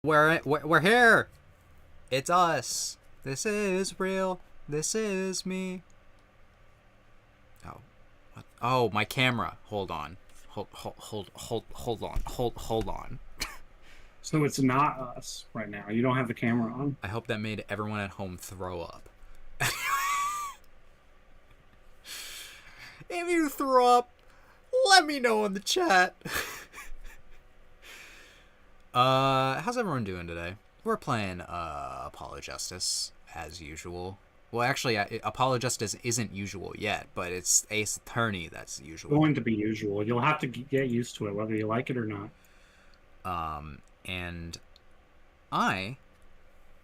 We're here. It's us. This is real. This is me. Oh, what? Oh, my camera. Hold on. Hold on. So it's not us right now. You don't have the camera on. I hope that made everyone at home throw up. If you throw up, let me know in the chat. How's everyone doing today? We're playing Apolojustice as usual. Well, actually, Apolojustice isn't usual yet, but it's Ace Attorney that's usual. Going to be usual. You'll have to get used to it, whether you like it or not. And I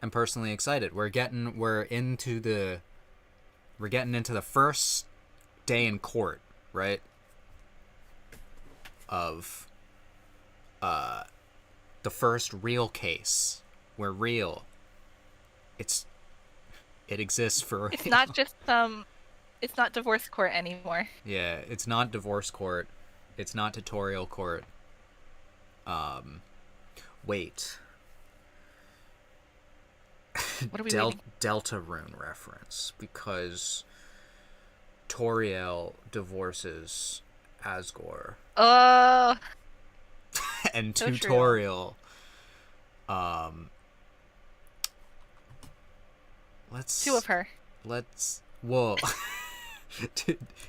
am personally excited. We're getting into the first day in court, right? Of the first real case. We're real. It exists for. It's not just it's not divorce court anymore. Yeah, it's not divorce court. It's not tutorial court. Wait. What are we reading? Delta Rune reference, because Toriel divorces Asgore. Oh. And So tutorial. Let's. Two of her. Whoa.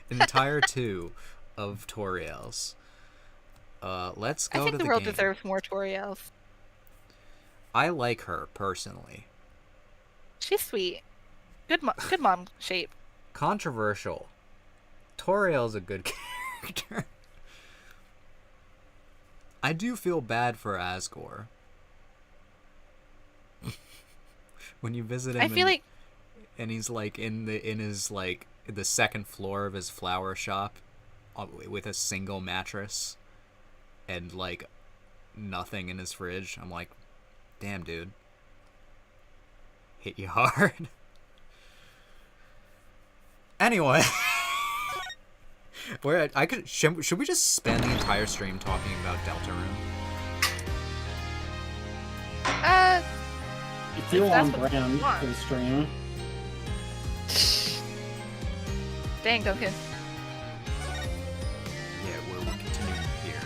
Entire two of Toriel's. Let's go to the game. I think the world deserves more Toriels. I like her personally. She's sweet. Good mom shape. Controversial. Toriel's a good character. I do feel bad for Asgore. When you visit him, I feel like, and he's like in the second floor of his flower shop, with a single mattress, and like nothing in his fridge. I'm like, damn, dude. Hit you hard. Anyway. Should we just spend the entire stream talking about Deltarune? You feel on brand for the stream. Dang, Duncan. Yeah, we're continuing here.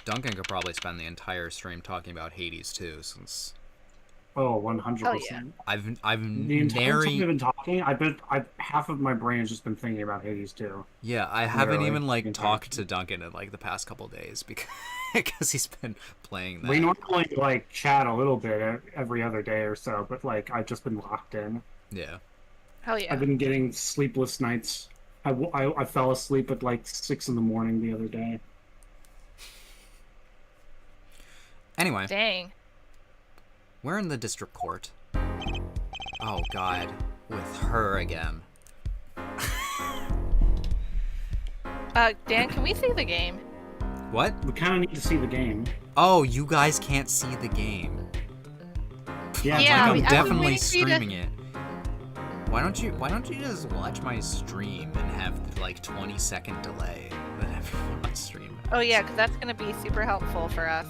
Duncan could probably spend the entire stream talking about Hades too, since. Oh, 100%. Oh, yeah. I've The entire time we've been talking, I've half of my brain's just been thinking about Hades too. Yeah, I haven't Literally. even talked to Duncan in like the past couple days because he's been playing that. We normally chat a little bit every other day or so, but I've just been locked in. Yeah. Hell yeah. I've been getting sleepless nights. I fell asleep at 6 in the morning the other day. Anyway. Dang. We're in the district court. Oh god, with her again. Dan, can we see the game? What? We kind of need to see the game. Oh, you guys can't see the game. Yeah, Yeah, I'm I've been definitely waiting for you to- streaming it. Why don't you just watch my stream and have the 20-second delay that everyone on stream has? Oh yeah, because that's gonna be super helpful for us.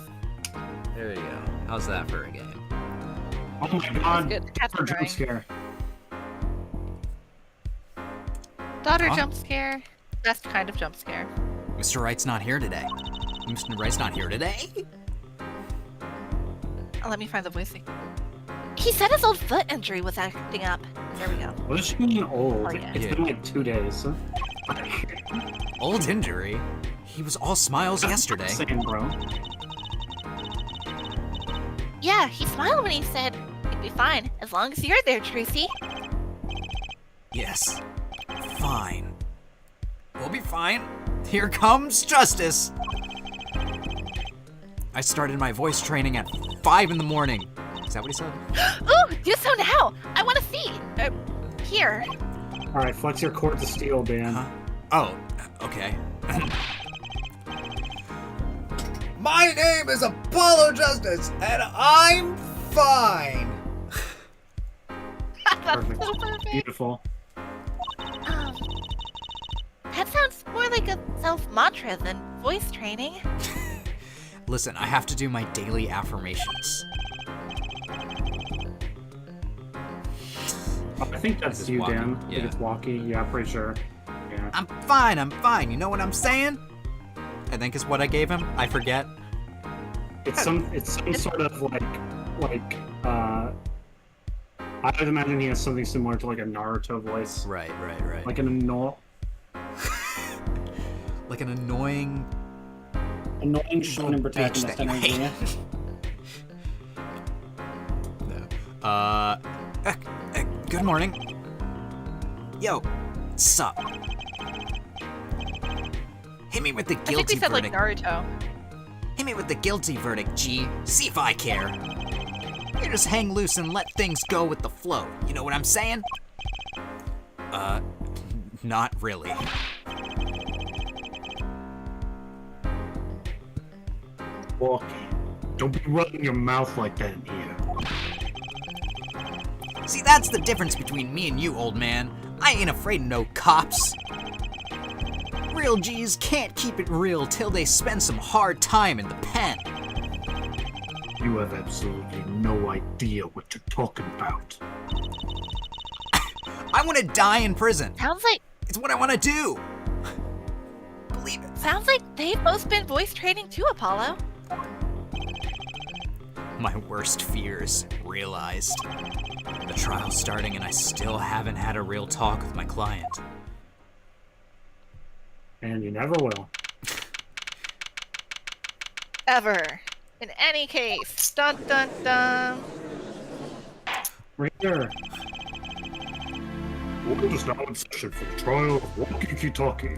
There you go. How's that for a game? Oh my god, good. Cats for are a jump drying. scare. Daughter Huh? jump scare. Best kind of jump scare. Mr. Wright's not here today. Mr. Wright's not here today? Oh, let me find the voicing. He said his old foot injury was acting up. There we go. What is she being old? Oh, yeah. It's Yeah. been 2 days. Old injury? He was all smiles yesterday. Same, bro. Yeah, he smiled when he said he'd be fine as long as you're there, Tracy. Yes. Fine. We'll be fine. Here comes justice. I started my voice training at 5 in the morning. Is that what he said? Ooh, do so now. I want to see. Here. Alright, flex your court to steel, Dan. Huh? Oh, okay. My name is Apollo Justice, and I'm fine. That's Perfect. so perfect. Beautiful. self-mantras and voice training. Listen, I have to do my daily affirmations. I think that's Is you, Walkie? Dan. I think Yeah. it's Walkie. Yeah, pretty sure. Yeah. I'm fine. You know what I'm saying? I think is what I gave him. I forget. It's some sort of I would imagine he has something similar to like a Naruto voice. Right. Like an Like an annoying... annoying shonen protagonist anyway. energy. No. Good morning. Yo, sup? Hit me with the I think guilty we said like verdict. Naruto. Hit me with the guilty verdict, G. See if I care. You just hang loose and let things go with the flow. You know what I'm saying? Not really. Walkie, don't be running your mouth like that in here. See, that's the difference between me and you, old man. I ain't afraid of no cops. Real G's can't keep it real till they spend some hard time in the pen. You have absolutely no idea what you're talking about. I want to die in prison. Sounds like It's what I want to do. Believe it. they've both been voice training too, Apollo. My worst fears realized. The trial's starting and I still haven't had a real talk with my client. And you never will. Ever. In any case. Dun dun dun. Right there. Court is now in session for the trial of Walkie-Talkie.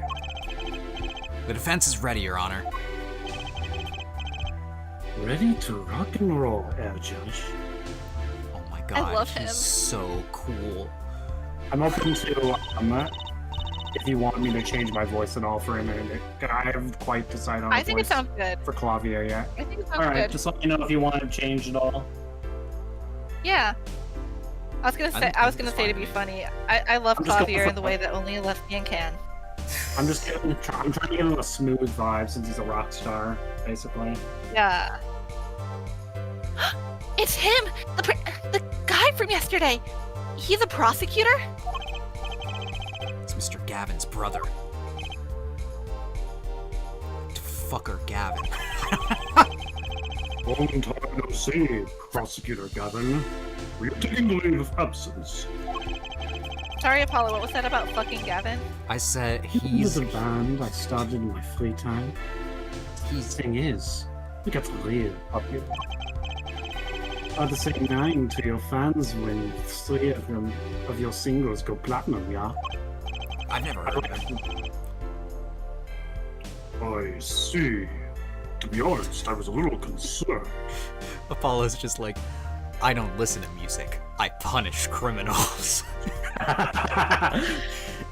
The defense is ready, Your Honor. Ready to rock and roll, Judge. Oh my god, love he's him. so cool. I'm open to if you want me to change my voice at all for a minute. I haven't quite decided on I a think it voice sounds good. for Clavier yet. I think it sounds Alright, good. just let me know if you want to change it all. Yeah. I was gonna say think to be funny. I love I'm just going Clavier for- in the way that only a lesbian can. I'm trying to give him a smooth vibe since he's a rock star, basically. Yeah. It's him! The guy from yesterday! He's a prosecutor? It's Mr. Gavin's brother. Fucker Gavin. Long time no see, Prosecutor Gavin. We're taking leave of absence. Sorry, Apollo, what was that about fucking Gavin? I said He's a band I started in my free time. he's Thing is, we got real popular. I'd say 9 to your fans when 3 of your singles go platinum, yeah? I've never heard of him. I see. To be honest, I was a little concerned. Apollo's just like, I don't listen to music. I punish criminals.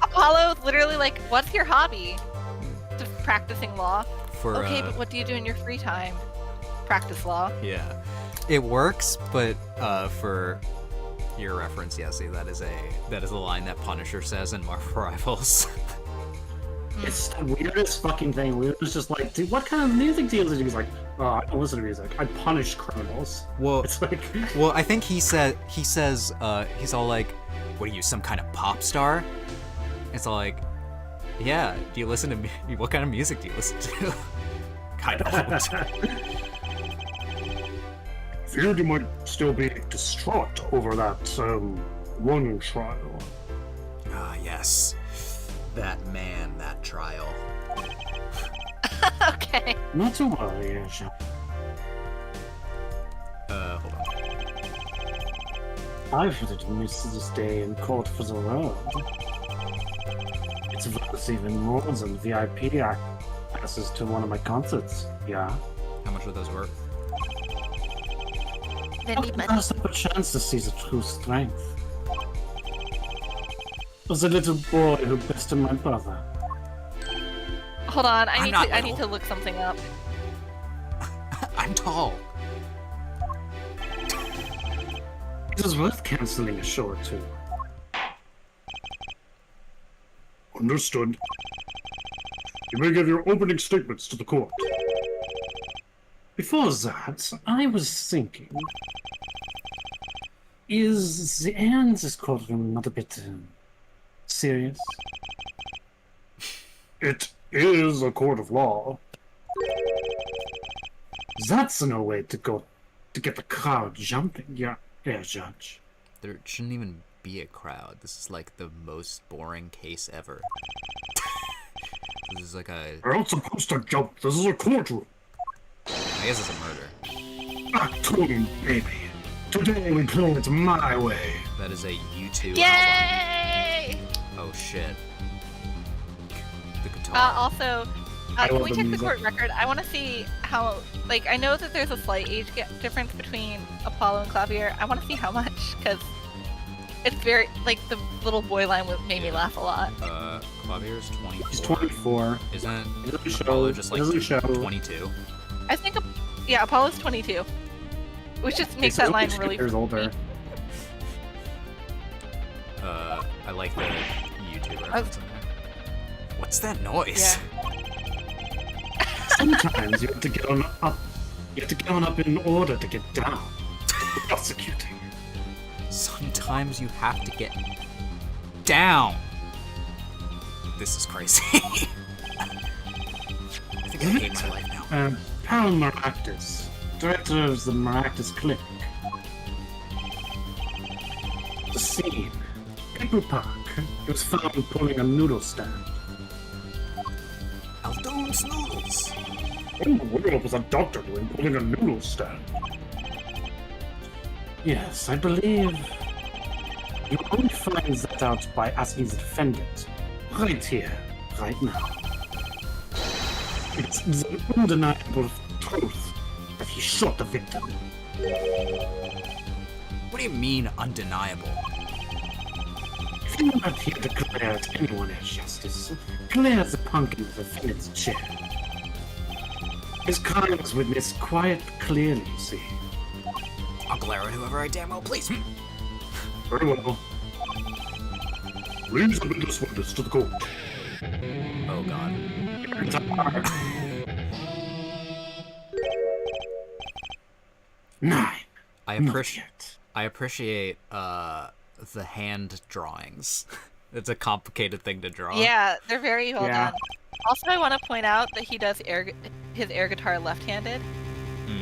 Apollo's literally like, what's your hobby? Just practicing law. For Okay, but what do you do in your free time? Practice law. yeah, it works, but for your reference, yeah, see, that is a line that Punisher says in Marvel Rivals. It's the weirdest fucking thing. We was just like, dude, what kind of music do you listen to? He's like, oh, I don't listen to music. I punish criminals. Well, It's like, well, I think he says he's all like, what are you, some kind of pop star? It's all like, yeah. Do you listen to what kind of music do you listen to? I don't. feared you might still be distraught over that, one trial. Ah, yes. That man, that trial. Okay. Not to worry, Asia. Hold on. I've heard miss this day in court for the road. It's worth even more than VIP passes to one of my concerts, yeah? How much were those worth? Then How need can money. pass up a chance to see the true strength? It was a little boy who bested my brother. Hold on, I'm I not need little. to look something up. I'm tall. It was worth canceling a show or two. Understood. You may give your opening statements to the court. Before that, I was thinking... Is the Anne's courtroom not a bit serious? It is a court of law. That's no way to go to get the crowd jumping, yeah, Judge. There shouldn't even be a crowd. This is like the most boring case ever. This is like a... We're not supposed to jump. This is a courtroom. I guess it's a murder. Back to him, baby. Today we play it my way. That is a U2 Yay! album. Oh shit. The guitar. Also, I can love we the check the music. court record? I want to see how, like, I know that there's a slight age difference between Apollo and Clavier. I want to see how much, because it's very, like, the little boy line made me laugh a lot. Clavier's 24. He's 24. Isn't It doesn't show. Apollo just like It doesn't show. 22? I think, yeah, Apollo's 22. Which just makes that line really... years older. I like the YouTube reference in there. What's that noise? Yeah. Sometimes you have to get on up. You have to get on up in order to get down. Prosecuting. Sometimes you have to get down. This is crazy. I think I hate my life now. Paul Maractus, director of the Maractus Clinic. The scene. People Park. He was found pulling a noodle stand. Aldone's noodles. What in the world was a doctor doing pulling a noodle stand? Yes, I believe you only find that out by asking the defendant. Right here, right now. It's the undeniable truth that he shot the victim. What do you mean undeniable? If you're not here to glare at anyone as justice, glare at the punk in the defendant's chair. His crime was witnessed quite clearly, you see. I'll glare at whoever I damn well please. Very well. Please submit this witness to the court. Oh god. Nine. I appreciate the hand drawings. It's a complicated thing to draw. Yeah, they're very well Yeah. done. Also, I want to point out that he does his air guitar left-handed,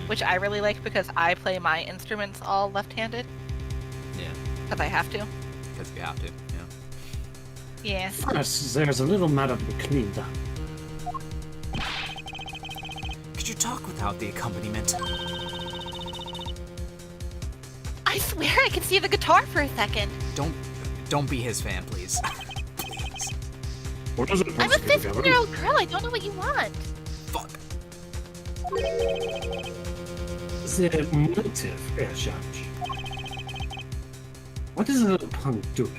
which I really like because I play my instruments all left-handed. Yeah. Because I have to. Because you have to, yeah. Yes. First, there's a little matter to be cleaned up. Could you talk without the accompaniment? I swear I can see the guitar for a second. Don't be his fan, please. Please. What does it I'm a prosecuting evidence? 15-year-old girl. I don't know what you want. Fuck. The motive, Air Judge. What does a little punk do it?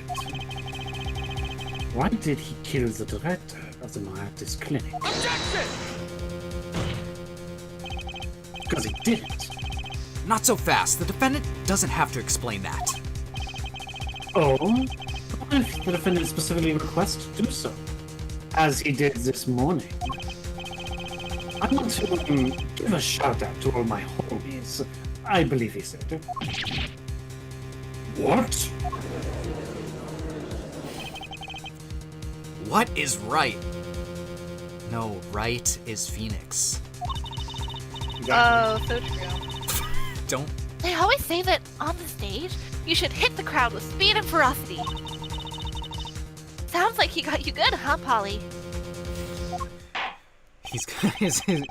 Why did he kill the director of the Maractus Clinic? Objection! Because he didn't. Not so fast. The defendant doesn't have to explain that. Oh? What if the defendant specifically requests to do so? As he did this morning. I want to give a shout out to all my homies. I believe he said. What? What is right? No, right is Phoenix. Oh, so true. Don't. They always say that on the stage, you should hit the crowd with speed and ferocity. Sounds like he got you good, huh, Polly?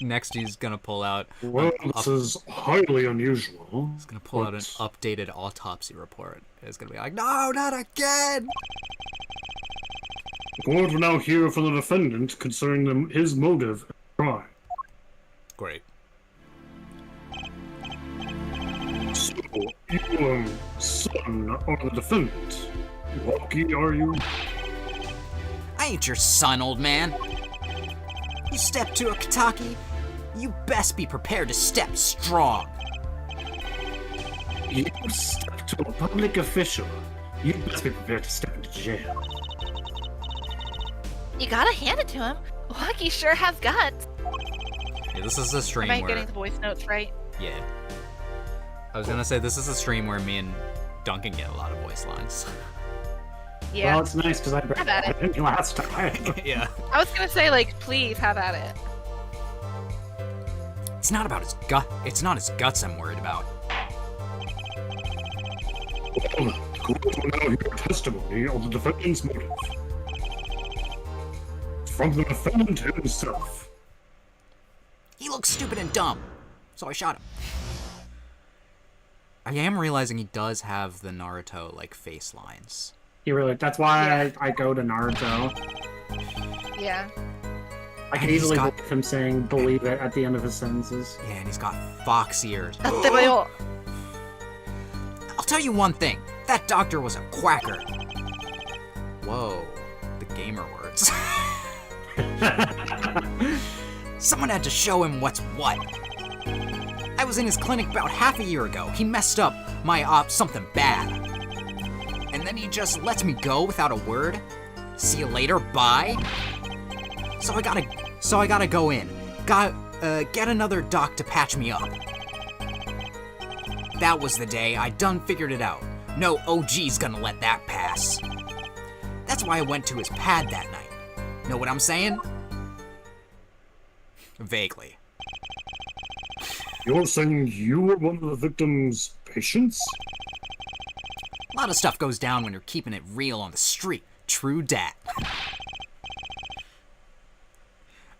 Next he's gonna pull out. Well, this is highly unusual. He's gonna pull out an updated autopsy report. It's gonna be like, no, not again. The court will now hear from the defendant concerning his motive of the crime. Great. So, you, son, are the defendant. Lucky, are you? I ain't your son, old man. You step to a Kataki, you best be prepared to step strong. You step to a public official. You best be prepared to step into jail. You gotta hand it to him. Lucky sure has guts. Yeah, this is a stream Am I where... getting the voice notes right? Yeah. I was gonna say, this is a stream where me and Duncan get a lot of voice lines. Yeah. Well, it's nice because I Have at it. didn't last time. Yeah. I was gonna say, like, please have at it. It's not about his gut. It's not his guts I'm worried about. Well, the court will now hear testimony on the defendant's motive. From the defendant himself. He looks stupid and dumb, so I shot him. I am realizing he does have the Naruto, like, face lines. That's why Yeah. I go to Naruto. Yeah. I can And he's easily got- believe him saying "believe it" at the end of his sentences. Yeah, and he's got fox ears. That's the way. I'll tell you one thing. That doctor was a quacker. Whoa. The gamer words. Someone had to show him what's what. I was in his clinic about half a year ago. He messed up my something bad. And then he just lets me go without a word. See you later, bye. So I gotta go in. Get another doc to patch me up. That was the day I done figured it out. No OG's gonna let that pass. That's why I went to his pad that night. Know what I'm saying? Vaguely. You're saying you were one of the victim's patients? A lot of stuff goes down when you're keeping it real on the street. True dat.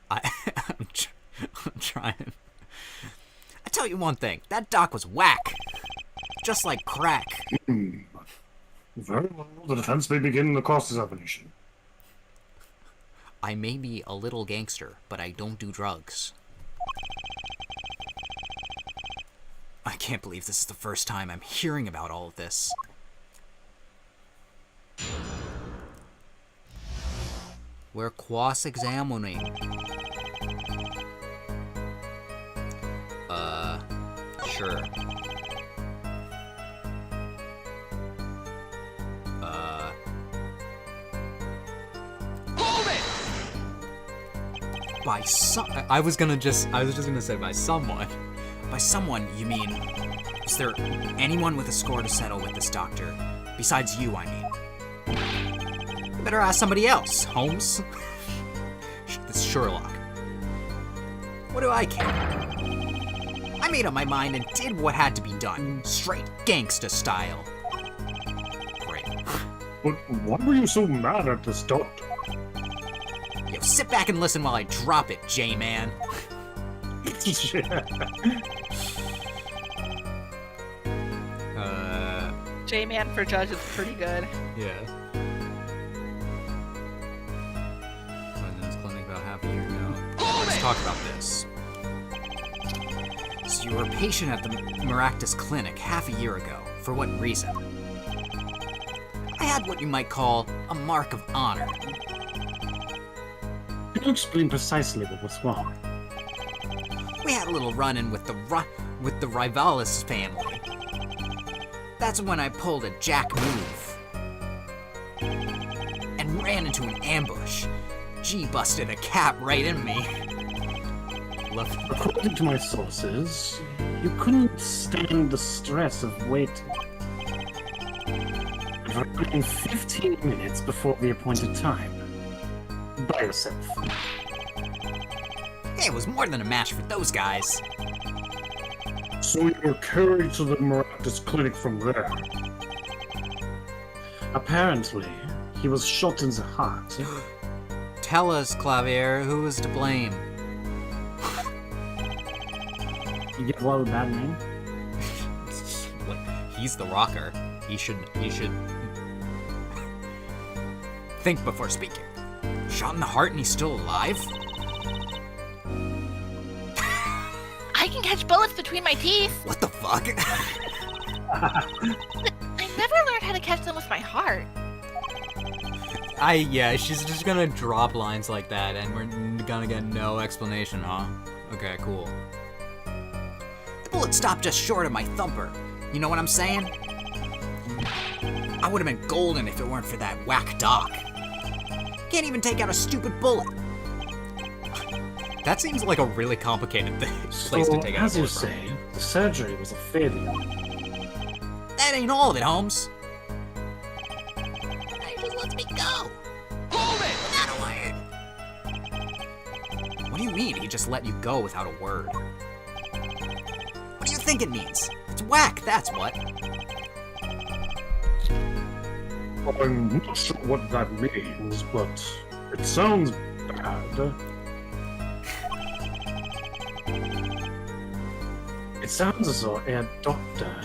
I'm trying. I tell you one thing. That doc was whack. Just like crack. Very well, the defense may begin the cross-examination. I may be a little gangster, but I don't do drugs. I can't believe this is the first time I'm hearing about all of this. We're cross-examining. Sure. By some... I was just gonna say by someone. By someone, you mean... Is there anyone with a score to settle with this doctor? Besides you, I mean. You better ask somebody else, Holmes. This Sherlock. What do I care? I made up my mind and did what had to be done. Straight gangsta style. Great. But why were you so mad at this doctor? Yo, sit back and listen while I drop it, J-Man. J-Man for judge is pretty good. Yeah. I was in his clinic about half a year ago. Let's talk about this. So you were a patient at the Maractus Clinic half a year ago. For what reason? I had what you might call a mark of honor. Can you explain precisely what was wrong? We had a little run-in with the Rivalis family. That's when I pulled a jack move and ran into an ambush. G busted a cap right in me. According to my sources, you couldn't stand the stress of waiting. Running 15 minutes before the appointed time. By yourself. Hey, it was more than a match for those guys. So you were carried to the Maractus Clinic from there. Apparently, he was shot in the heart. Tell us, Clavier, who was to blame? You give Wall a bad name? Look, he's the rocker. He should think before speaking. Shot in the heart and he's still alive? I can catch bullets between my teeth. What the fuck? I never learned how to catch them with my heart. Yeah, she's just gonna drop lines like that and we're gonna get no explanation, huh? Okay, cool. The bullet stopped just short of my thumper. You know what I'm saying? I would have been golden if it weren't for that whack doc. Can't even take out a stupid bullet. That seems like a really complicated place So, to take out as a you bullet from. say, the surgery was a failure. That ain't all of it, Holmes. Hey, just let me go. Hold it! Without a word. What do you mean he just let you go without a word? What do you think it means? It's whack, that's what. I'm not sure what that means, but it sounds bad. It sounds as though a doctor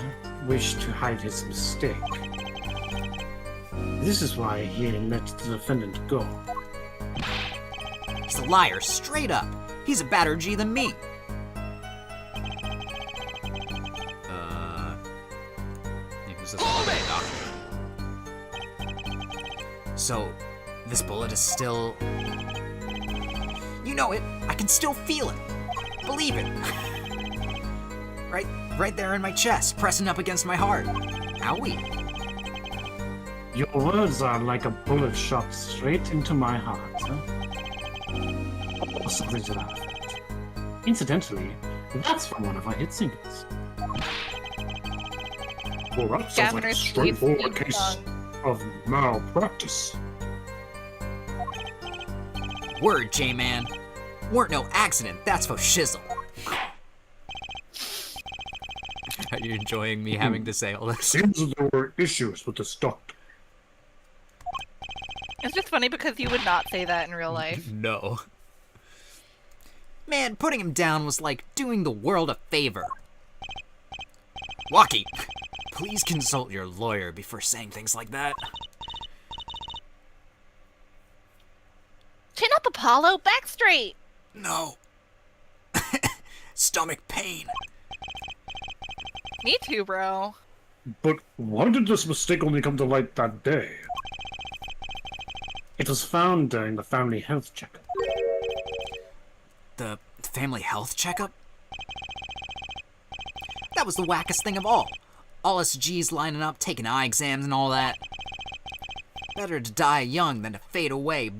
wished to hide his mistake. This is why he let the defendant go. He's a liar, straight up. He's a badder G than me. Who's this holiday doctor? So, this bullet is still... You know it. I can still feel it. Believe it. Right there in my chest, pressing up against my heart. Owie. Your words are like a bullet shot straight into my heart. Or something to that effect. Incidentally, that's from one of our hit singles. Well, that sounds like a straightforward case of malpractice. Word, J-Man. Weren't no accident, that's for shizzle. Are you enjoying me having to say all this? Seems that there were issues with this doctor. It's just funny because you would not say that in real life. No. Man, putting him down was like doing the world a favor. Walkie, please consult your lawyer before saying things like that. Chin up, Apollo. Back straight. No. Stomach pain. Me too, bro. But why did this mistake only come to light that day? It was found during the family health checkup. The family health checkup? That was the wackest thing of all. All us G's lining up, taking eye exams and all that. Better to die young than to fade away.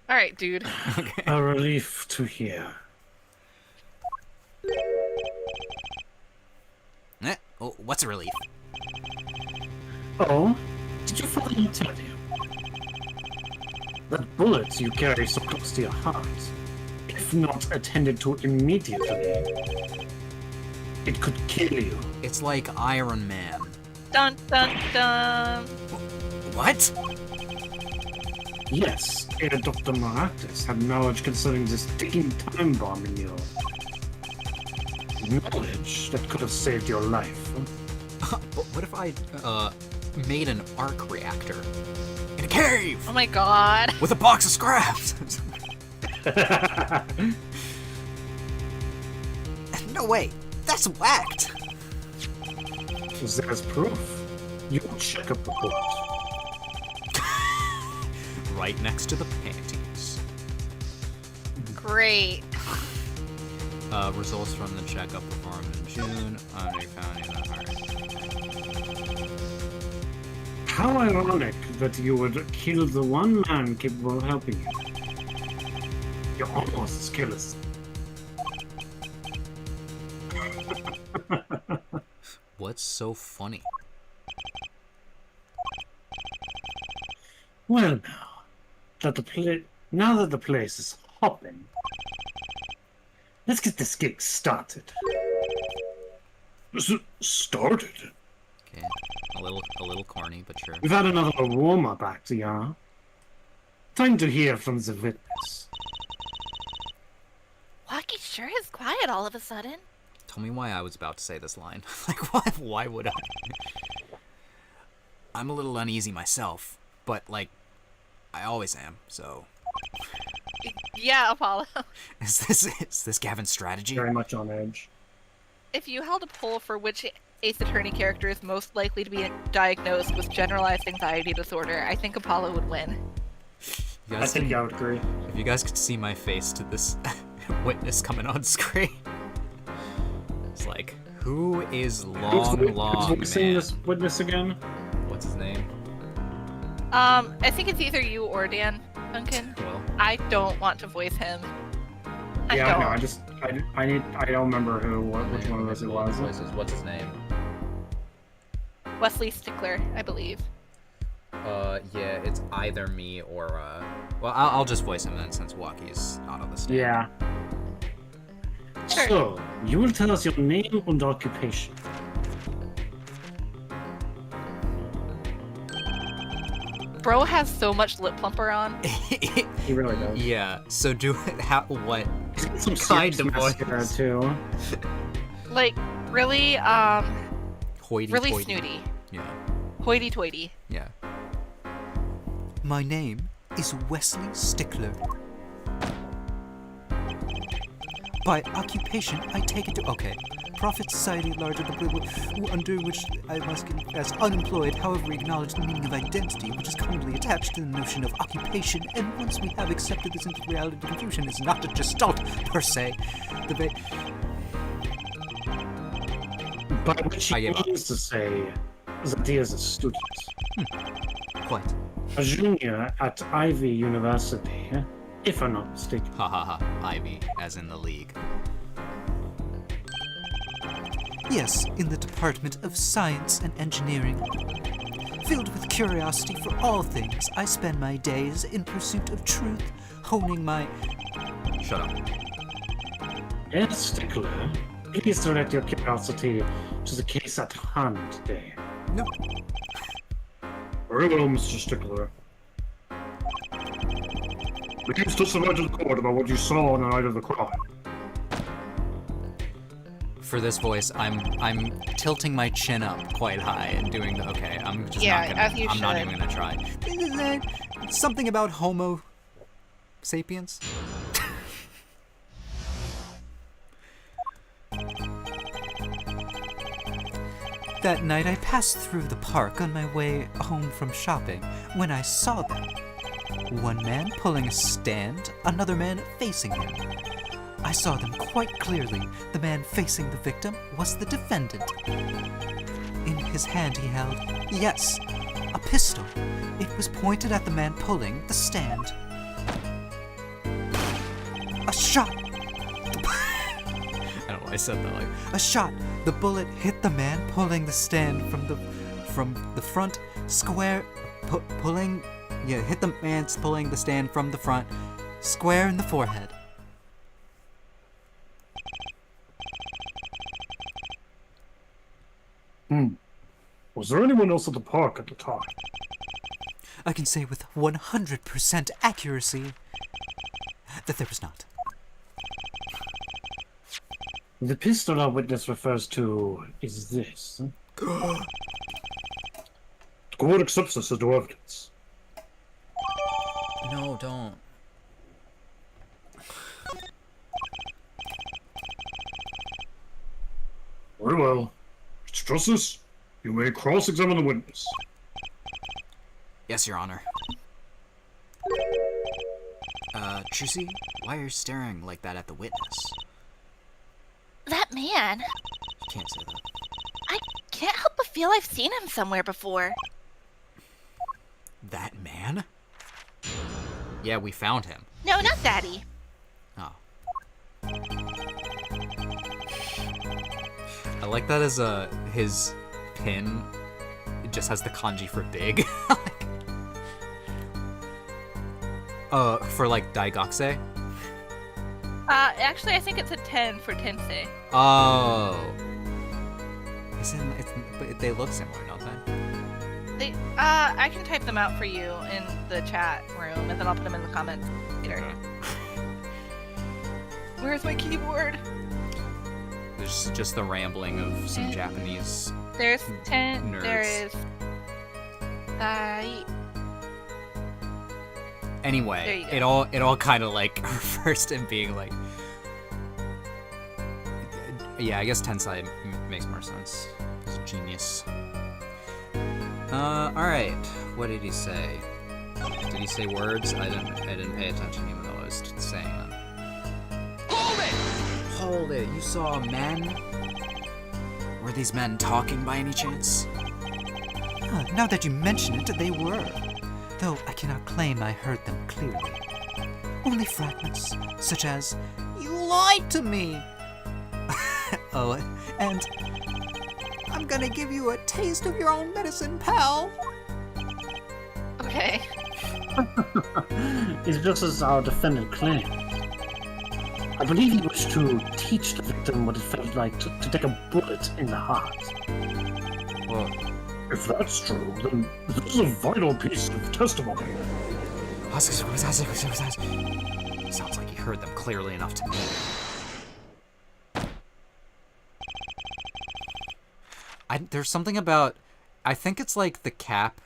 Alright, dude. Okay. A relief to hear. Oh, what's a relief? Oh, did your father not tell you? That bullet you carry so close to your heart, if not attended to immediately, it could kill you. It's like Iron Man. Dun dun dun. What? Yes, Dr. Maractus had knowledge concerning this ticking time bomb in you. Knowledge that could have saved your life. But what if I, made an arc reactor? In a cave! Oh my god. With a box of scraps! No way! That's whacked! There's proof. You check up report. Right next to the panties. Great. Results from the checkup performed in June. They found in the heart. How ironic that you would kill the one man capable of helping you. You're almost as careless. What's so funny? Well, now that the place is hopping, let's get this gig started. Started? Okay, a little corny, but sure. We've had another warm-up act, yeah? Time to hear from the witness. Walkie sure is quiet all of a sudden. Tell me why I was about to say this line. Like, why would I? I'm a little uneasy myself, but, like, I always am, so... Yeah, Apollo. Is this Gavin's strategy? Very much on edge. If you held a poll for which Ace Attorney character is most likely to be diagnosed with generalized anxiety disorder, I think Apollo would win. You I guys think I would agree. If you guys could see my face to this witness coming on screen, it's like, who is Long Who's Man? voicing this witness again? What's his name? I think it's either you or Dan. Duncan, Well, I don't want to voice him. Yeah, don't. no, I don't remember which one of those it was. What's his name? Wesley Stickler, I believe. Yeah, it's either me or, well, I'll just voice him then, since Walkie's not on the stand. Yeah. Sure. So, you will tell us your name and occupation. Bro has so much lip plumper on. He really does. Yeah, so what He's got some kind serious of voice? mascara too. Like, really, Hoity really toity. snooty. Yeah, Hoity-toity. yeah. My name is Wesley Stickler. By occupation, I take it to... Okay. Profit society larger than under which I must confess unemployed, however acknowledge the meaning of identity, which is commonly attached to the notion of occupation, and once we have accepted this into reality, confusion is not a gestalt per se. By which I he give up. means to say that he is a student. Quite. A junior at Ivy University, if I'm not mistaken. Ha ha ha. Ivy, as in the league. Yes, in the Department of Science and Engineering. Filled with curiosity for all things, I spend my days in pursuit of truth, honing my... Shut up. Yes, Stickler, please direct your curiosity to the case at hand today. No. Very well, Mr. Stickler. Please testify to the court about what you saw on the night of the crime. For this voice, I'm tilting my chin up quite high and doing the okay. I'm just Yeah, not gonna. as you I'm not should. even gonna try. Something about Homo sapiens. That night, I passed through the park on my way home from shopping when I saw them. One man pulling a stand, another man facing him. I saw them quite clearly. The man facing the victim was the defendant. In his hand he held, yes, a pistol. It was pointed at the man pulling the stand. A shot! I don't know why I said that like... A shot! The bullet hit the man pulling the stand from the front, square... pulling... Yeah, hit the man pulling the stand from the front, square in the forehead. Was there anyone else at the park at the time? I can say with 100% accuracy that there was not. The pistol our witness refers to is this. The court accepts this as evidence. No, don't. Very well. Mr. Justice, you may cross-examine the witness. Yes, Your Honor. Trissy, why are you staring like that at the witness? That man, You can't say that. I can't help but feel I've seen him somewhere before. That man? Yeah, we found him. No, not Daddy. Oh. I like that as his pin. It just has the kanji for big. For like Daigakse. Actually, I think it's a 10 for Tensei. Oh. But they look similar, don't they? I can type them out for you in the chat room, and then I'll put them in the comments later. Where's my keyboard? There's just the rambling of some Japanese. There's 10. Nerds. There is. Anyway, There you it all kind of like refers to him being like. Yeah, I guess Tensei makes more sense. He's a genius. All right. What did he say? Did he say words? I didn't pay attention even though I was saying them. Hold it! Hold it! You saw men? Were these men talking by any chance? Now that you mention it, they were. though I cannot claim I heard them clearly. Only fragments, such as, "You lied to me!" Oh, and, "I'm gonna give you a taste of your own medicine, pal!" Okay. It's just as our defendant claimed. I believe he wished to teach the victim what it felt like to take a bullet in the heart. Well, If that's true, then this is a vital piece of testimony. sounds like he heard them clearly enough to me. There's something about... I think it's like the cap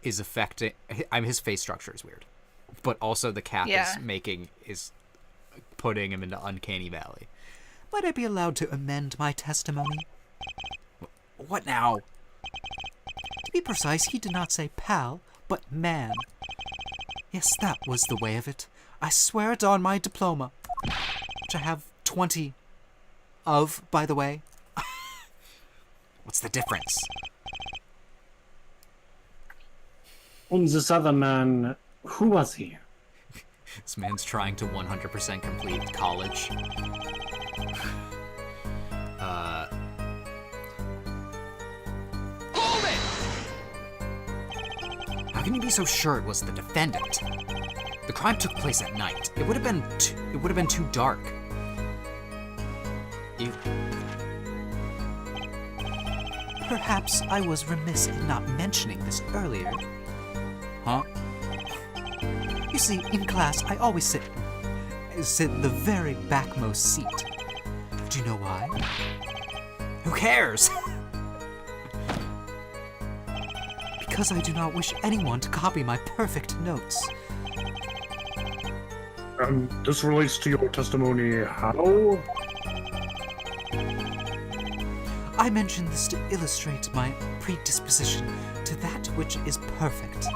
is affecting... I mean, his face structure is weird. But also the cap is putting him into Uncanny Valley. Might I be allowed to amend my testimony? What now? To be precise, he did not say pal, but man. Yes, that was the way of it. I swear it on my diploma, which I have 20 of, by the way. What's the difference? And this other man, who was he? This man's trying to 100% complete college. Hold it! How can you be so sure it was the defendant? The crime took place at night. It would have been too dark. Perhaps I was remiss in not mentioning this earlier. Huh? You see, in class, I always sit the very backmost seat. Do you know why? Who cares? Because I do not wish anyone to copy my perfect notes. This relates to your testimony how? I mention this to illustrate my predisposition to that which is perfect.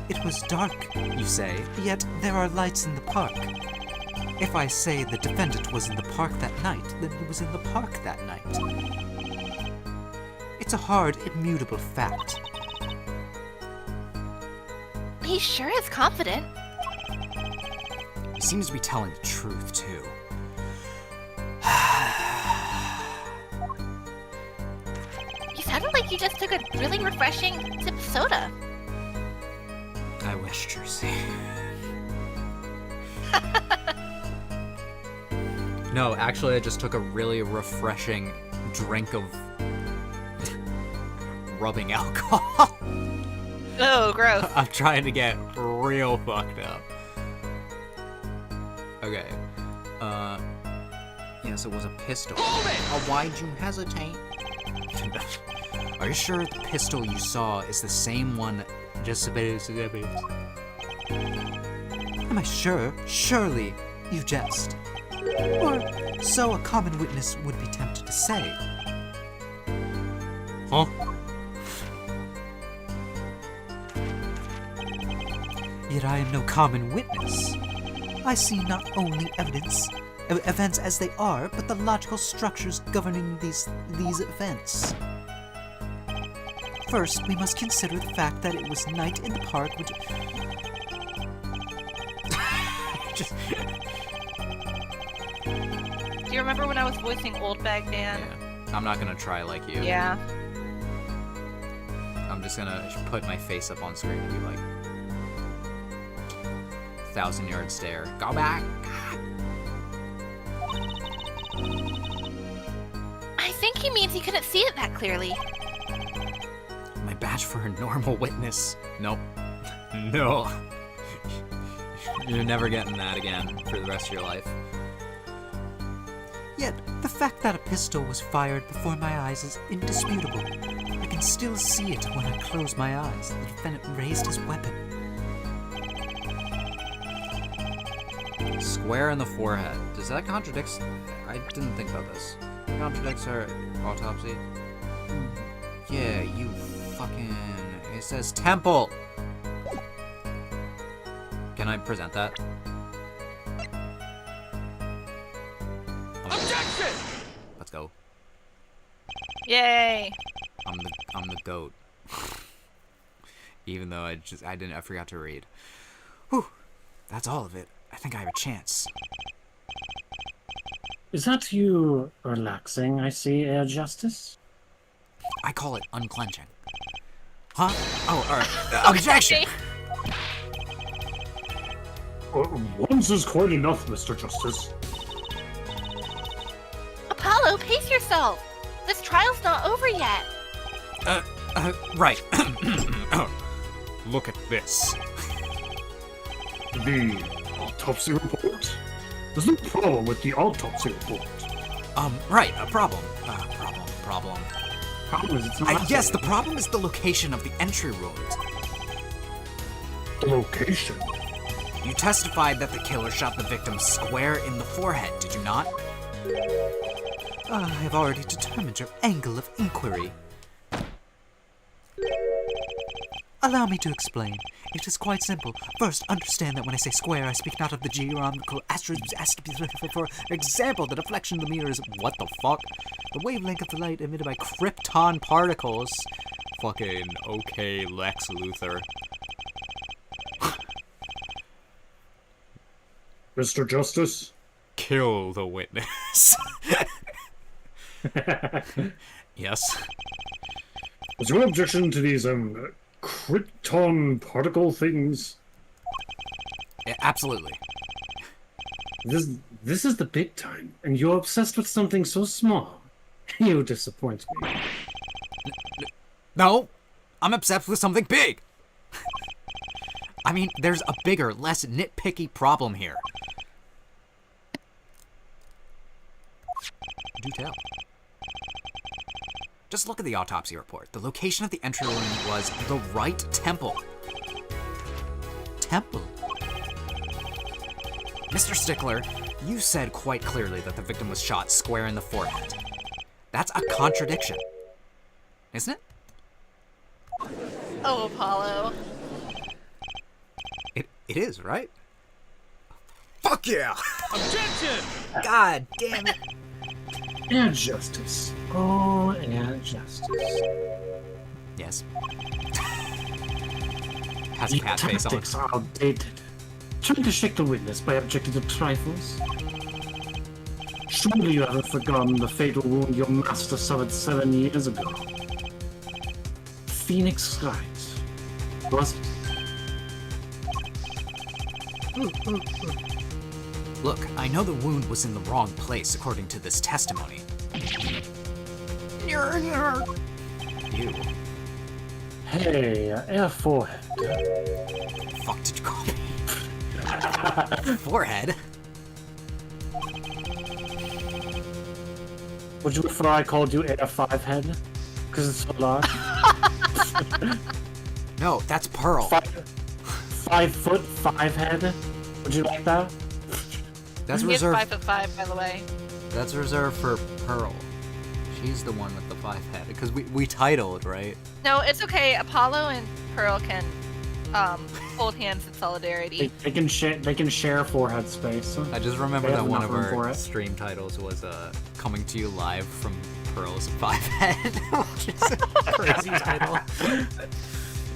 It was dark, you say, yet there are lights in the park. If I say the defendant was in the park that night, then he was in the park that night. It's a hard, immutable fact. He sure is confident. He seems to be telling the truth, too. You sounded like you just took a really refreshing sip of soda. I wish, Jersey. No, actually, I just took a really refreshing drink of rubbing alcohol. Oh, gross. I'm trying to get real fucked up. Okay. Yes, it was a pistol. Why'd you hesitate? Are you sure the pistol you saw is the same one? Am I sure? Surely you jest. Or so a common witness would be tempted to say. Huh? Yet I am no common witness. I see not only events as they are, but the logical structures governing these events. First, we must consider the fact that it was night in the park, which... Do you remember when I was voicing Old Bag Dan? Yeah. I'm not gonna try like you. Yeah. I'm just gonna put my face up on screen and be like... 1,000-yard stare. Go back! I think he means he couldn't see it that clearly. My badge for a normal witness. Nope. No. You're never getting that again for the rest of your life. Yet, the fact that a pistol was fired before my eyes is indisputable. I can still see it when I close my eyes. The defendant raised his weapon. Square in the forehead. Does that contradict? I didn't think about this. Contradicts our autopsy. Yeah, you fucking... It says temple! Can I present that? Objection! Let's go. Yay! I'm the goat. even though I forgot to read. Whew, that's all of it. I think I have a chance. Is that you relaxing, I see, Air Justice? I call it unclenching. Huh? Oh, alright. Objection! Once is quite enough, Mr. Justice. Apollo, pace yourself! This trial's not over yet. Right. Look at this. The autopsy report? There's no problem with the autopsy report. Right, a problem. Problem. Problem is it's not. Yes, the problem is the location of the entry wound. The location? You testified that the killer shot the victim square in the forehead, did you not? I have already determined your angle of inquiry. Allow me to explain. It is quite simple. First, understand that when I say square, I speak not of the geometrical for example, the deflection of the mirror is what the fuck? The wavelength of the light emitted by krypton particles. Fucking okay, Lex Luthor. Mr. Justice? Kill the witness. Yes. Was your objection to these, krypton particle things? Yeah, absolutely. This is the big time, and you're obsessed with something so small. You disappoint me. No, I'm obsessed with something big. I mean, there's a bigger, less nitpicky problem here. Do tell. Just look at the autopsy report. The location of the entry wound was the right temple. Temple? Mr. Stickler, you said quite clearly that the victim was shot square in the forehead. That's a contradiction, isn't it? Oh, Apollo. It is, right? Fuck yeah! Objection! God damn it! Air Justice. Oh, Air Justice. Yes. Has a The cat face on. tactics are outdated. Trying to shake the witness by objecting to trifles. Surely you haven't forgotten the fatal wound your master suffered 7 years ago. Phoenix Skies. Was it? Look, I know the wound was in the wrong place according to this testimony. You. Hey, Air Forehead. Fuck did you call me? Forehead? Would you prefer I called you Air 5 Head? Because it's so large? No, that's Pearl. 5 foot 5 head? Would you like that? That's He is reserved. 5'5", by the way. That's reserved for Pearl. She's the one with the 5 head. Because we titled, right? No, it's okay. Apollo and Pearl can hold hands in solidarity. They can share forehead space. I just remember They that have one enough of room for our it. stream titles was coming to you live from Pearl's 5 head, which is a crazy title.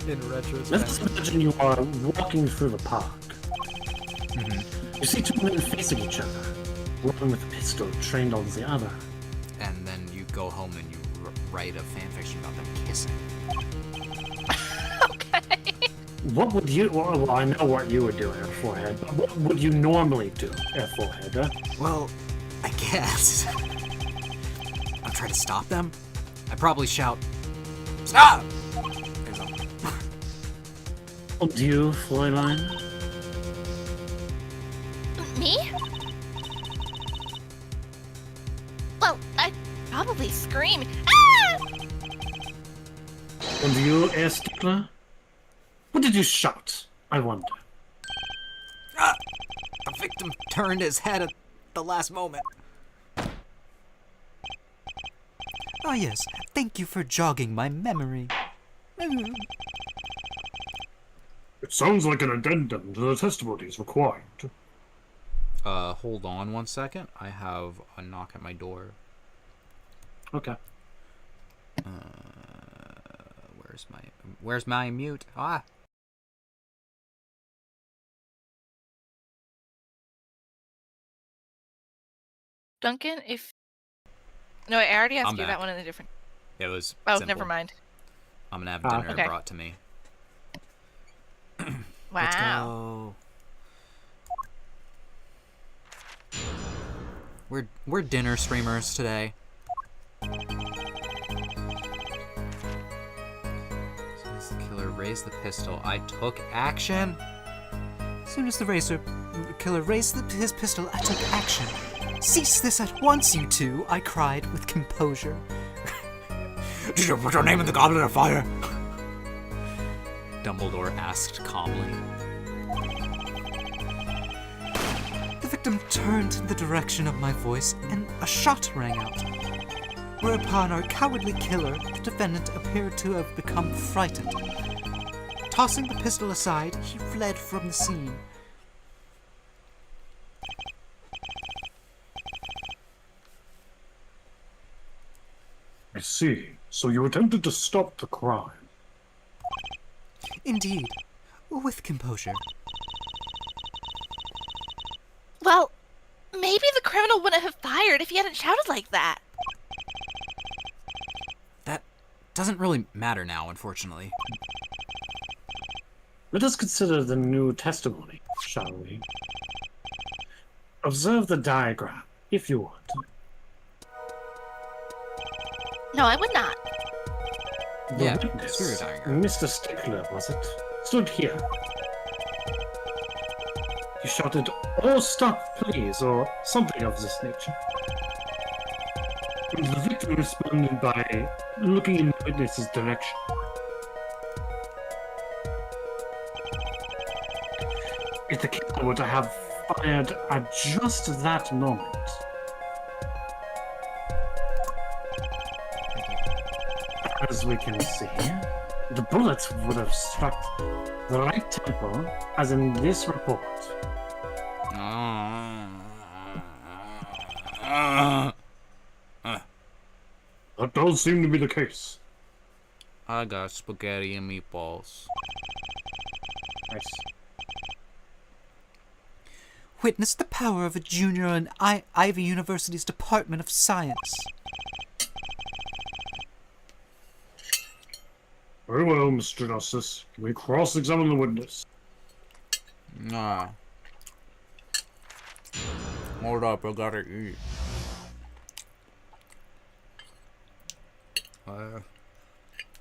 In retrospect. Let's imagine you are walking through the park. Mm-hmm. You see two men facing each other, one with a pistol trained on the other. And then you go home and you write a fanfiction about them kissing. Okay. What would you? Well, I know what you would do, Air Forehead. But what would you normally do, Air Forehead? Well, I guess. I'll try to stop them. I'd probably shout, "Stop!" And you, Fräulein? Me? Well, I'd probably scream. Ah! And you, Air Stickler? What did you shout? I wonder. Ah! The victim turned his head at the last moment. Ah, yes. Thank you for jogging my memory. It sounds like an addendum to the testimony is required. Hold on 1 second. I have a knock at my door. Okay. Where Where's my mute? Ah. Duncan, no, I already asked I'm you back. that one in a different. It was Oh, simple. never mind. I'm gonna have dinner Okay. brought to me. Wow. Let's go. We're dinner streamers today. As soon as the killer raised the pistol, I took action. As soon as the killer raised his pistol, I took action. Cease this at once, you two, I cried with composure. Did you put your name in the goblet of fire? Dumbledore asked calmly. The victim turned in the direction of my voice, and a shot rang out. Whereupon our cowardly killer, the defendant, appeared to have become frightened. Tossing the pistol aside, he fled from the scene. I see. So you attempted to stop the crime. Indeed, with composure. Well, maybe the criminal wouldn't have fired if he hadn't shouted like that. That doesn't really matter now, unfortunately. Let us consider the new testimony, shall we? Observe the diagram, if you want. No, I would not. The Yeah, witness, screw your diagram. Mr. Stickler, was it? Stood here. He shouted, "Oh, stop, please," or something of this nature. And the victim responded by looking in the witness's direction. If the killer were to have fired at just that moment, as we can see, the bullets would have struck the right temple, as in this report. That does seem to be the case. I got spaghetti and meatballs. Nice. Witness the power of a junior in Ivy University's Department of Science. Very well, Mr. Justice. Can we cross-examine the witness? Nah. Hold up, I gotta eat.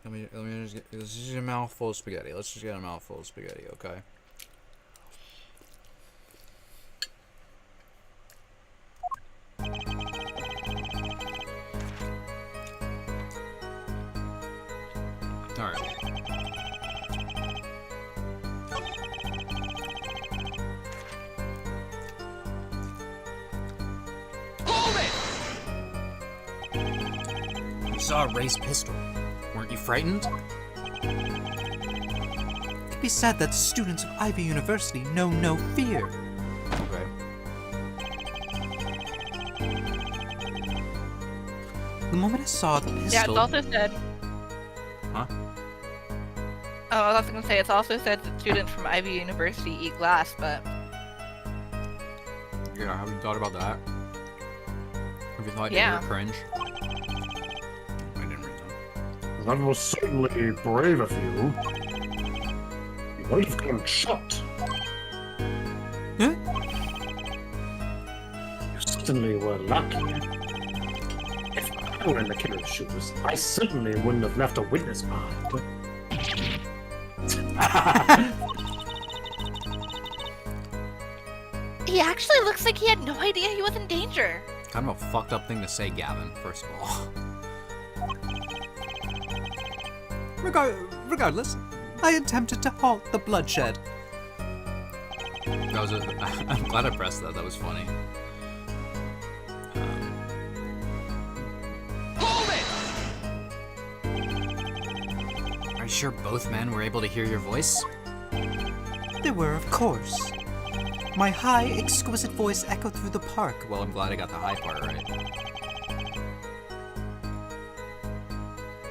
Let me just get, this is a mouthful of spaghetti. Let's just get a mouthful of spaghetti, okay? Alright. You saw a raised pistol. Weren't you frightened? It be said that students of Ivy University know no fear. Okay. The moment I saw the pistol... Yeah, it's also said. Huh? Oh, I was also gonna say it's also said that students from Ivy University eat glass, but Yeah, have you thought about that? Have you thought Yeah. you were cringe? I didn't read that. That was certainly brave of you. You might have gotten shot. Huh? You certainly were lucky. If I were in the killer's shoes, I certainly wouldn't have left a witness behind. he actually looks like he had no idea he was in danger. Kind of a fucked up thing to say, Gavin, first of all. Regardless, I attempted to halt the bloodshed. That was I'm glad I pressed that. That was funny. Are you sure both men were able to hear your voice? They were, of course. My high, exquisite voice echoed through the park. Well, I'm glad I got the high part right.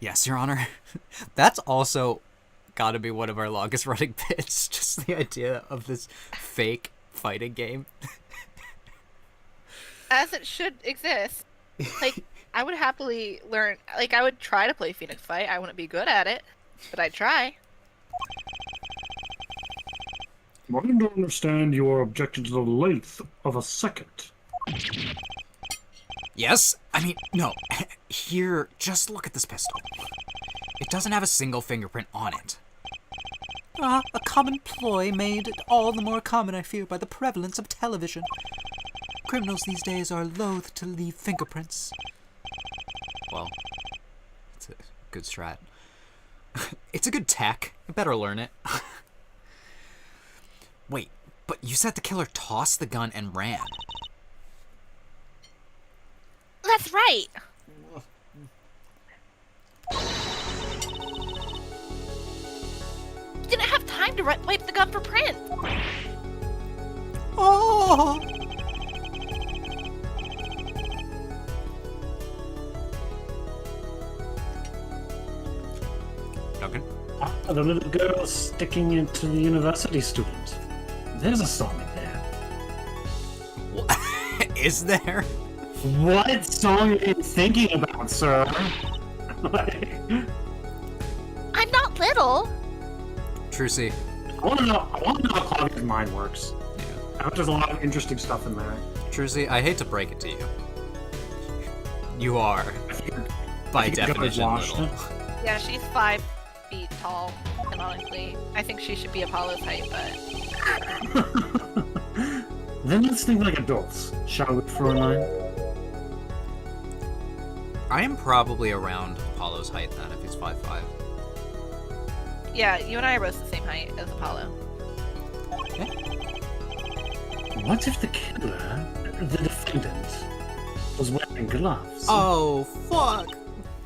Yes, Your Honor. That's also gotta be one of our longest running bits. Just the idea of this fake fighting game. As it should exist. Like, I would happily learn. Like, I would try to play Phoenix Fight. I wouldn't be good at it, but I'd try. I don't understand your objection to the length of a second. Yes? I mean, no. Here, just look at this pistol. It doesn't have a single fingerprint on it. Ah, a common ploy made all the more common, I fear, by the prevalence of television. Criminals these days are loath to leave fingerprints. Well, it's a good strat. It's a good tech. I better learn it. Wait, but you said the killer tossed the gun and ran. That's right. You didn't have time to wipe the gun for print. Oh! Duncan? The little girl sticking it to the university student. There's a song in there. What? Is there? What song are you thinking about, sir? I'm not little. Trucy. I want to know how Claudia's mind works. Yeah. I bet there's a lot of interesting stuff in there. Trucy, I hate to break it to you. You are, by definition, little. Yeah, she's 5 feet tall, canonically. I think she should be Apollo's height, but... Then let's think like adults, shall we, Fräulein? I am probably around Apollo's height then, if he's 5'5". Yeah, you and I are both the same height as Apollo. What if the killer, the defendant, was wearing gloves? Oh, fuck!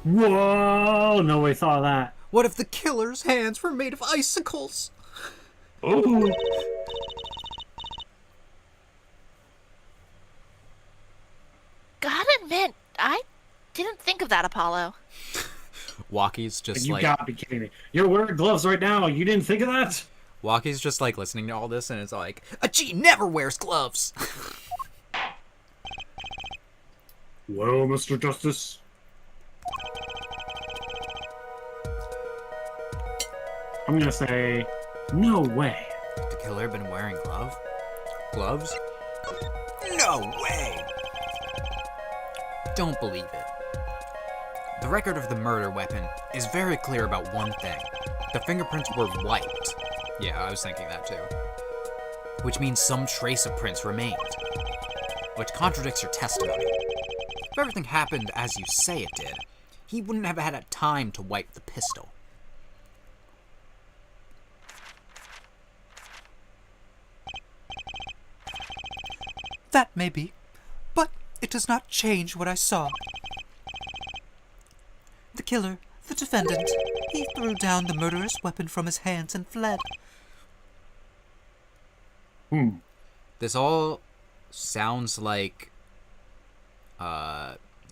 Whoa! No way thought of that. What if the killer's hands were made of icicles? Oh! Gotta admit, I didn't think of that, Apollo. Walkie's just You like... gotta be kidding me. You're wearing gloves right now. You didn't think of that? Walkie's just like listening to all this and it's like, a G never wears gloves! Well, Mr. Justice. I'm gonna say, no way. The killer been wearing gloves? No way! Don't believe it. The record of the murder weapon is very clear about one thing. The fingerprints were wiped. Yeah, I was thinking that too. Which means some trace of prints remained. Which contradicts your testimony. If everything happened as you say it did, he wouldn't have had time to wipe the pistol. That may be, but it does not change what I saw. The killer, the defendant, he threw down the murderous weapon from his hands and fled. This all sounds like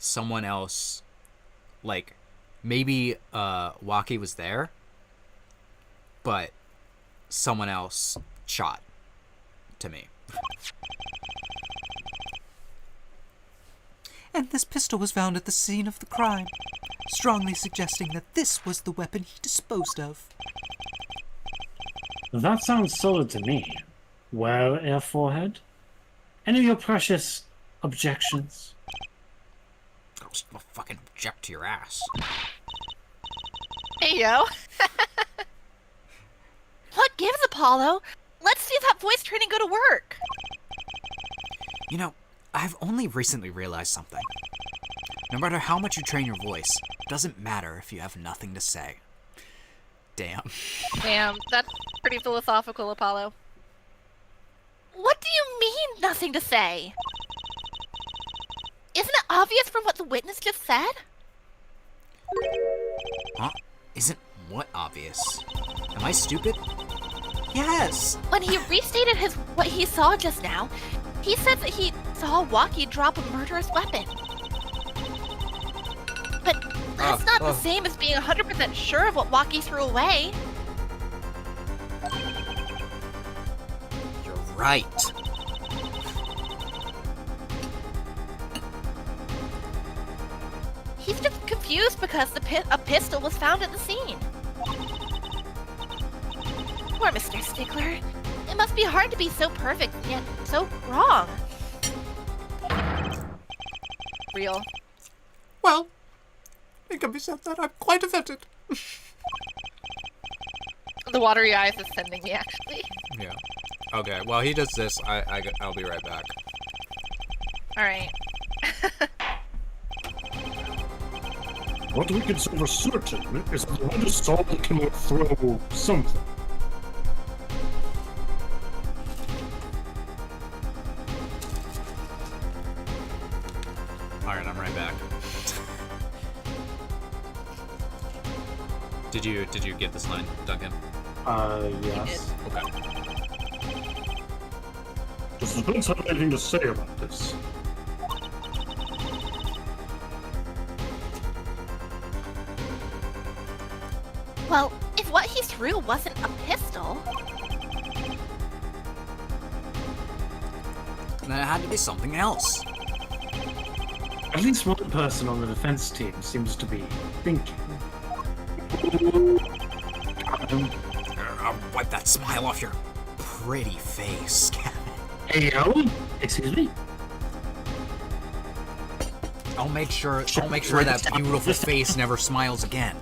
someone else, like maybe Waki was there, but someone else shot to me. And this pistol was found at the scene of the crime, strongly suggesting that this was the weapon he disposed of. That sounds solid to me. Well, Air Forehead? Any of your precious objections? I'll fucking object to your ass. Hey, yo. What gives, Apollo? Let's see that voice training go to work. You know, I've only recently realized something. No matter how much you train your voice, it doesn't matter if you have nothing to say. Damn. Damn, that's pretty philosophical, Apollo. What do you mean, nothing to say? Isn't it obvious from what the witness just said? Huh? Isn't what obvious? Am I stupid? Yes! When he restated what he saw just now, he said that he saw Waki drop a murderous weapon. But That's not the same as being 100% sure of what Waki threw away. You're right. He's just confused because a pistol was found at the scene. Poor Mr. Stickler. It must be hard to be so perfect and yet so wrong. Real. Well, it can be said that I'm quite offended. The watery eyes is sending me, actually. Yeah. Okay, while he does this, I'll be right back. Alright. What we can say for certain is that the one saw the killer throw something. Alright, I'm right back. Did you get this line, Duncan? Yes. Okay. Does the prince have anything to say about this? Well, if what he threw wasn't a pistol, Then it had to be something else. At least one person on the defense team seems to be thinking. Wipe that smile off your pretty face, Kevin. Ayo? Excuse me? I'll make sure that beautiful face never smiles again.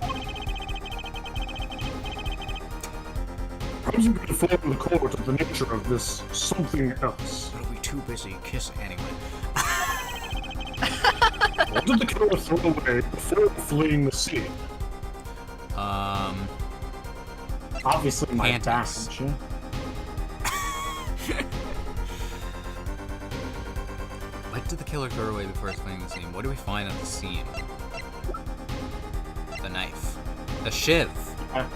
Perhaps you could inform the court of the nature of this something else. It'll be too busy kissing anyway. What did the killer throw away before fleeing the scene? Obviously my Panties. badge. What did the killer throw away before fleeing the scene? What do we find at the scene? The knife. A shiv. A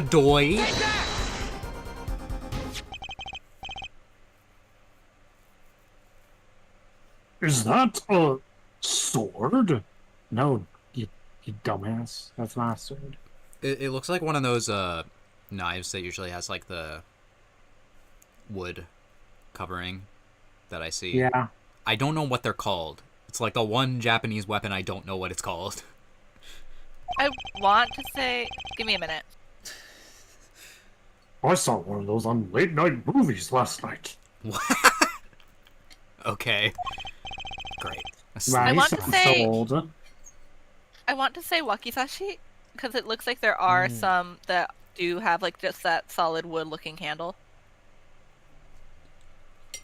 doy. Is that a sword? No, you dumbass. That's not a sword. It looks like one of those knives that usually has like the wood covering that I see. Yeah. I don't know what they're called. It's like the one Japanese weapon I don't know what it's called. I want to say... Give me a minute. I saw one of those on late night movies last night. What? Okay. Great. Wow, I you want to sound say- so old. I want to say wakizashi, because it looks like there are some that do have like just that solid wood looking handle.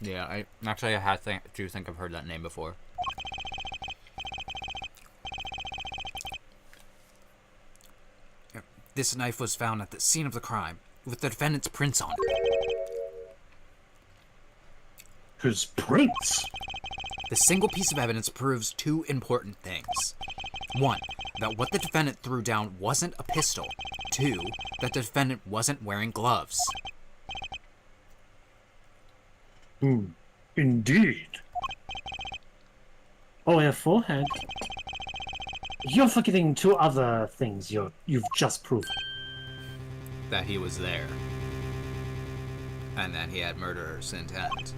Yeah, I do think I've heard that name before. This knife was found at the scene of the crime, with the defendant's prints on it. His prince? The single piece of evidence proves two important things. One, that what the defendant threw down wasn't a pistol. Two, that the defendant wasn't wearing gloves. Indeed. Oh, yeah, forehead. You're forgetting two other things you've just proven. That he was there. And that he had murderer's intent.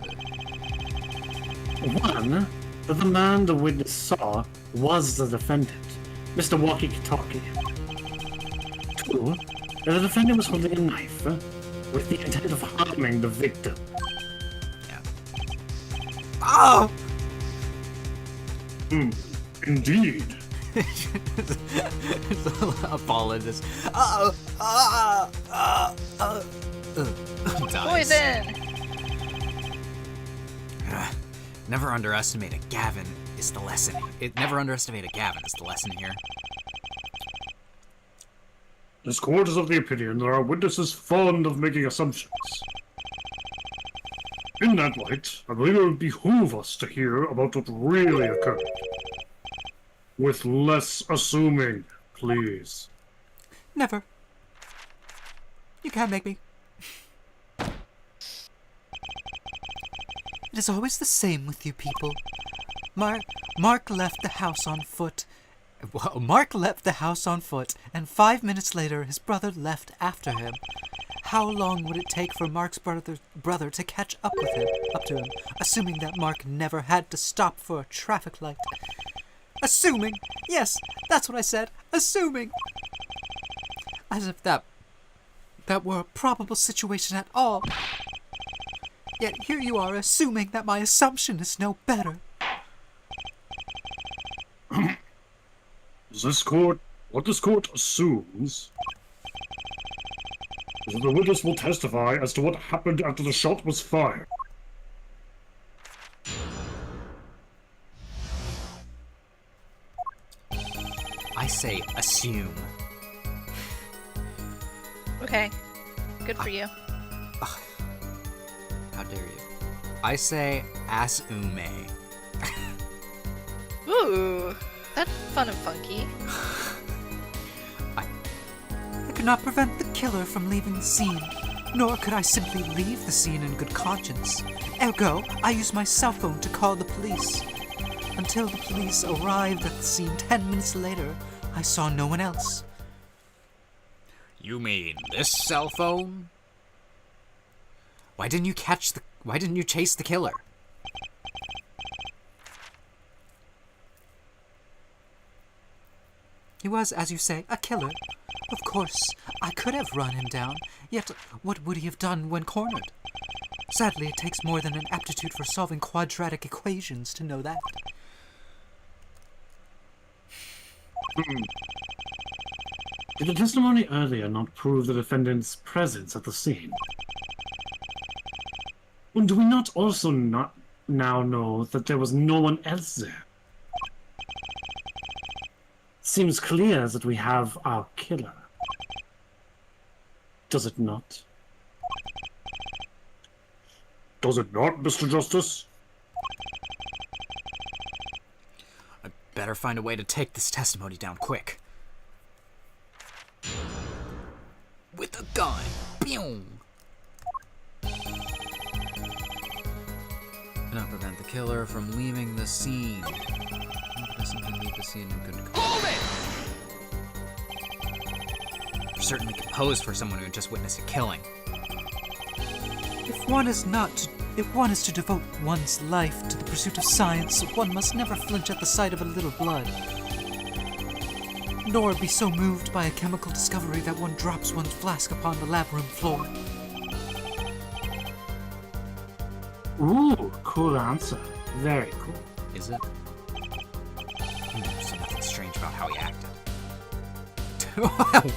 One, that the man the witness saw was the defendant, Mr. Walkie-Talkie. Two, that the defendant was holding a knife with the intent of harming the victim. Yeah. Oh! Indeed. Apologist. Poison! Never underestimate a Gavin is the lesson. Never underestimate a Gavin is the lesson here. This court is of the opinion that our witnesses fond of making assumptions. In that light, I believe it would behoove us to hear about what really occurred. With less assuming, please. Never. You can't make me. It is always the same with you people. Mark left the house on foot, Well, Mark left the house on foot, and 5 minutes later his brother left after him. How long would it take for Mark's brother to catch up to him, assuming that Mark never had to stop for a traffic light? Assuming! Yes, that's what I said. Assuming! As if that were a probable situation at all. Yet here you are assuming that my assumption is no better. What this court assumes is that the witness will testify as to what happened after the shot was fired. I say assume. Okay. Good for you. How dare you? I say assume. Ooh. That's fun and funky. I could not prevent the killer from leaving the scene, nor could I simply leave the scene in good conscience. Ergo, I used my cell phone to call the police. Until the police arrived at the scene 10 minutes later, I saw no one else. You mean this cell phone? Why didn't you chase the killer? He was, as you say, a killer. Of course, I could have run him down, yet what would he have done when cornered? Sadly, it takes more than an aptitude for solving quadratic equations to know that. Did the testimony earlier not prove the defendant's presence at the scene? And do we not also now know that there was no one else there? Seems clear that we have our killer. Does it not? Does it not, Mr. Justice? I better find a way to take this testimony down quick. With a gun. Pew! Cannot prevent the killer from leaving the scene. Person can leave the scene in good conscience. You're certainly composed for someone who just witnessed a killing. If one is to devote one's life to the pursuit of science, one must never flinch at the sight of a little blood. Nor be so moved by a chemical discovery that one drops one's flask upon the lab room floor. Ooh, cool answer. Very cool. Is it? So nothing strange about how he acted.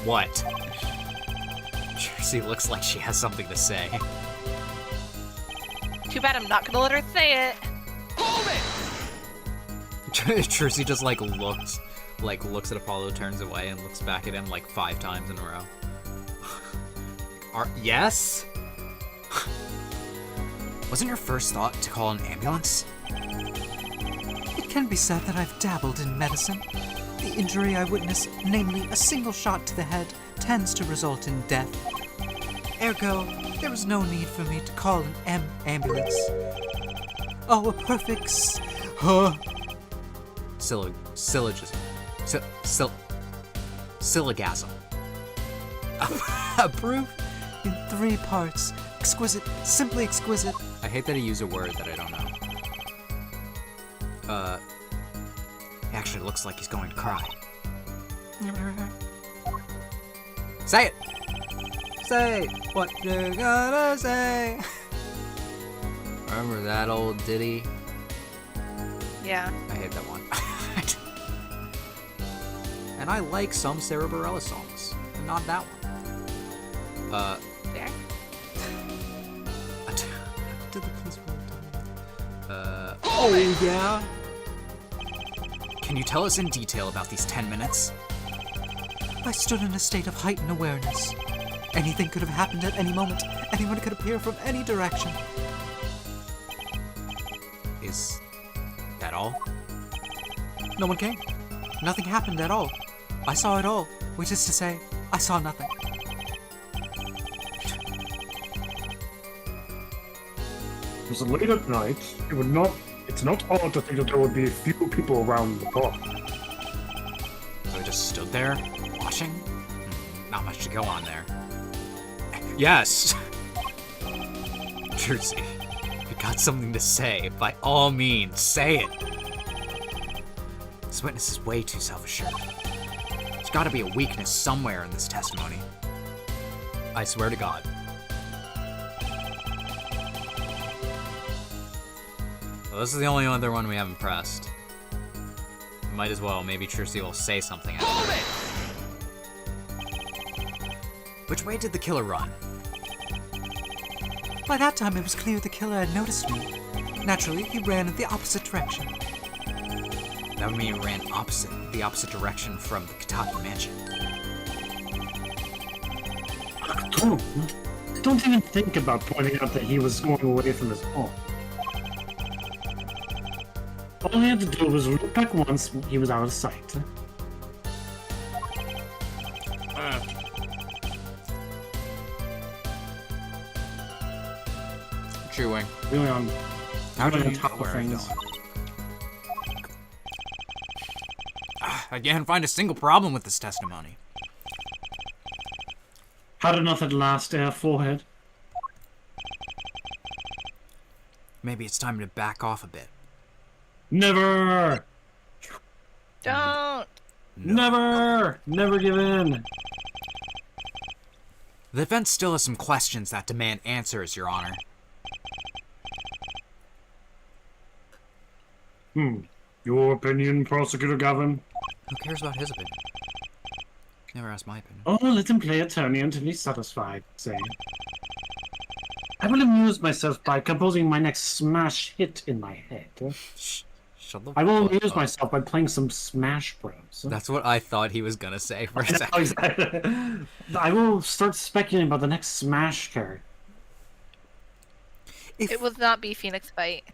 What? Jersey looks like she has something to say. Too bad I'm not gonna let her say it. Jersey just looks at Apollo, turns away, and looks back at him 5 times in a row. Yes? Wasn't your first thought to call an ambulance? It can be said that I've dabbled in medicine. The injury I witnessed, namely a single shot to the head, tends to result in death. Ergo, there was no need for me to call an ambulance. Oh, a perfect Syllogism. Syllogism. a proof in 3 parts. Exquisite, simply exquisite. I hate that he used a word that I don't know. Actually, looks like he's going to cry. Say it! Say what you're gonna say! Remember that old ditty? Yeah. I hate that one. And I like some Sarah Bareilles songs, but not that one. There. Did the police oh yeah? Can you tell us in detail about these 10 minutes? I stood in a state of heightened awareness. Anything could have happened at any moment. Anyone could appear from any direction. Is that all? No one came. Nothing happened at all. I saw it all, which is to say, I saw nothing. It was late at night. It's not odd to think that there would be a few people around the bar. just stood there, watching? Not much to go on there. Yes! Jersey, if you got something to say, by all means, say it. This witness is way too self-assured. There's gotta be a weakness somewhere in this testimony. I swear to God. Well, this is the only other one we haven't pressed. Might as well, maybe Trucy will say something after it. Which way did the killer run? By that time, it was clear the killer had noticed me. Naturally, he ran in the opposite direction. That would mean he ran the opposite direction from the Kataki mansion. Don't even think about pointing out that he was going away from his home. All he had to do was look back once when he was out of sight. Chewing. Really on top of Where are you things. going? I can't find a single problem with this testimony. Had enough at last, forehead. Maybe it's time to back off a bit. Never! Don't. Never! Never give in! The defense still has some questions that demand answers, Your Honor. Your opinion, Prosecutor Gavin? Who cares about his opinion? Never asked my opinion. Oh, let him play attorney until he's satisfied, say. I will amuse myself by composing my next smash hit in my head. Shut the I will fuck amuse up. myself by playing some Smash Bros. That's what I thought he was gonna say for a second. I will start speculating about the next Smash character. It would not be Phoenix Fight.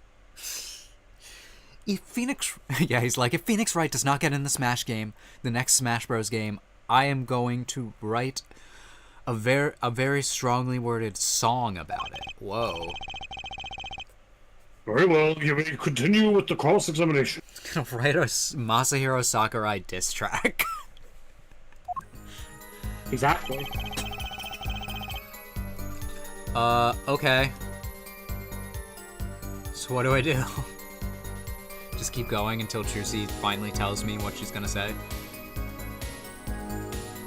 If Phoenix... Yeah, he's like, if Phoenix Wright does not get in the Smash game, the next Smash Bros. Game, I am going to write a very strongly worded song about it. Whoa. Very well, you may continue with the cross-examination. Gonna write a Masahiro Sakurai diss track. Exactly. Okay. So what do I do? Just keep going until Trucy finally tells me what she's gonna say?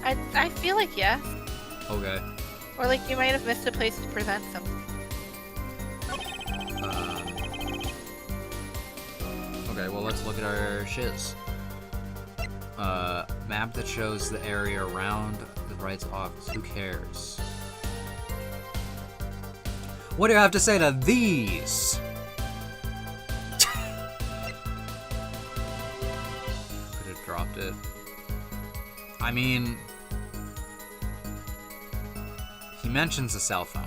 I feel like yes. Okay. Or like you might have missed a place to present something. Okay, well let's look at our shiz. Map that shows the area around the Wright's office. Who cares? What do you have to say to these? Could have dropped it. I mean, he mentions a cell phone.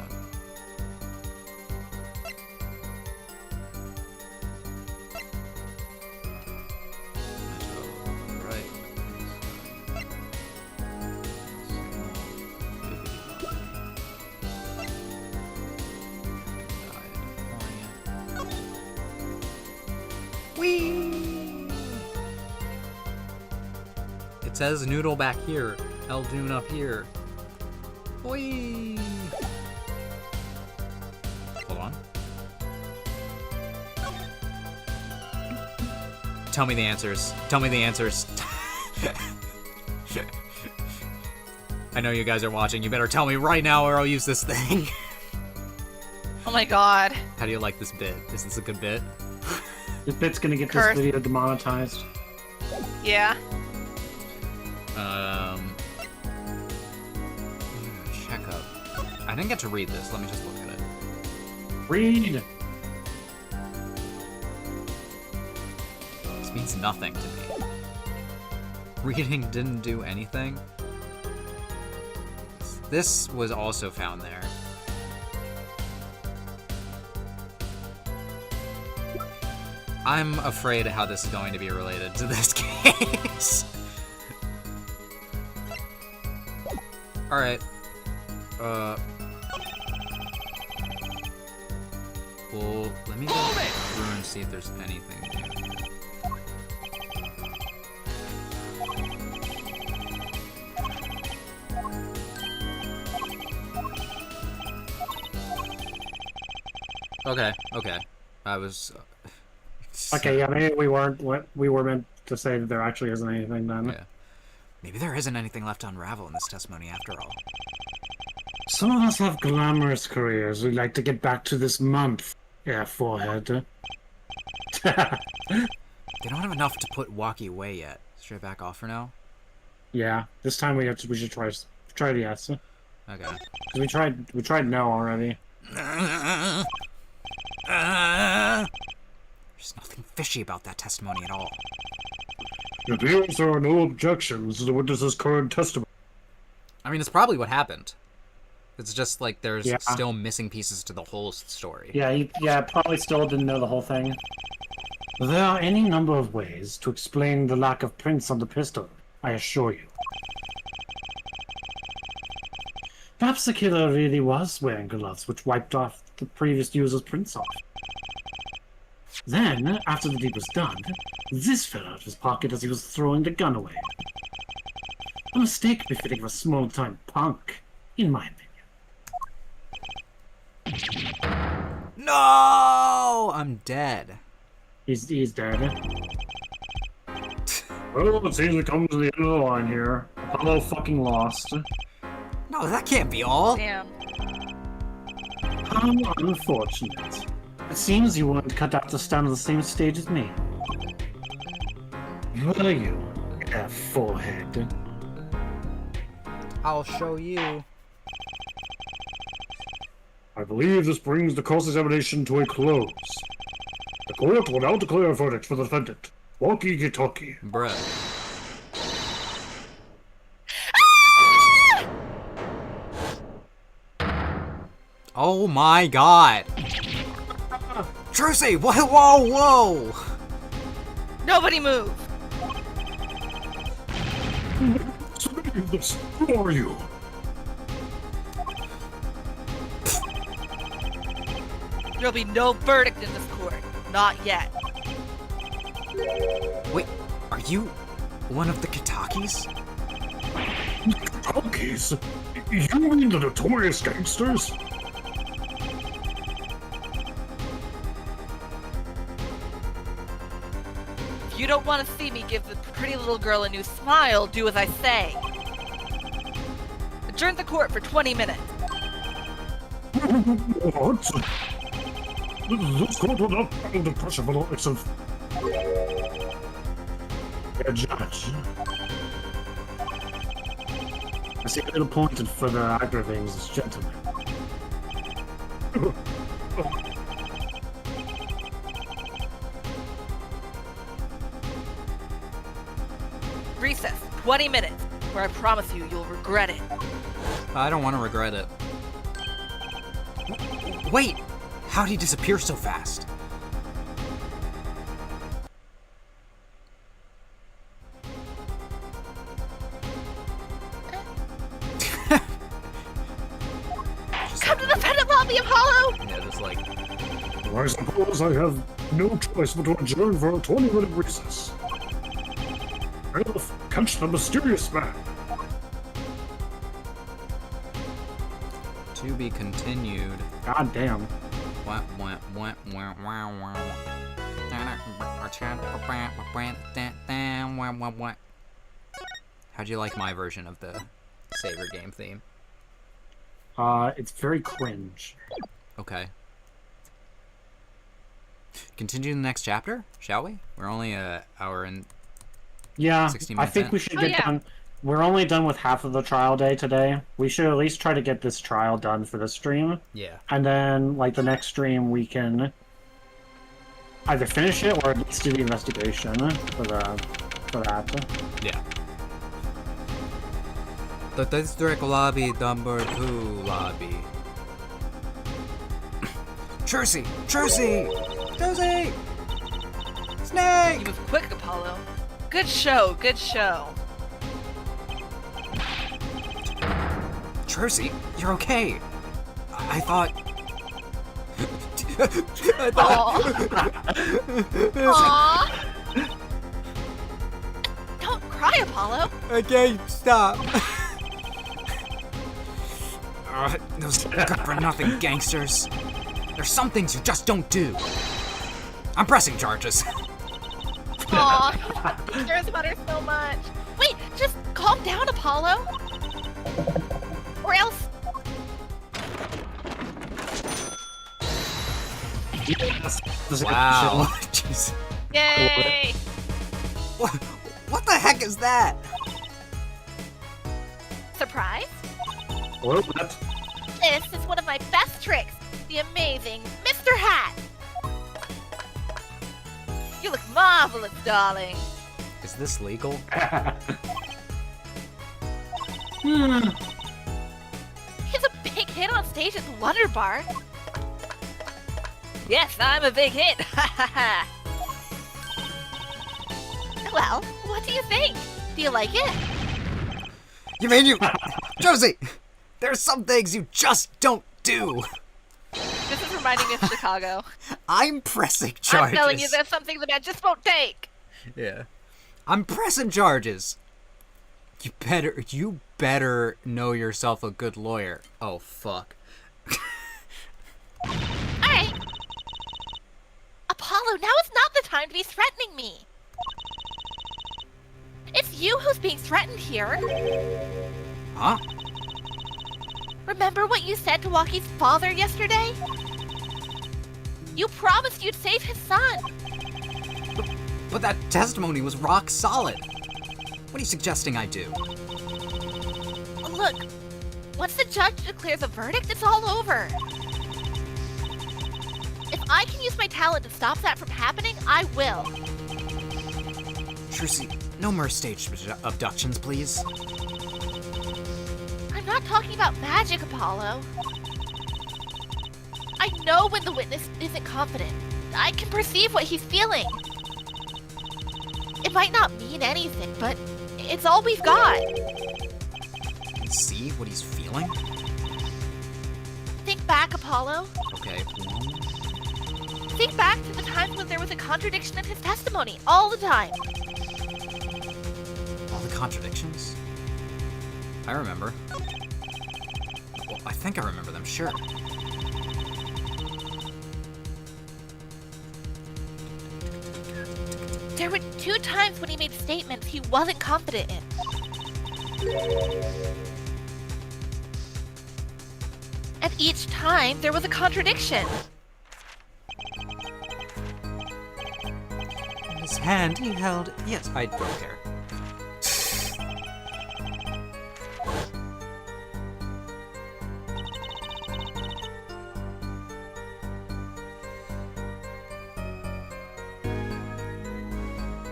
It says noodle back here, Eldoon up here. Whee! Hold on. Tell me the answers. Tell me the answers. I know you guys are watching. You better tell me right now or I'll use this thing. Oh my god. How do you like this bit? Is this a good bit? This bit's gonna get Curse. this video demonetized. Yeah. Checkup. I didn't get to read this. Let me just look at it. Read! This means nothing to me. Reading didn't do anything. This was also found there. I'm afraid of how this is going to be related to this case. Alright. Well, let me go through and see if there's anything new. Okay. I was. Okay, yeah, maybe we were meant to say that there actually isn't anything then. Yeah. Maybe there isn't anything left to unravel in this testimony after all. Some of us have glamorous careers. We'd like to get back to this month. Yeah, forehead. They don't have enough to put Walkie away yet. Should I back off for now? Yeah, this time we should try the yes. Okay. 'Cause we tried no already. There's nothing fishy about that testimony at all. It appears there are no objections to the witness's current testimony. I mean, it's probably what happened. It's just like there's Yeah. still missing pieces to the whole story. Yeah, he probably still didn't know the whole thing. There are any number of ways to explain the lack of prints on the pistol, I assure you. Perhaps the killer really was wearing gloves which wiped off the previous user's prints off. Then, after the deed was done, this fell out of his pocket as he was throwing the gun away. A mistake befitting of a small-time punk, in my opinion. No! I'm dead. He's dead. Well, it seems we come to the end of the line here. Apollo fucking lost. No, that can't be all. Damn. How unfortunate. It seems you weren't cut out to stand on the same stage as me. Were you, forehead? I'll show you. I believe this brings the cross-examination to a close. The court will now declare a verdict for the defendant, Walkie-talkie. Bruh. Oh my god. Trucy! Whoa! Nobody move! Who are you? There'll be no verdict in this court. Not yet. Wait, are you one of the Kitakis? Talkies? You mean the notorious gangsters? If you don't want to see me give the pretty little girl a new smile, do as I say. Adjourn the court for 20 minutes. What? This court will not find the pressure for the likes of... a judge. I see a little point in further aggravating this gentleman. Recess, 20 minutes, where I promise you'll regret it. I don't want to regret it. Wait! How'd he disappear so fast? Come to the defendant lobby, Apollo! Yeah, just like... I suppose I have no choice but to adjourn for a 20-minute recess. I'll catch the mysterious man. To be continued. God damn. How'd you like my version of the Saber game theme? It's very cringe. Okay. Continue the next chapter, shall we? We're only an hour and... Yeah, 60 I minutes think in. we should Oh, get yeah. done. We're only done with half of the trial day today. We should at least try to get this trial done for the stream. Yeah. And then, like, the next stream, we can either finish it or at least do the investigation for that. Yeah. The district lobby number 2 lobby. Trucy! Snake! You was quick, Apollo. Good show, good show. Trucy, you're okay. I thought... Aww. Don't cry, Apollo. Okay, stop. Those good-for-nothing gangsters. There's some things you just don't do. I'm pressing charges. Aw, there's butter so much. Wait, just calm down, Apollo. Or else. Yes. Wow. Jeez. Yay! What the heck is that? Surprise? Well, that's... This is one of my best tricks. The amazing Mr. Hat. You look marvelous, darling. Is this legal? Hmm. He's a big hit on stage at the Wonder Bar. Yes, I'm a big hit. Well, what do you think? Do you like it? You mean you... Josie! There's some things you just don't do. This is reminding me of Chicago. I'm pressing charges. I'm telling you, there's something the man just won't take. Yeah. I'm pressing charges. You better know yourself a good lawyer. Oh, fuck. Alright. Apollo, now is not the time to be threatening me. It's you who's being threatened here. Huh? Remember what you said to Walkie's father yesterday? You promised you'd save his son. But that testimony was rock solid. What are you suggesting I do? Look, once the judge declares a verdict, it's all over. If I can use my talent to stop that from happening, I will. Trucy, no more stage abductions, please. I'm not talking about magic, Apollo. I know when the witness isn't confident. I can perceive what he's feeling. It might not mean anything, but it's all we've got. See what he's feeling? Think back, Apollo. Okay. Think back to the times when there was a contradiction in his testimony, all the time. All the contradictions? I remember. Well, I think I remember them, sure. There were 2 times when he made statements he wasn't confident in. And each time, there was a contradiction. In his hand, he held. Yes, I don't care.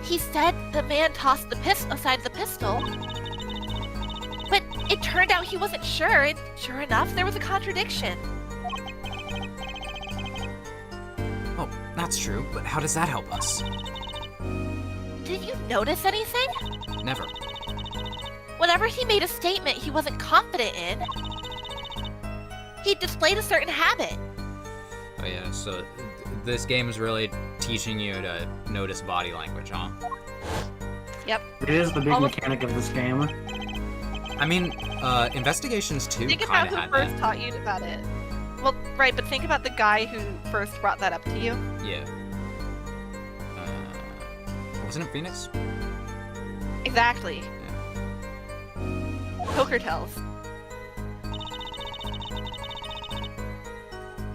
He said the man tossed the aside the pistol. But it turned out he wasn't sure, and sure enough, there was a contradiction. Oh, that's true, but how does that help us? Did you notice anything? Never. Whenever he made a statement he wasn't confident in, he displayed a certain habit. Oh yeah, so this game is really teaching you to notice body language, huh? Yep. It is the big Almost- mechanic of this game. I mean, Investigations 2 Think about kind of who had first that. taught you about it. Well, right, but think about the guy who first brought that up to you. Yeah. Wasn't it Phoenix? Exactly. Poker tells.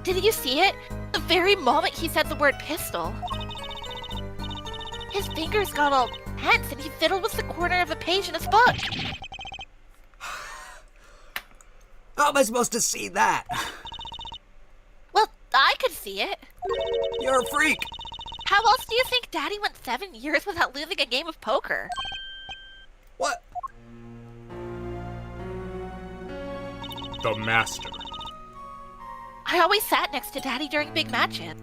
Did you see it? The very moment he said the word pistol, his fingers got all tense and he fiddled with the corner of a page in his book. How am I supposed to see that? Well, I could see it. You're a freak! How else do you think Daddy went 7 years without losing a game of poker? What? The Master. I always sat next to Daddy during big matches.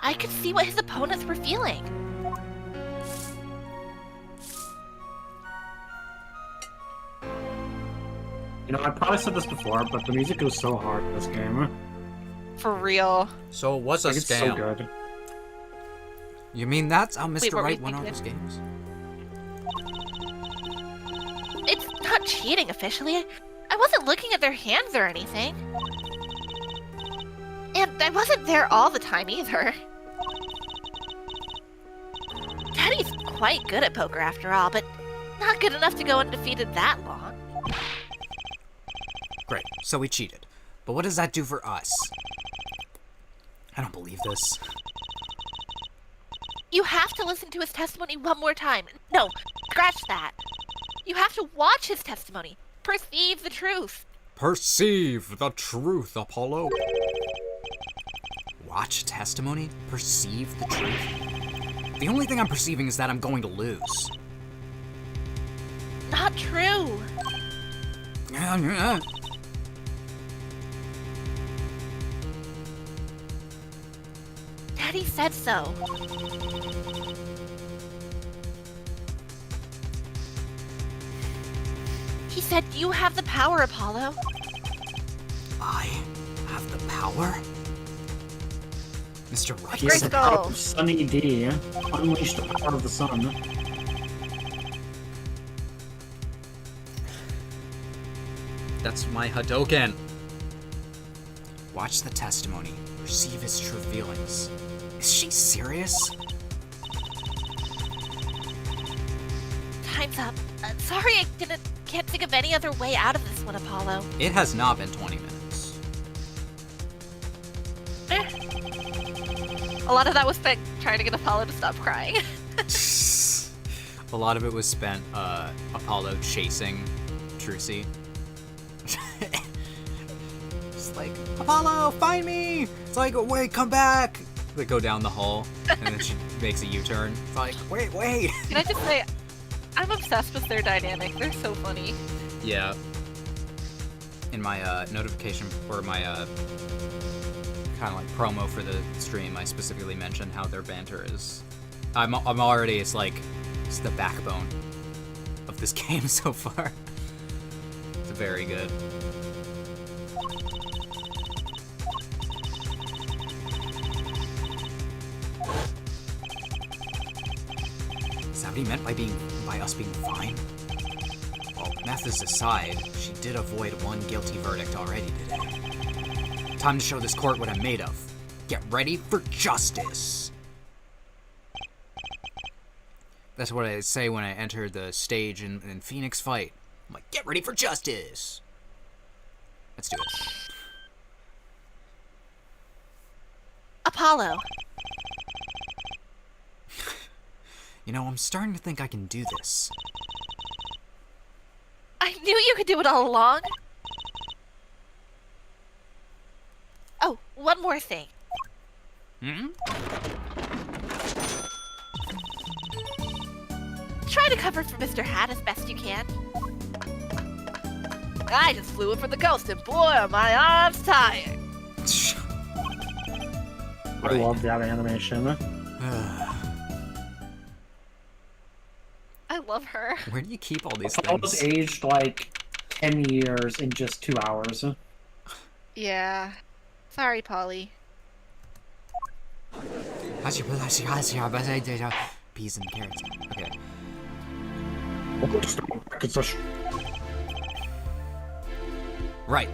I could see what his opponents were feeling. You know, I probably said this before, but the music goes so hard in this game. For real. So what's a Like, it's so scam? good. You mean that's how Mr. Wait, what were Wright you won all thinking? his games? It's not not cheating officially. I wasn't looking at their hands or anything. And I wasn't there all the time either. Daddy's quite good at poker after all, but not good enough to go undefeated that long. Great, so we cheated. But what does that do for us? I don't believe this. You have to listen to his testimony one more time. No, scratch that. You have to watch his testimony. Perceive the truth. Perceive the truth, Apollo. Watch testimony? Perceive the truth? The only thing I'm perceiving is that I'm going to lose. Not true. Daddy said so. He said you have the power, Apollo. I have the power? Mr. Right. Yes, the power Crystal. of Sunny D. Unleash the power of the sun. That's my Hadoken. Watch the testimony. Perceive his true feelings. Is she serious? Time's up. Sorry, can't think of any other way out of this one, Apollo. It has not been 20 minutes. A lot of that was spent trying to get Apollo to stop crying. A lot of it was spent Apollo chasing Trucy. Just like, Apollo, find me! It's like, wait, come back! They go down the hall, and then she makes a U-turn. It's like, wait! Can I just say, I'm obsessed with their dynamic. They're so funny. Yeah. In my notification, or my kind of like promo for the stream, I specifically mentioned how their banter is. I'm already, it's the backbone of this game so far. It's very good. Is that what he meant by us being fine? Well, methods aside, she did avoid one guilty verdict already today. Time to show this court what I'm made of. Get ready for justice! That's what I say when I enter the stage in Phoenix Fight. I'm like, get ready for justice! Let's do it. Apollo. You know, I'm starting to think I can do this. I knew you could do it all along. Oh, one more thing. Hmm? Try to cover for Mr. Hat as best you can. I just flew in from the coast, and boy, are my arms tired. I love that animation. I love her. Where do you keep all these I was things? aged like 10 years in just 2 hours. Yeah. Sorry, Polly. Peas and carrots. Okay. Right.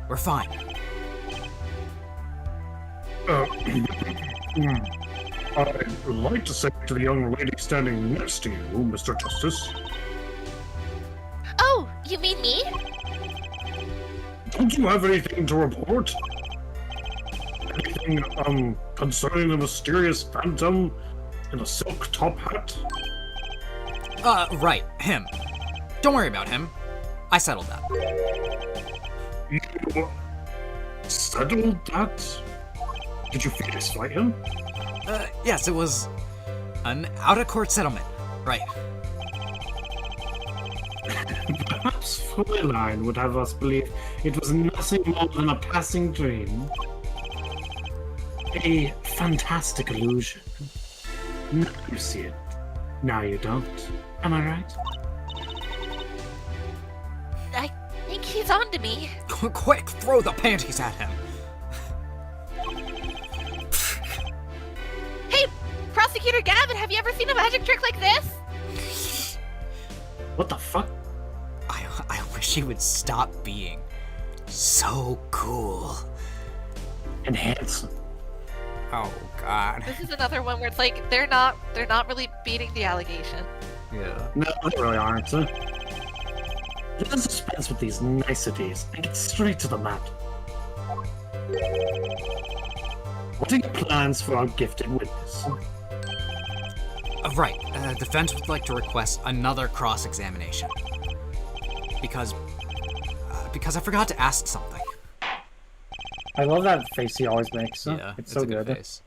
We're fine. I'd like to say to the young lady standing next to you, Mr. Justice, Oh, you mean me? don't you have anything to report? Anything, concerning the mysterious phantom in a silk top hat? Right. Him. Don't worry about him. I settled that. You settled that? Did you Phoenix fight him? Yes, it was an out-of-court settlement. Right. Perhaps Fräulein would have us believe it was nothing more than a passing dream. A fantastic illusion. Now you see it. Now you don't. Am I right? I think he's on to me. Quick, throw the panties at him. Hey, Prosecutor Gavin, have you ever seen a magic trick like this? What the fuck? I she would stop being so cool. And handsome. Oh God. This is another one where it's like they're not really beating the allegation. Yeah. No, they really aren't. Let us dispense with these niceties and get straight to the matter. What are your plans for our gifted witness? Right. Defense would like to request another cross-examination. Because I forgot to ask something. I love that face he always makes. Yeah, it's so a good good. face.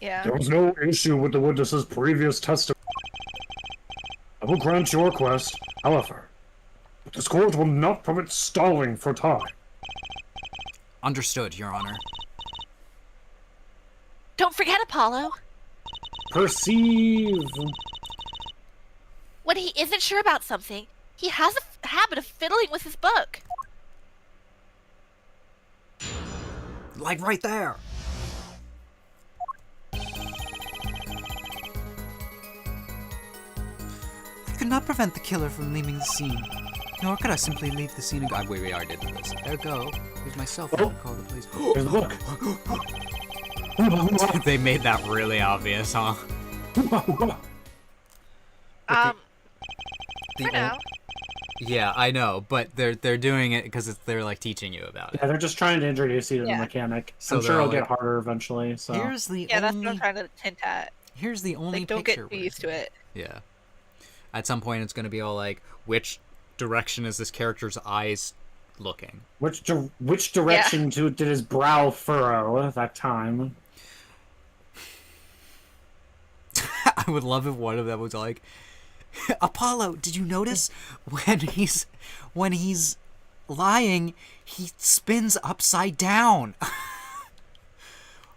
Yeah. There was no issue with the witness's previous testimony. I will grant your request, however. This court will not permit stalling for time. Understood, Your Honor. Don't forget Apollo. Perceive. When he isn't sure about something, he has a habit of fiddling with his book. Like right there. I could not prevent the killer from leaving the scene, nor could I simply leave the scene and go. Wait, I did this. There go. Here's my cell phone. Call the police. Here's the book. They made that really obvious, huh? For The now. Yeah, I know, but they're doing it because they're like teaching you about it. Yeah, they're just trying to introduce you to the Yeah. mechanic. So I'm sure they're it'll get like- harder eventually. So Here's the Yeah, that's what I'm only. trying to hint at. Here's the only Like, don't picture. get too where- used to it. Yeah. At some point, it's gonna be all like, which direction is this character's eyes looking? which direction did his brow furrow at that time? I would love if one of them was like, Apollo, did you notice when he's lying, he spins upside down?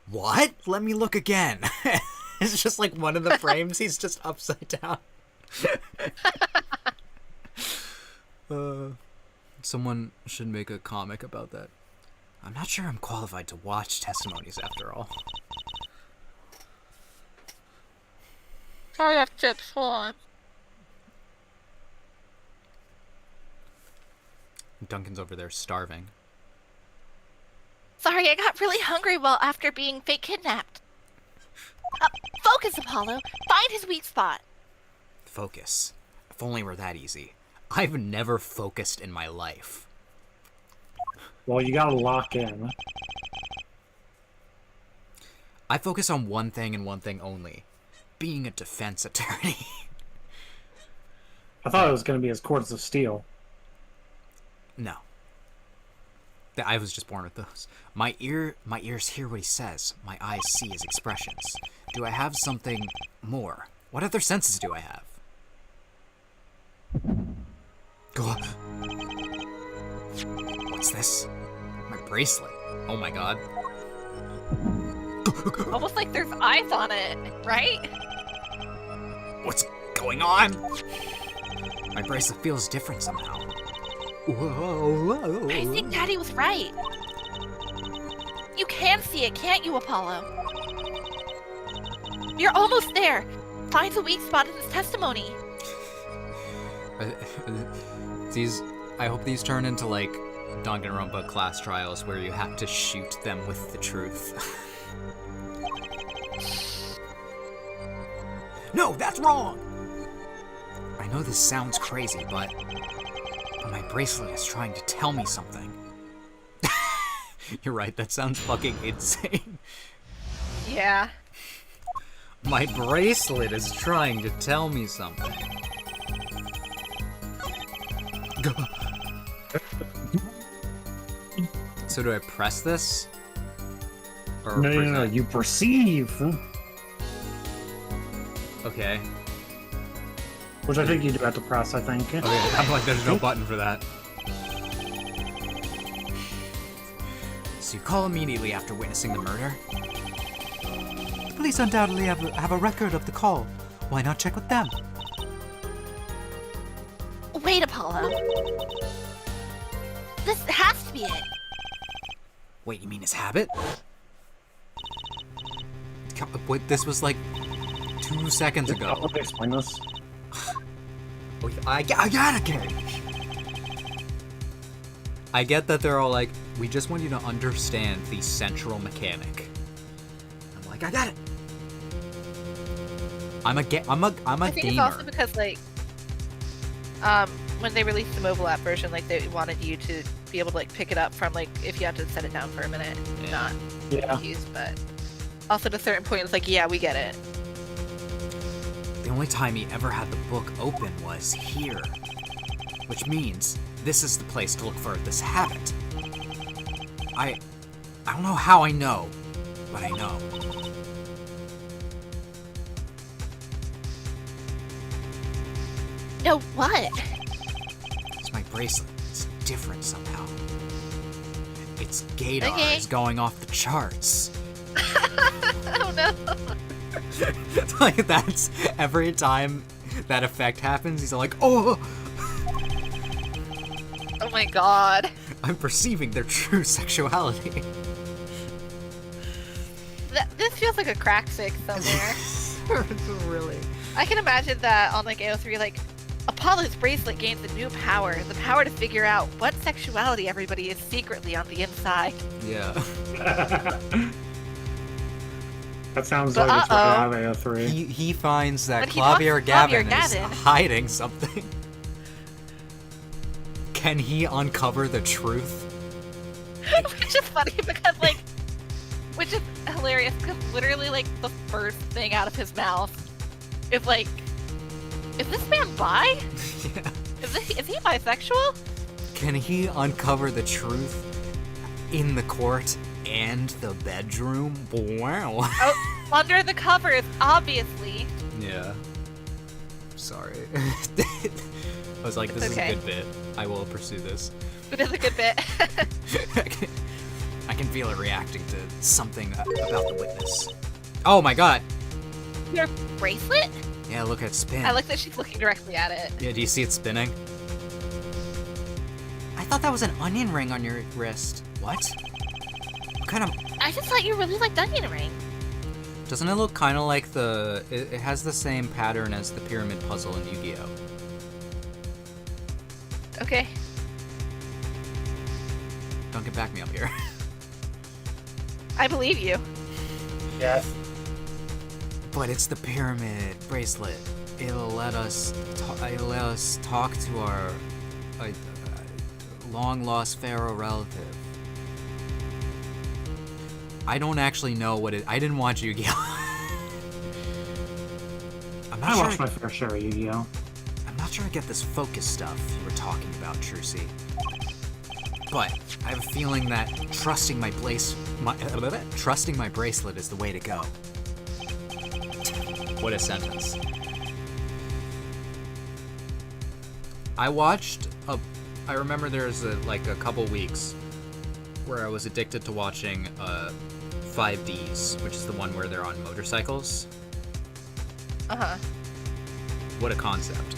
"What? Let me look again." It's just like one of the frames, he's just upside down. Someone should make a comic about that. I'm not sure I'm qualified to watch testimonies after all. Sorry, I have chips. Hold on. Duncan's over there starving. Sorry, I got really hungry after being fake kidnapped. Focus, Apollo. Find his weak spot. Focus. If only were that easy. I've never focused in my life. Well, you gotta lock in. I focus on one thing and one thing only. Being a defense attorney. I thought it was gonna be his cords of steel. No. I was just born with those. My ears hear what he says. My eyes see his expressions. Do I have something more? What other senses do I have? Go on. What's this? My bracelet. Oh my god. Almost like there's eyes on it, right? What's going on? My bracelet feels different somehow. Whoa. I think Daddy was right. You can see it, can't you, Apollo? You're almost there. Find the weak spot in his testimony. I hope these turn into like Danganronpa class trials where you have to shoot them with the truth. No, that's wrong! I know this sounds crazy, but my bracelet is trying to tell me something. You're right, that sounds fucking insane. Yeah. My bracelet is trying to tell me something. So do I press this? Or No, present? you perceive. Okay. Which I think you do have to press, I think. Okay, I'm like, there's no button for that. So you call immediately after witnessing the murder? The police undoubtedly have a record of the call. Why not check with them? Wait, Apollo. This has to be it. Wait, you mean his habit? Wait, this was like 2 seconds ago. Let me explain this. I gotta get it. I get that they're all like, we just want you to understand the central mechanic. I'm like, I got it. I'm a I think gamer. it's also because like, when they released the mobile app version, like they wanted you to be able to like pick it up from like if you had to set it down for a minute, not use. But also at a certain point, it's like, yeah, we get it. The only time he ever had the book open was here, which means this is the place to look for this habit. I don't know how I know, but I know. No, what? It's my bracelet. It's different somehow. Its gaydar Okay. is going off the charts. Oh no. Like, that's every time that effect happens, he's like, oh, Oh my god. I'm perceiving their true sexuality. This feels like a crack fix somewhere. It's really. I can imagine that on like AO3, like Apollo's bracelet gains a new power, the power to figure out what sexuality everybody is secretly on the inside. Yeah. That sounds But like it's uh-oh. Ave 3. He finds that When he talks Clavier to Gavin Clavier is Gavin- hiding something. Can he uncover the truth? Which is funny because like, which is hilarious because literally like the first thing out of his mouth is like, is this man bi? Yeah. Is he bisexual? Can he uncover the truth in the court and the bedroom? Wow. Oh, under the covers, obviously. Yeah. Sorry. I was like, this okay. is a good bit. I will pursue this. It is a good bit. I can feel it reacting to something about the witness. Oh my god! Your bracelet? Yeah, look at it spin. I like that she's looking directly at it. Yeah, do you see it spinning? I thought that was an onion ring on your wrist. What? What kind of... I just thought you really liked onion ring. Doesn't it look kind of like the... It has the same pattern as the pyramid puzzle in Yu-Gi-Oh! Okay. Duncan, back me up here. I believe you. Yes. But it's the pyramid bracelet. It'll let us talk to our long-lost pharaoh relative. I don't actually know what it... I didn't watch Yu-Gi-Oh! I watched my fair share of Yu-Gi-Oh! I'm not sure I get this focus stuff you were talking about, Trucy. But I have a feeling that trusting my bracelet is the way to go. What a sentence. I remember there was a couple weeks where I was addicted to watching 5Ds, which is the one where they're on motorcycles. Uh-huh. What a concept.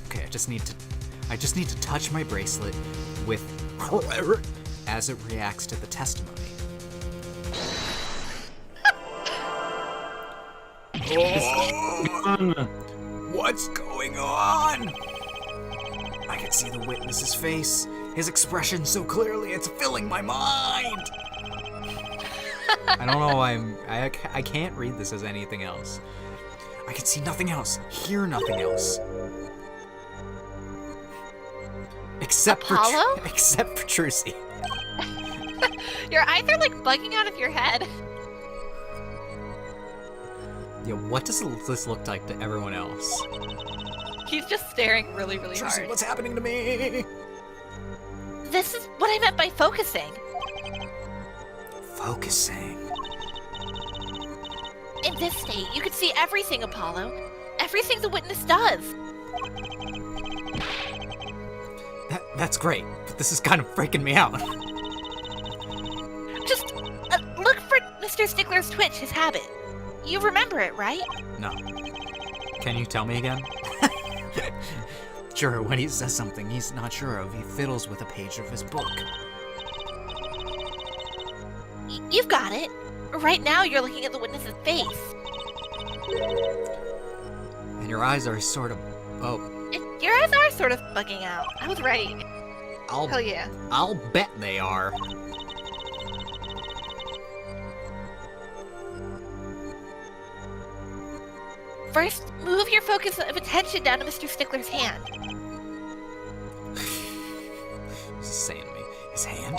Okay, I just need to touch my bracelet with as it reacts to the testimony. What's going on? I can see the witness's face. His expression so clearly, it's filling my mind. I don't know why I can't read this as anything else. I can see nothing else, hear nothing else. Except Apollo? for Trucy. Your eyes are like bugging out of your head. Yeah, what does this look like to everyone else? He's just staring really, really Trucy, hard. what's happening to me? This is what I meant by focusing. Focusing. In this state, you can see everything, Apollo. Everything the witness does. That's great, but this is kind of freaking me out. Just look for Mr. Stickler's twitch, his habit. You remember it, right? No. Can you tell me again? Sure, when he says something he's not sure of, he fiddles with a page of his book. You've got it. Right now, you're looking at the witness's face. And your eyes are sort of... Oh, Your eyes are sort of bugging out. I was right. Hell yeah. I'll bet they are. First, move your focus of attention down to Mr. Stickler's hand. He's saying to me. His hand?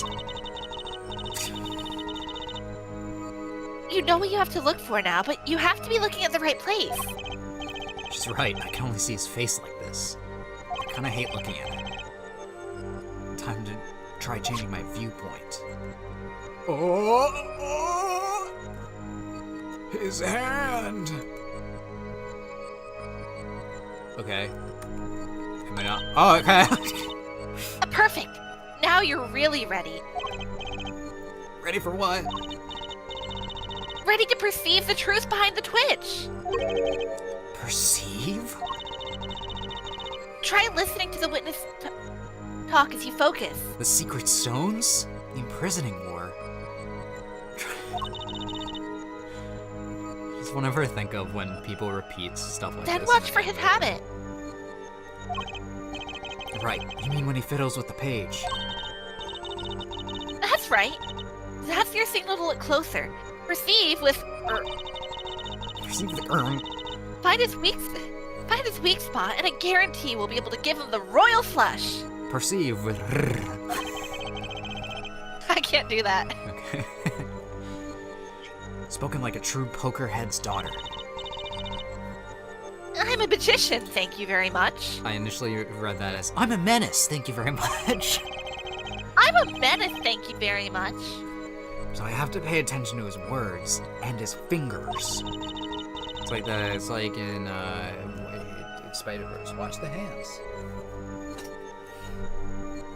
You know what you have to look for now, but you have to be looking at the right place. She's right. I can only see his face like this. I kind of hate looking at it. Time to try changing my viewpoint. Oh! His hand! Okay. Am I not? Oh, okay. Perfect. Now you're really ready. Ready for what? Ready to perceive the truth behind the twitch. Perceive? Try listening to the witness talk as you focus. The secret stones? The imprisoning war? Just whenever I think of when people repeat stuff like Then this. watch for his habit. Right. You mean when he fiddles with the page? That's right. That's your signal to look closer. Perceive with... Perceive the Find his weak spot, and I guarantee we'll be able to give him the royal flush. Perceive with I can't do that. Okay. Spoken like a true poker head's daughter. I'm a magician, thank you very much. I initially read that as, I'm a menace, thank you very much. I'm a menace, thank you very much. So I have to pay attention to his words and his fingers. It's like in Spider-Verse. Watch the hands.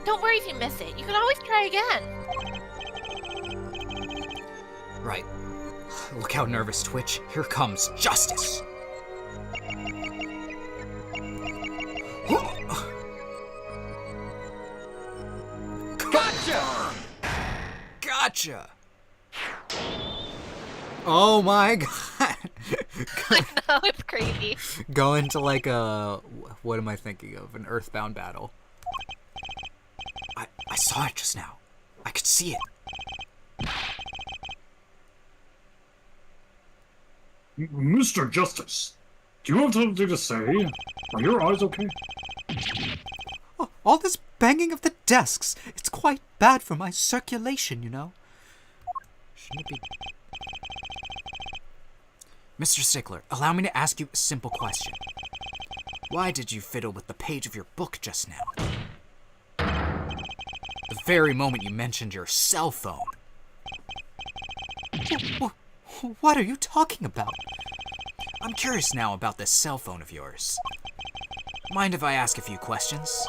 Don't worry if you miss it. You can always try again. Right. Look how nervous, Twitch. Here comes justice. Gotcha! Gotcha! Oh my god! I know, it's crazy. Go into like a... What am I thinking of? An Earthbound battle. I saw it just now. I could see it. Mr. Justice, do you have something to say? Are your eyes okay? Oh, all this banging of the desks. It's quite bad for my circulation, you know. Shouldn't it be... Mr. Stickler, allow me to ask you a simple question. Why did you fiddle with the page of your book just now? The very moment you mentioned your cell phone. What are you talking about? I'm curious now about this cell phone of yours. Mind if I ask a few questions?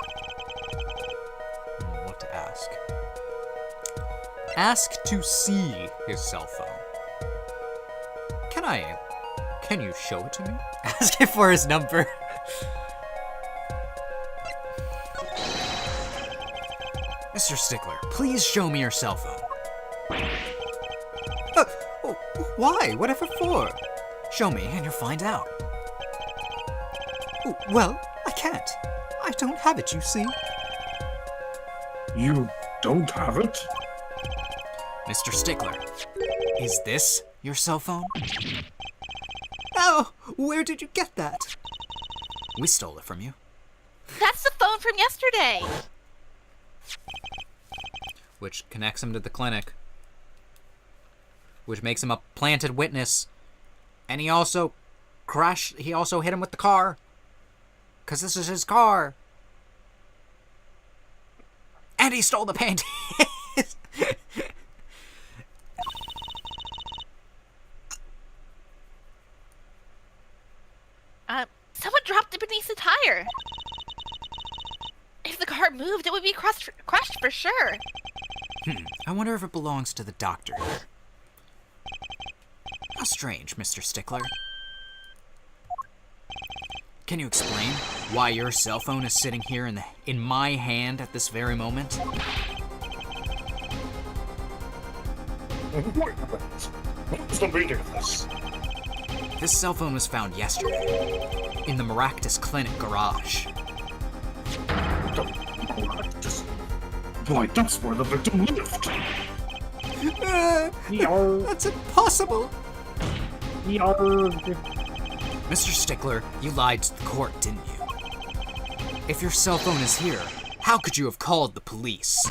What to ask? Ask to see his cell phone. Can you show it to me? Ask it for his number. Mr. Stickler, please show me your cell phone. Why? Whatever for? Show me and you'll find out. Well, I can't. I don't have it, you see. You don't have it? Mr. Stickler, is this your cell phone? Oh, where did you get that? We stole it from you. That's the phone from yesterday. Which connects him to the clinic. Which makes him a planted witness. And he also hit him with the car. 'Cause this is his car. And he stole the panties. Someone dropped it beneath the tire. If the car moved, it would be crushed for sure. I wonder if it belongs to the doctor. How strange, Mr. Stickler. Can you explain why your cell phone is sitting here in my hand at this very moment? Wait a minute. What's the meaning of this? This cell phone was found yesterday in the Maractus Clinic garage. Right, that's where the victim lived. Yarr. That's impossible. Yarr. Mr. Stickler, you lied to the court, didn't you? If your cell phone is here, how could you have called the police?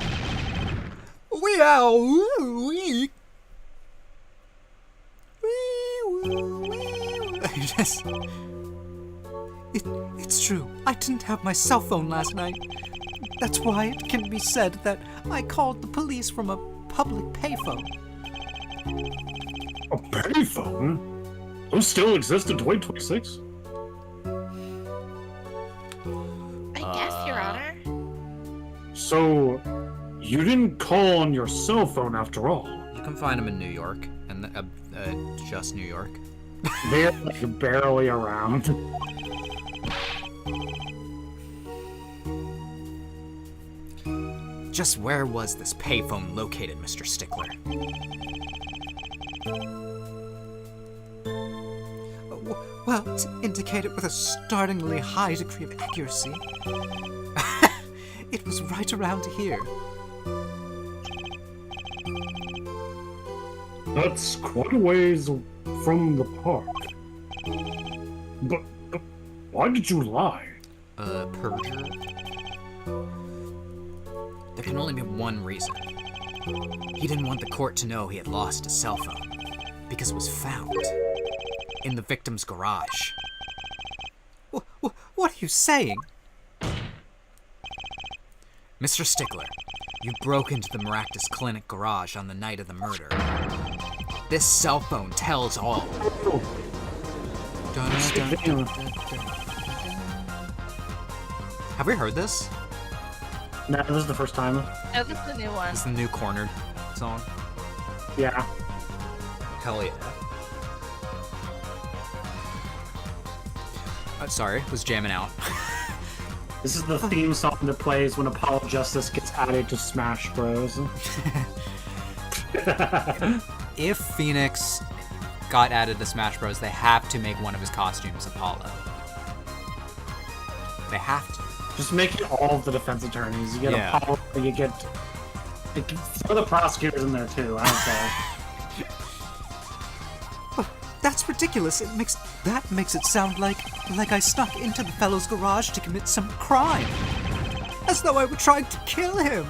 Yes. It's true. I didn't have my cell phone last night. That's why it can be said that I called the police from a public payphone. A payphone? Those still exist in 2026? I guess, Your Honor. So, you didn't call on your cell phone after all. You can find them in New York, and just New York. They're like barely around. Just where was this payphone located, Mr. Stickler? Well, to indicate it with a startlingly high degree of accuracy, it was right around here. That's quite a ways from the park. But why did you lie? Perjure? There can only be one reason. He didn't want the court to know he had lost his cell phone, because it was found in the victim's garage. What are you saying? Mr. Stickler, you broke into the Maractus Clinic garage on the night of the murder. This cell phone tells all. Have we heard this? No, this is the first time. No, this is the new one. This is the new Cornered song. Yeah. Hell yeah. Sorry, was jamming out. This is the theme song that plays when Apollo Justice gets added to Smash Bros. If Phoenix got added to Smash Bros, they have to make one of his costumes Apollo. They have to. Just make it all of the defense attorneys. You get Yeah. Apollo, you get throw the prosecutors in there too. I don't care. That's ridiculous. That makes it sound like I snuck into the fellow's garage to commit some crime. As though I were trying to kill him.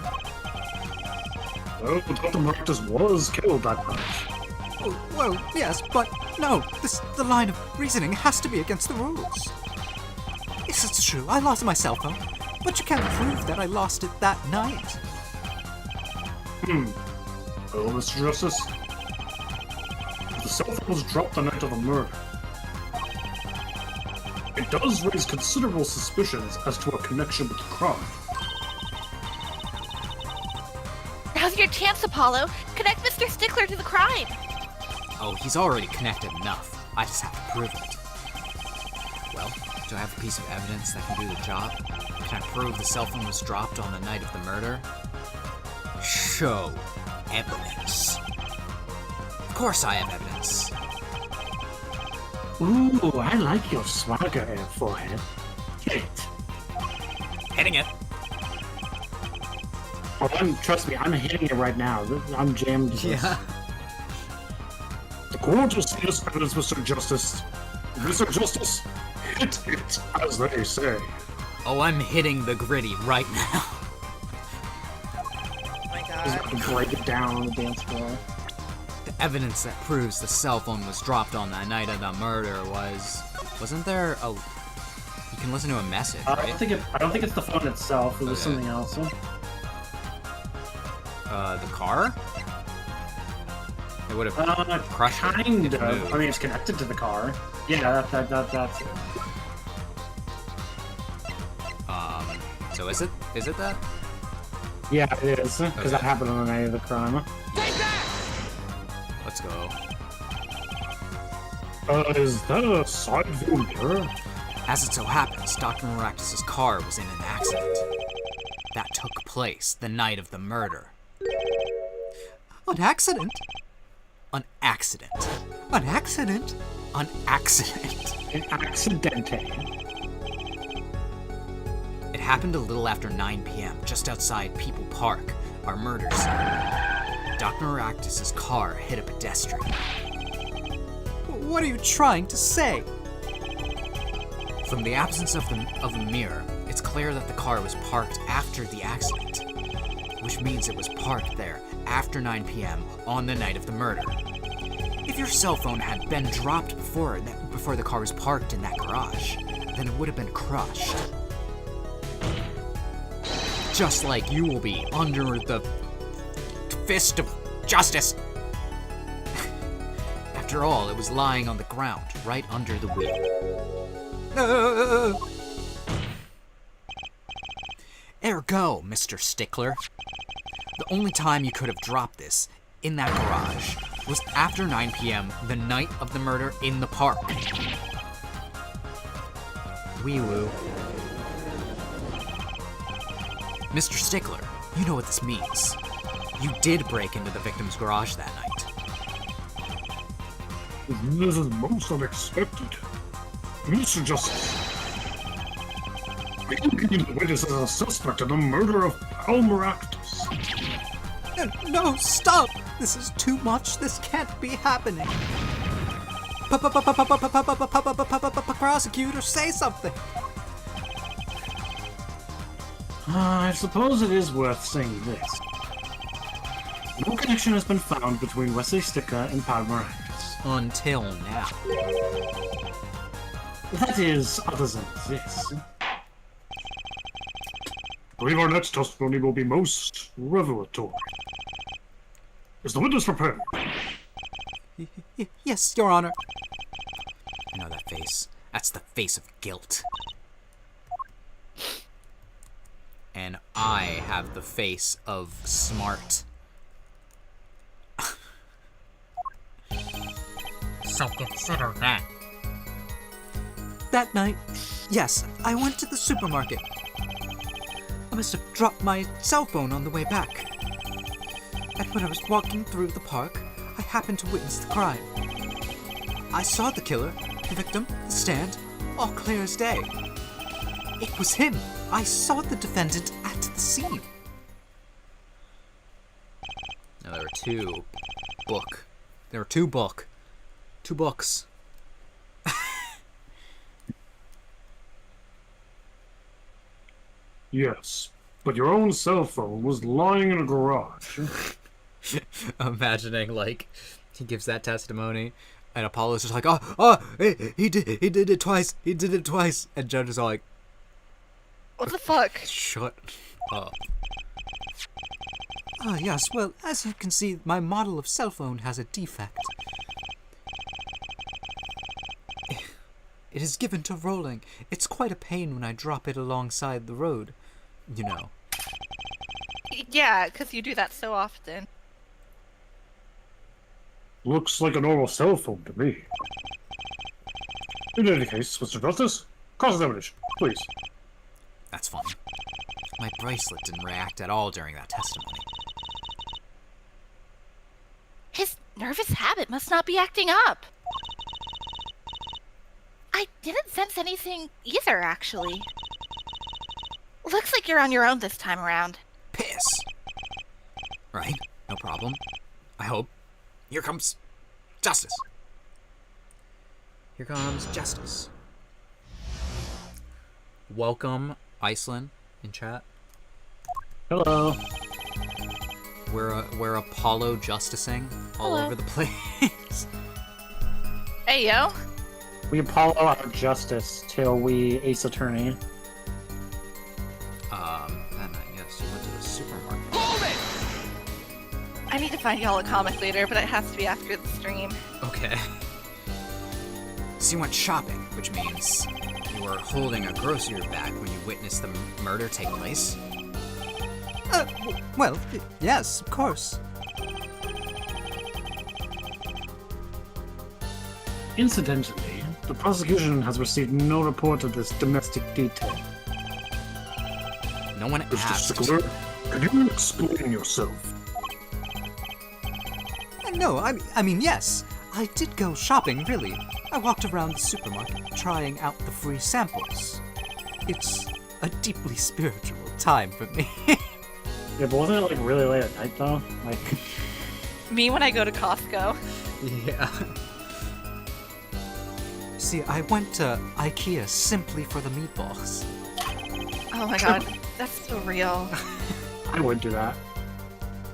Well, Dr. Marcus was killed that night. Oh, well, yes, but no. The line of reasoning has to be against the rules. Yes, it's true. I lost my cell phone, but you can't prove that I lost it that night. Well, Mr. Justice, the cell phone was dropped the night of the murder. It does raise considerable suspicions as to a connection with the crime. Now's your chance, Apollo. Connect Mr. Stickler to the crime. Oh, he's already connected enough. I just have to prove it. Well, do I have a piece of evidence that can do the job? Can I prove the cell phone was dropped on the night of the murder? Show evidence. Of course I have evidence. Ooh, I like your swagger, Air Forehead. Hit it. Hitting it. Oh, trust me, I'm hitting it right now. I'm jammed. to this. The court will see this evidence, Mr. Justice. Mr. Justice, hit it, as they say. Oh, I'm hitting the gritty right now. Oh my He's god. about to break it down on the dance floor. The evidence that proves the cell phone was dropped on the night of the murder wasn't there a... You can listen to a message, I right? don't think it's the phone itself. It was Okay. something else. The car? It would have crushed it Kind if it of. moved. I mean, it's connected to the car. Yeah, that's it. So is it that? Yeah, it is. Because that happened on the night of the crime. Let's go. Is that a side view mirror? As it so happens, Dr. Maractus' car was in an accident. That took place the night of the murder. An accident? An accident. An accident? An accident. An accidente. It happened a little after 9 p.m., just outside People Park, our murder scene. Dr. Aractus's car hit a pedestrian. What are you trying to say? From the absence of a mirror, it's clear that the car was parked after the accident, which means it was parked there after 9 p.m. on the night of the murder. If your cell phone had been dropped before the car was parked in that garage, then it would have been crushed. Just like you will be under the fist of justice. After all, it was lying on the ground, right under the wheel. Ergo, Mr. Stickler, the only time you could have dropped this in that garage was after 9 p.m. the night of the murder in the park. Wee-woo. Mr. Stickler, you know what this means. You did break into the victim's garage that night. This is most unexpected. Mr. Justice, I continue the witness as a suspect in the murder of Palmer Actus. No, stop! This is too much. This can't be happening. Prosecutor, say something. I suppose it is worth saying this. No connection has been found between Wesley Sticker and Palmer Actus. Until now. That is, other than this. I believe our next testimony will be most revelatory. Is the witness prepared? Yes, Your Honor. I know that face. That's the face of guilt. And I have the face of smart. So consider that. That night, yes, I went to the supermarket. I must have dropped my cell phone on the way back. And when I was walking through the park, I happened to witness the crime. I saw the killer, the victim, the stand, all clear as day. It was him. I saw the defendant at the scene. Now there were two books. Yes, but your own cell phone was lying in a garage. Imagining, like, he gives that testimony, and Apollo's just like, he did it twice, and Judge is all like, What the fuck? shut up. Ah, yes, well, as you can see, my model of cell phone has a defect. It is given to rolling. It's quite a pain when I drop it alongside the road, you know. Yeah, because you do that so often. Looks like a normal cell phone to me. In any case, Mr. Justice, cross-examination, please. That's funny. My bracelet didn't react at all during that testimony. His nervous habit must not be acting up. I didn't sense anything either, actually. Looks like you're on your own this time around. Piss! Right, no problem. I hope. Here comes justice. Here comes justice. Welcome, Iceland, in chat. Hello. We're Apollo justicing all Hello. over the place. Hey, yo. We Apollo our justice till we Ace Attorney. And yes, you went to the supermarket. I need to find y'all a comic later, but it has to be after the stream. Okay. So you went shopping, which means you were holding a grocery bag when you witnessed the murder take place. Well, yes, of course. Incidentally, the prosecution has received no report of this domestic detail. No one Mr. asked. Stickler, could you explain yourself? No, I mean, yes. I did go shopping, really. I walked around the supermarket, trying out the free samples. It's a deeply spiritual time for me. Yeah, but wasn't it like really late at night though? Like, Me when I go to Costco. Yeah. See, I went to IKEA simply for the meatballs. Oh my god, that's so real. I would do that.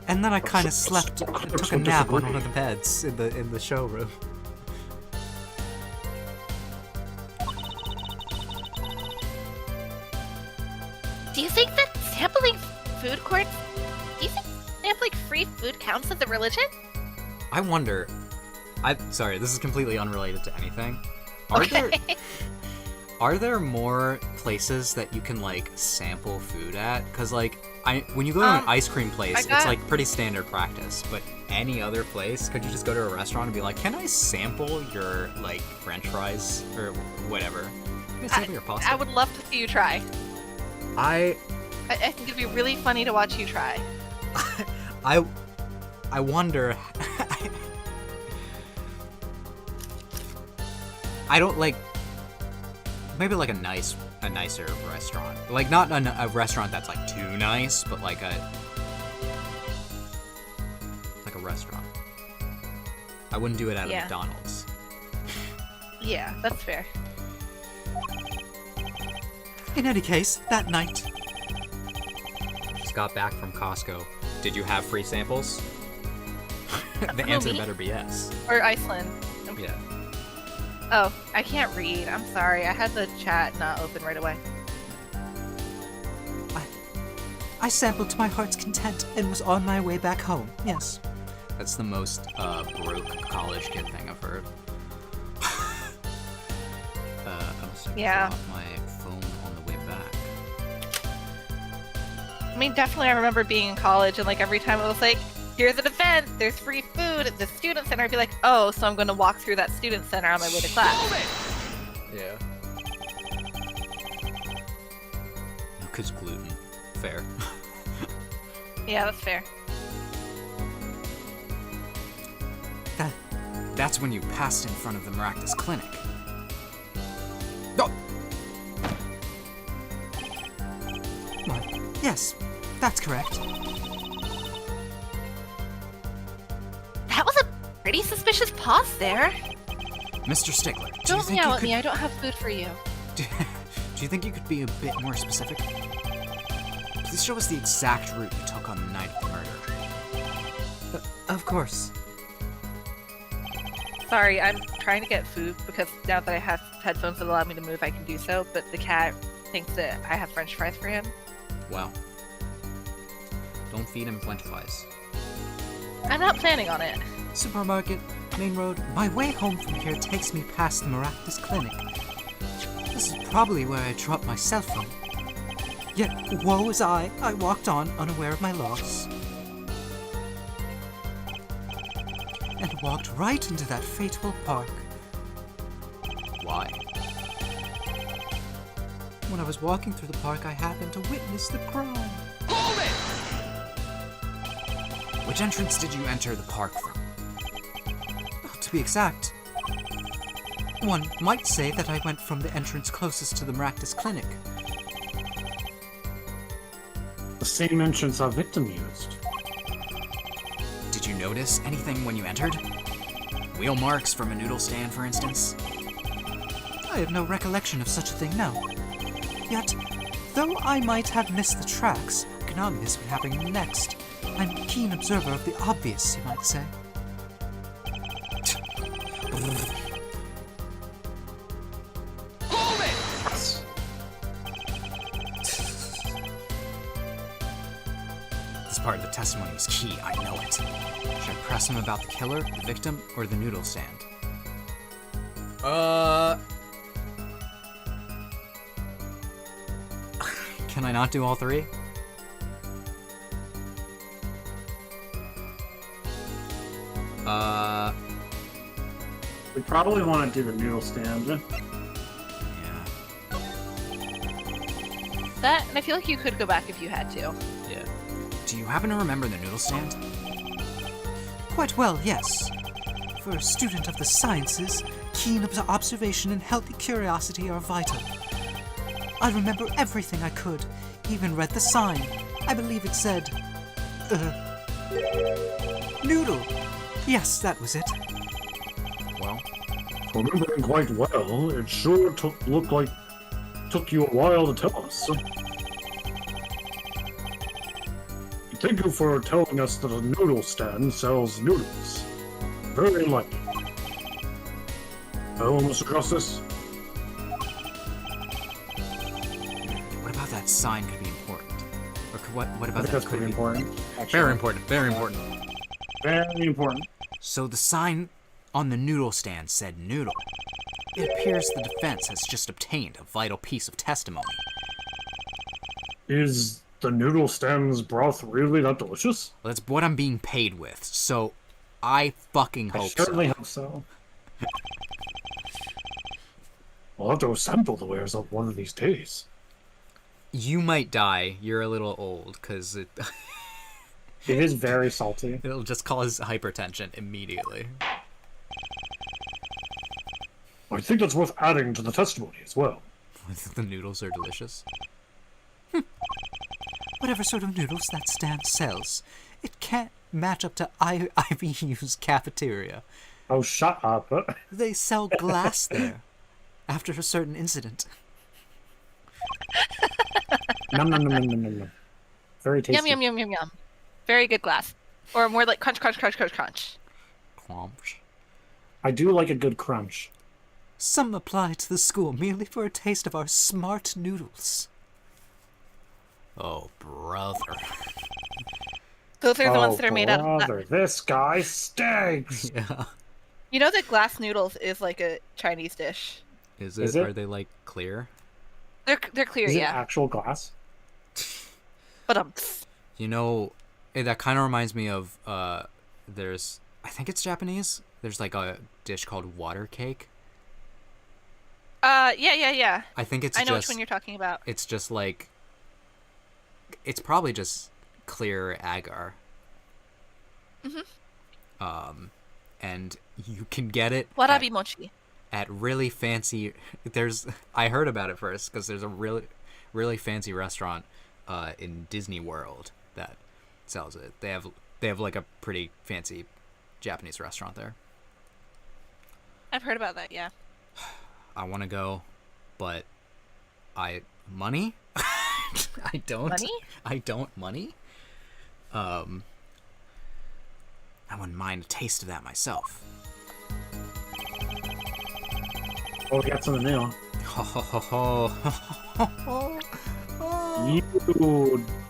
And then I kind of slept, took a 100% nap on disagree. one of the beds in the showroom. Do you think that sampling food courts? Do you think sampling free food counts as a religion? I wonder. Sorry, this is completely unrelated to anything. Are there more places that you can like sample food at? Cause like when you go to an ice cream place, it's like pretty standard practice. But any other place, could you just go to a restaurant and be like, "Can I sample your like French fries or whatever? Can I sample your pasta?" I would love to see you try. I I think it'd be really funny to watch you try. I wonder. I don't like. Maybe like a nicer restaurant. Like not a restaurant that's like too nice, but like a restaurant. I wouldn't do it at a McDonald's. Yeah, that's fair. In any case, that night, Just got back from Costco. Did you have free samples? The answer me? better be yes. Or Iceland. Yeah. Oh, I can't read. I'm sorry. I had the chat not open right away. I sampled to my heart's content and was on my way back home. Yes. That's the most broke college kid thing I've heard. I must have dropped my phone on the way back. I mean, definitely I remember being in college and like every time it was like, here's an event, there's free food at the student center, I'd be like, oh, so I'm going to walk through that student center on my way to class. Yeah. Because gluten. Fair. Yeah, that's fair. That's when you passed in front of the Maractus Clinic. Oh! Why, yes, that's correct. That was a pretty suspicious pause there. Mr. Stickler, do you Don't think yell you at could... me, I don't have food for you. Do you think you could be a bit more specific? Please show us the exact route you took on the night of the murder. Of course. Sorry, I'm trying to get food because now that I have headphones that allow me to move, I can do so, but the cat thinks that I have french fries for him. Wow. Don't feed him french fries. I'm not planning on it. Supermarket, main road. My way home from here takes me past the Maractus Clinic. This is probably where I dropped my cell phone. Yet, woe is I walked on unaware of my loss. And walked right into that fateful park. Why? When I was walking through the park, I happened to witness the crime. Which entrance did you enter the park from? To be exact, one might say that I went from the entrance closest to the Maractus Clinic. The same entrance our victim used. Did you notice anything when you entered? Wheel marks from a noodle stand, for instance? I have no recollection of such a thing now. Yet, though I might have missed the tracks, I cannot miss what happened next. I'm a keen observer of the obvious, you might say. This part of the testimony is key, I know it. Should I press him about the killer, the victim, or the noodle stand? Can I not do all three? We probably want to do the noodle stand. Yeah. That, and I feel like you could go back if you had to. Yeah. Do you happen to remember the noodle stand? Quite well, yes. For a student of the sciences, keen observation and healthy curiosity are vital. I remember everything I could, even read the sign. I believe it said, Noodle! Yes, that was it. Well, Remembering quite well, it sure looked like took you a while to tell us. Thank you for telling us that a noodle stand sells noodles. Very enlightening. Hello, Mr. Justice. what about that sign could be important? Or what I about think that that's could pretty be... important. Actually. Very important, very important. Very important. So the sign on the noodle stand said noodle. It appears the defense has just obtained a vital piece of testimony. Is the noodle stand's broth really that delicious? Well, that's what I'm being paid with, so I fucking I hope certainly so. hope so. I'll have to sample the wares up one of these days. You might die. You're a little old, because It is very salty. it'll just cause hypertension immediately. I think that's worth adding to the testimony as well. The noodles are delicious. Whatever sort of noodles that stand sells, it can't match up to IVU's cafeteria. Oh, shut up. They sell glass there after a certain incident. Nom nom nom nom nom nom nom. Very tasty. Yum yum yum yum yum. Very good glass. Or more like crunch crunch crunch crunch crunch. Crunch. I do like a good crunch. Some apply to the school merely for a taste of our smart noodles. Oh, brother. Those are the ones that are made out of. brother, this guy stinks. Yeah. You know that glass noodles is like a Chinese dish. Is Is it? it? Are they, like, clear? They're clear, Is it yeah. actual glass? But You know, that kind of reminds me of, there's... I think it's Japanese. There's, like, a dish called water cake. yeah. I think it's I know just... which one you're talking about. It's just, like... It's probably just clear agar. And you can get it Warabi mochi. at really fancy... I heard about it first, because there's a really fancy restaurant in Disney World that sells it. They have like a pretty fancy Japanese restaurant there. I've heard about that, yeah. I want to go, but money? I don't. Money? I don't money. I wouldn't mind a taste of that myself. Oh, we got some in the mail. Ho ho ho ho. You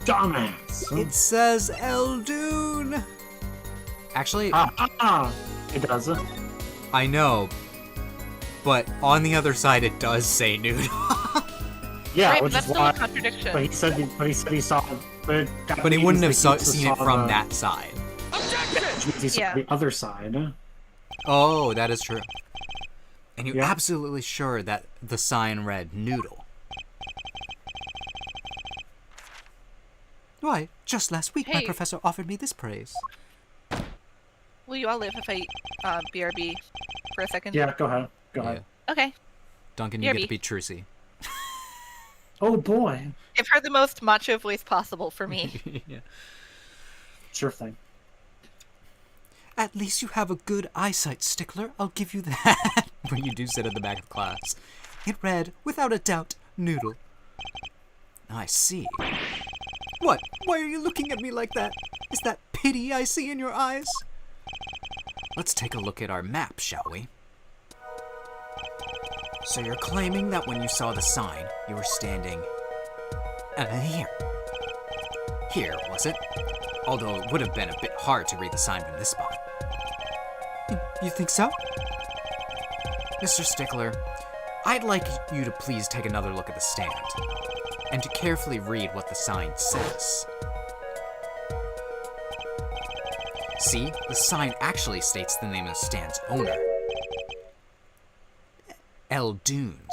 dumbass. It says Eldoon. Actually, It does. I know, but on the other side it does say nude. Yeah, right, but which that's is still why. a contradiction. But he said he saw it. But he wouldn't have saw seen it from that side. Which means he saw Yeah. the other side. Oh, that is true. And you're Yeah. absolutely sure that the sign read noodle. Why, just last week my Hey. professor offered me this praise. Will you all live if I BRB for a second? Yeah, go ahead. Go Yeah. ahead. Okay. Duncan, you get to BRB. be Trucy. Oh boy. Give her the most macho voice possible for me. Yeah. Sure thing. At least you have a good eyesight, Stickler. I'll give you that. When you do sit at the back of the class. It read, without a doubt, noodle. I see. What? Why are you looking at me like that? Is that pity I see in your eyes? Let's take a look at our map, shall we? So you're claiming that when you saw the sign, you were standing... here. Here, was it? Although it would have been a bit hard to read the sign from this spot. You think so? Mr. Stickler, I'd like you to please take another look at the stand, and to carefully read what the sign says. See, the sign actually states the name of the stand's owner. Eldunes.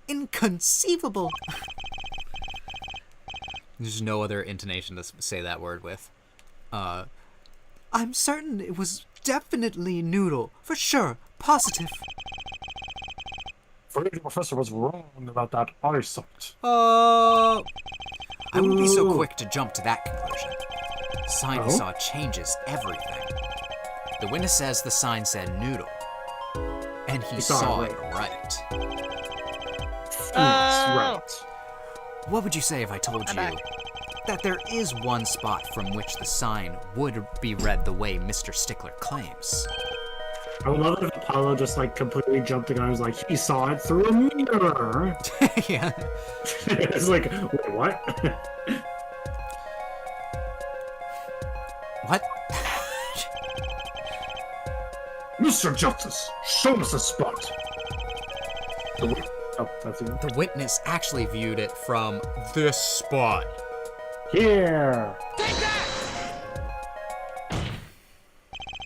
Inconceivable. There's no other intonation to say that word with. I'm certain it was definitely noodle. For sure. Positive. Afraid the professor was wrong about that eyesight. I won't be so Ooh. quick to jump to that conclusion. The sign he Oh? saw changes everything. The witness says the sign said noodle. And he saw it right. Yes, Oh. right. What would you say if I told I'm you back. that there is one spot from which the sign would be read the way Mr. Stickler claims? I would love it if Apollo just like completely jumped the gun and was like, he saw it through a mirror. Yeah. It's like, wait, what? What? Mr. Justice, show us a spot. Oh, that's it. The witness actually viewed it from this spot. Here.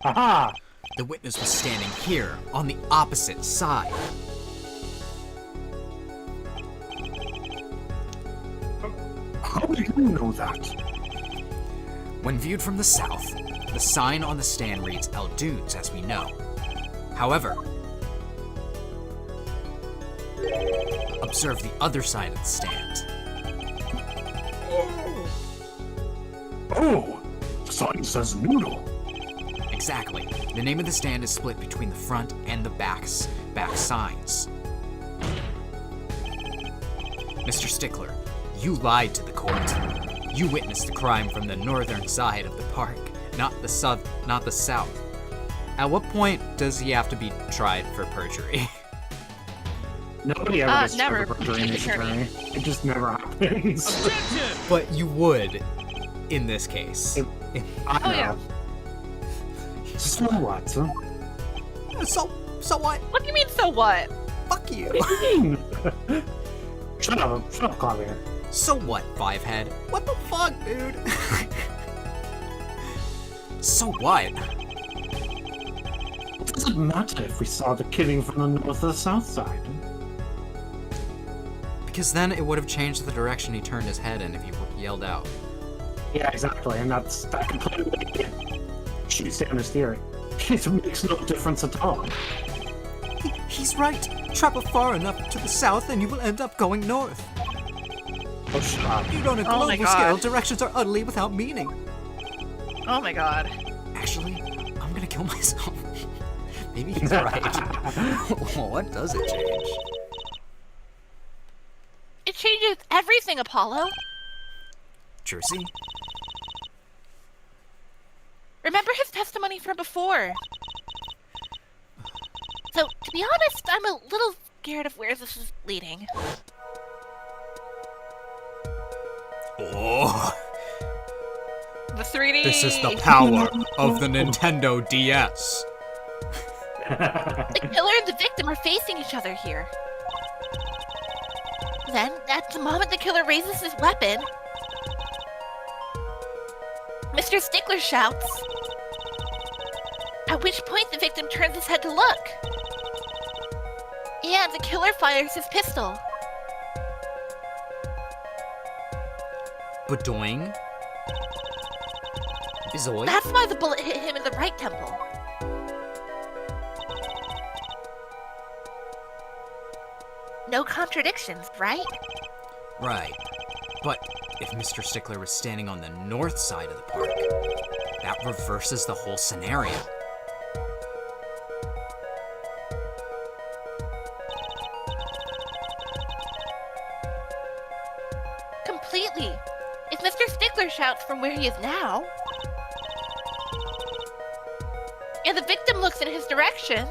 Aha! The witness was standing here on the opposite side. How do you know that? When viewed from the south, the sign on the stand reads El Dunes, as we know. However, observe the other side of the stand. Oh, the sign says noodle. Exactly. The name of the stand is split between the front and the back signs. Mr. Stickler, you lied to the court. You witnessed the crime from the northern side of the park, not the south. At what point does he have to be tried for perjury? Nobody ever gets never. tried for perjury in this attorney. It just never happens. But you would, in this case. I Oh, know. yeah. So what? Huh? So what? What do you mean, so what? Fuck you. What do you mean? Shut up, Claudia. So what, Fivehead? What the fuck, dude? So what? What does it matter if we saw the killing from the north or the south side? Because then it would have changed the direction he turned his head in if he yelled out. Yeah, exactly, and that completely shoots down his theory. It makes no difference at all. He's right. Travel far enough to the south and you will end up going north. Oh, shut up. Even on a Oh my global scale, God. directions are utterly without meaning. Oh my god. Actually, I'm gonna kill myself. Maybe he's right. What does it change? It changes everything, Apollo. Jersey? Remember his testimony from before. So, to be honest, I'm a little scared of where this is leading. Oh, The 3D. this is the power of the Nintendo DS. The killer and the victim are facing each other here. Then, at the moment the killer raises his weapon, Mr. Stickler shouts, at which point the victim turns his head to look. And the killer fires his pistol. Badoing? Bizoid? That's why the bullet hit him in the right temple. No contradictions, right? Right. But if Mr. Stickler was standing on the north side of the park, that reverses the whole scenario. Completely. If Mr. Stickler shouts from where he is now, and the victim looks in his direction,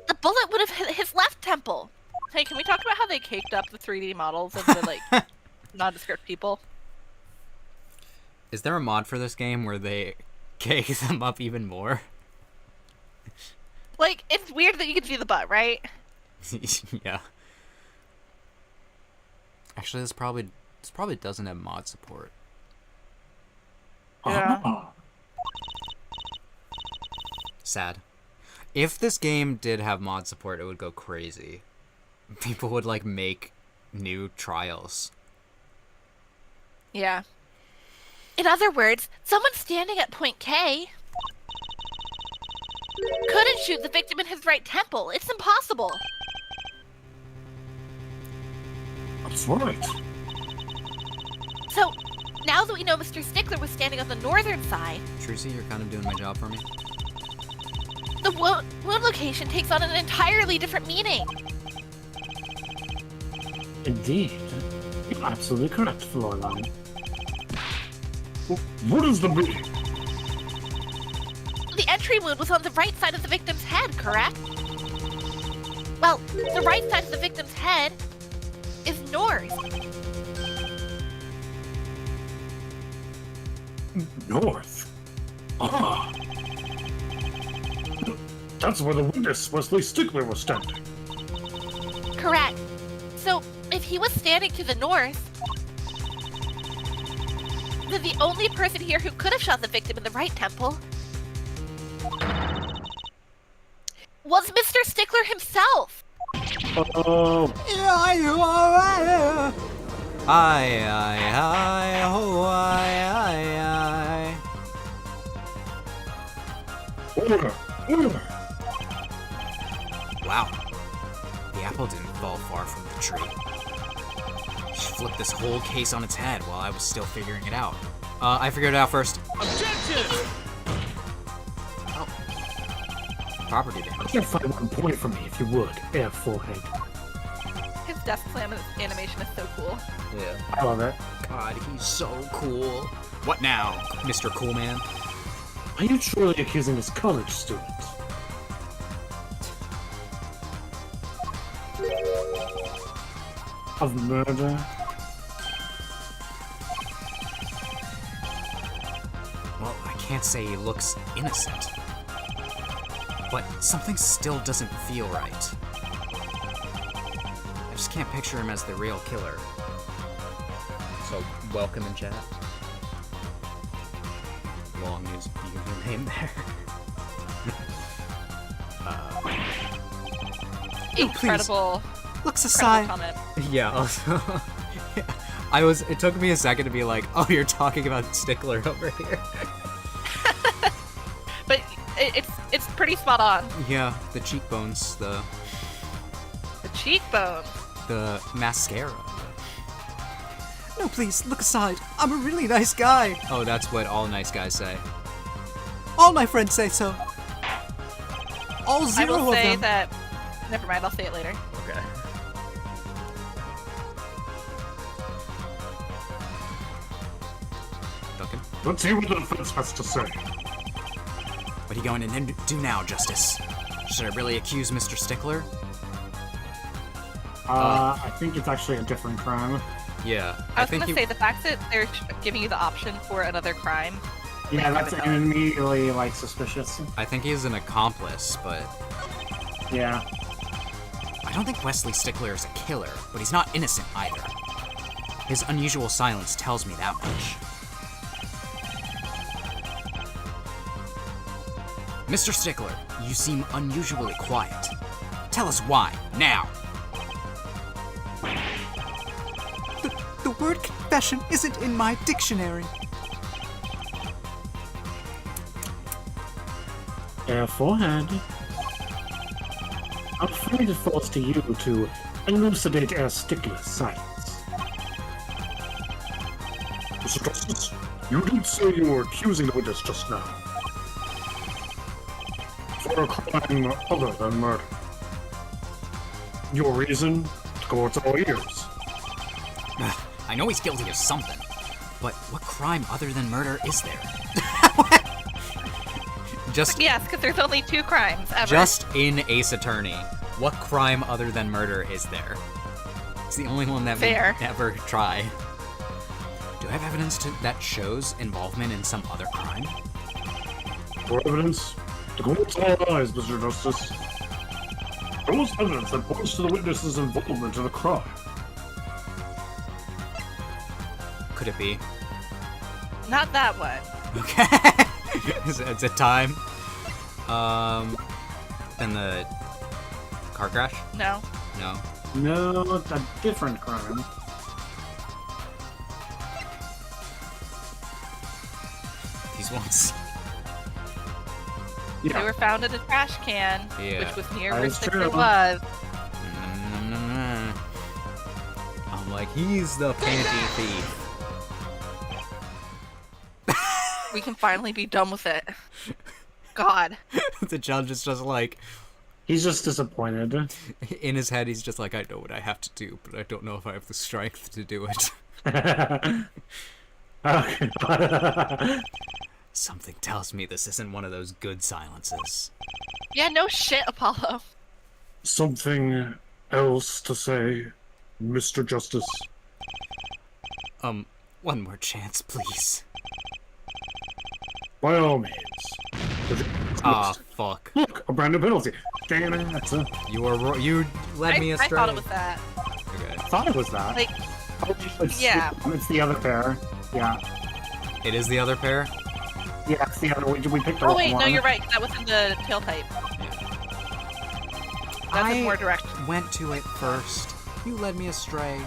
the bullet would have hit his left temple. Hey, can we talk about how they caked up the 3D models of the, like, nondescript people? Is there a mod for this game where they cake them up even more? Like, it's weird that you can see the butt, right? Yeah. Actually, this probably doesn't have mod support. Yeah. Ah, Sad. If this game did have mod support, it would go crazy. People would like make new trials. Yeah. In other words, someone standing at point K couldn't shoot the victim in his right temple. It's impossible. That's right. So, now that we know Mr. Stickler was standing on the northern side, Trucy, you're kind of doing my job for me. the wound location takes on an entirely different meaning. Indeed. You're absolutely correct, Floorline. What is the meaning? The entry wound was on the right side of the victim's head, correct? Well, the right side of the victim's head is north. North. Ah. That's where the witness, Wesley Stickler, was standing. Correct. So, if he was standing to the north, then the only person here who could have shot the victim in the right temple was Mr. Stickler himself. Oh, Order! Order! Wow. The apple didn't fall far from the tree. She flipped this whole case on its head while I was still figuring it out. I figured it out first. Objection! Oh. Property damage. clarify 1 point for me, if you would, Air Forehead. His death slam animation is so cool. Yeah. I love it. God, he's so cool. What now, Mr. Cool Man? Are you truly accusing this college student? Of murder? Well, I can't say he looks innocent. But something still doesn't feel right. I just can't picture him as the real killer. So, welcome in chat. Long news your name there. Incredible. Looks Incredible aside. comment. Yeah, also, it took me a second to be like, oh, you're talking about Stickler over here. But it's pretty spot on. Yeah, the cheekbones, the Cheekbone. mascara. No, please, look aside. I'm a really nice guy. Oh, that's what all nice guys say. All my friends say so. All I zero will of say them. that. Never mind, I'll say it later. Okay. Duncan, Let's hear what the defense has to say. what are you going to do now, Justice? Should I really accuse Mr. Stickler? I think it's actually a different crime. Yeah, I was gonna say the fact that they're giving you the option for another crime. Yeah, that's immediately, like, suspicious. I think he's an accomplice, but Yeah. I don't think Wesley Stickler is a killer, but he's not innocent either. His unusual silence tells me that much. Mr. Stickler, you seem unusually quiet. Tell us why, now! The word confession isn't in my dictionary. Air Forehead. I'm afraid it falls to you to elucidate Air Stickler's silence. Mr. Justice, you did say you were accusing the witness just now. For a crime other than murder. Your reason? To go to all ears. I know he's guilty of something, but what crime other than murder is there? Just Yes, because there's only 2 crimes ever. Just in Ace Attorney, what crime other than murder is there? It's the only one that Fair. we never try. Do I have evidence that shows involvement in some other crime? For evidence? To go to all eyes, Mr. Justice. There was evidence that points to the witness's involvement in a crime. Could it be? Not that one. Okay. It's a time. Then the car crash? No. No. No, it's a different crime. These ones. They Yeah. were found in a trash can, Yeah. which was near That where is Stickler true. was. I'm like, he's the panty thief. We can finally be done with it. God. The judge is just like, He's just disappointed. in his head, he's just like, I know what I have to do, but I don't know if I have the strength to do it. Something tells me this isn't one of those good silences. Yeah, no shit, Apollo. Something else to say, Mr. Justice? One more chance, please. By all means. Ah, fuck. Look, a brand new penalty. Damn it. You led me I astray. thought it was that. Okay. I thought it was that. Like, It's, yeah. It's the other pair. Yeah. It is the other pair? Yeah, it's the other. We picked the oh wrong wait, no, one. you're right. That was in the tailpipe. That's in more direct. Went to it first. You led me astray.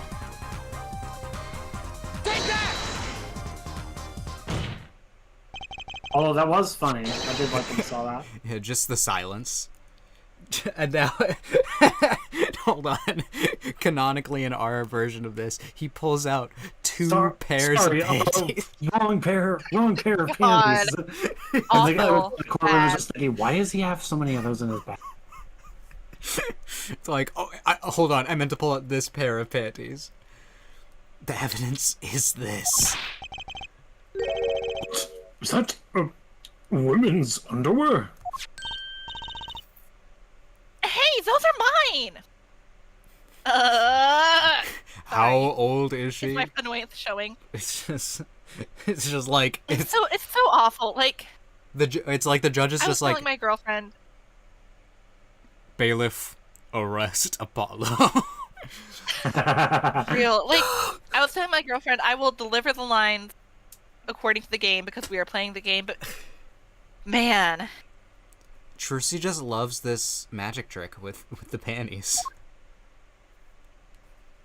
Although that was funny. I did like when I saw that. Yeah, just the silence. And now, hold on. Canonically, in our version of this, he pulls out two pairs sorry, of panties. wrong pair of God. panties. And the guy Awful. in the corner was Bad. just thinking, why does he have so many of those in his bag? It's like, oh, hold on. I meant to pull out this pair of panties. The evidence is this. Is that women's underwear? Hey, those are mine. How Sorry. old is It's she? my annoyance showing. It's just like It's so awful. Like, it's like the judge is I was just like, telling my girlfriend. bailiff, arrest Apollo. Real. Like, I was telling my girlfriend I will deliver the lines according to the game because we are playing the game, but man, Trucy just loves this magic trick with the panties.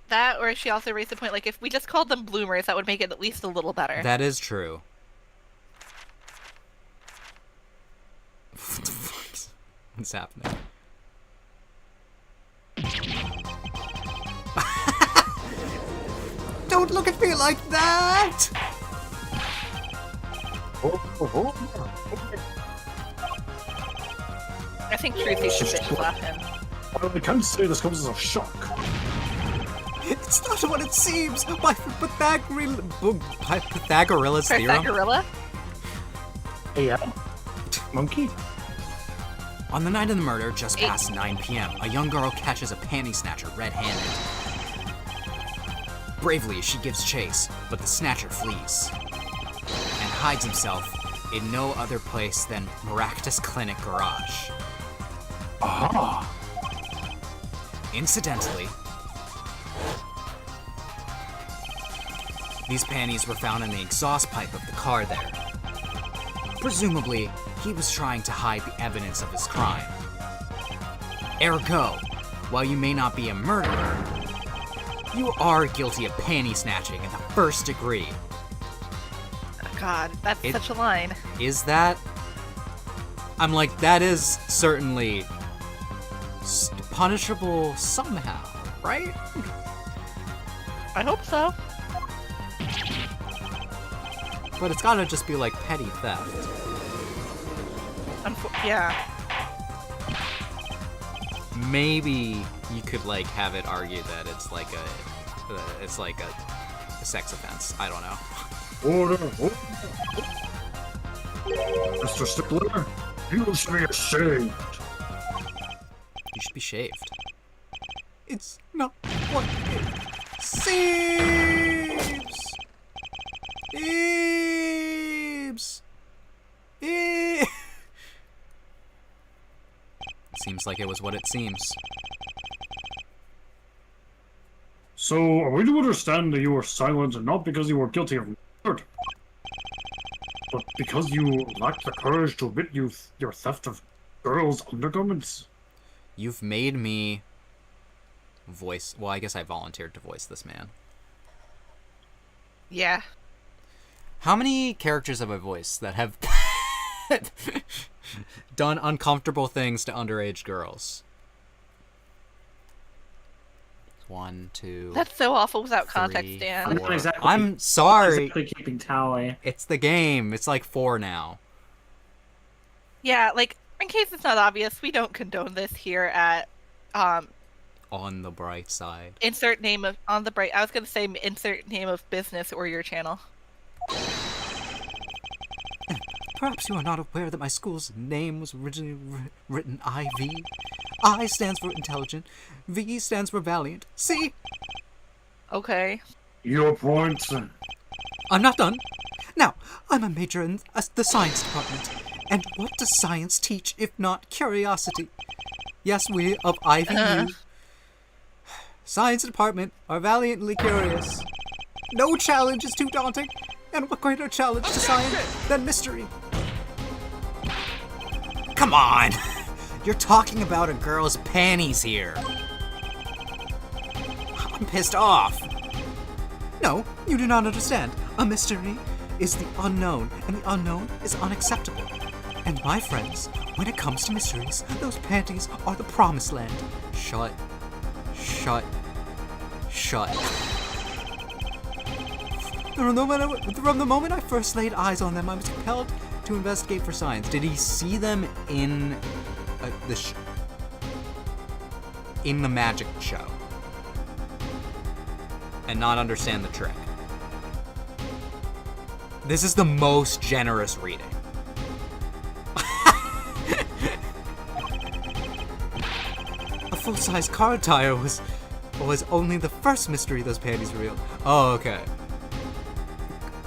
that or she also raised the point like if we just called them bloomers, that would make it at least a little better. That is true. What the fuck? What's happening? Don't look at me like that! I think Trucy should bitch slap him. Well, I can't say this comes as a shock. It's not what it seems. By Pythagoras theorem. Gorilla? Yeah. Monkey? On the night of the murder, just past 9 p.m., a young girl catches a panty snatcher red-handed. Bravely, she gives chase, but the snatcher flees and hides himself in no other place than Maractus Clinic garage. Aha! Incidentally, these panties were found in the exhaust pipe of the car there. Presumably, he was trying to hide the evidence of his crime. Ergo, while you may not be a murderer, you are guilty of panty snatching in the first degree. God, that's It- such a line. Is that? I'm like, that is certainly punishable somehow, right? I hope so. But it's gotta just be like petty theft. Yeah. Maybe you could like have it argued that it's like a sex offense. I don't know. Order! Mr. Stickler, you should be ashamed. You should be shaved. It's not what it seems. Seems like it was what it seems. So, are we to understand that you were silent not because you were guilty of murder, but because you lacked the courage to admit your theft of girls' undergarments? You've made me voice. Well, I guess I volunteered to voice this man. Yeah. How many characters have I voiced that have Done uncomfortable things to underage girls. 1, 2. That's so awful without context, 3, Dan. I'm not 4. exactly- I'm sorry. Exactly keeping tally. It's the game. It's like 4 now. Yeah, like, in case it's not obvious, we don't condone this here at On the bright side. insert name of on the bright. I was gonna say insert name of business or your channel. Perhaps you are not aware that my school's name was originally written IV. I stands for intelligent, V stands for valiant. See? Okay. Your point. I'm not done. Now, I'm a major in the science department. And what does science teach if not curiosity? Yes, we of IVU, science department, are valiantly curious. No challenge is too daunting. And what greater challenge to science than mystery? Come on! You're talking about a girl's panties here. I'm pissed off. No, you do not understand. A mystery is the unknown, and the unknown is unacceptable. And my friends, when it comes to mysteries, those panties are the promised land. Shut. Shut. Shut. From the moment I first laid eyes on them, I was compelled to investigate for science. Did he see them in in the magic show and not understand the trick? This is the most generous reading. A full-size car tire was only the first mystery those panties revealed. Oh, okay.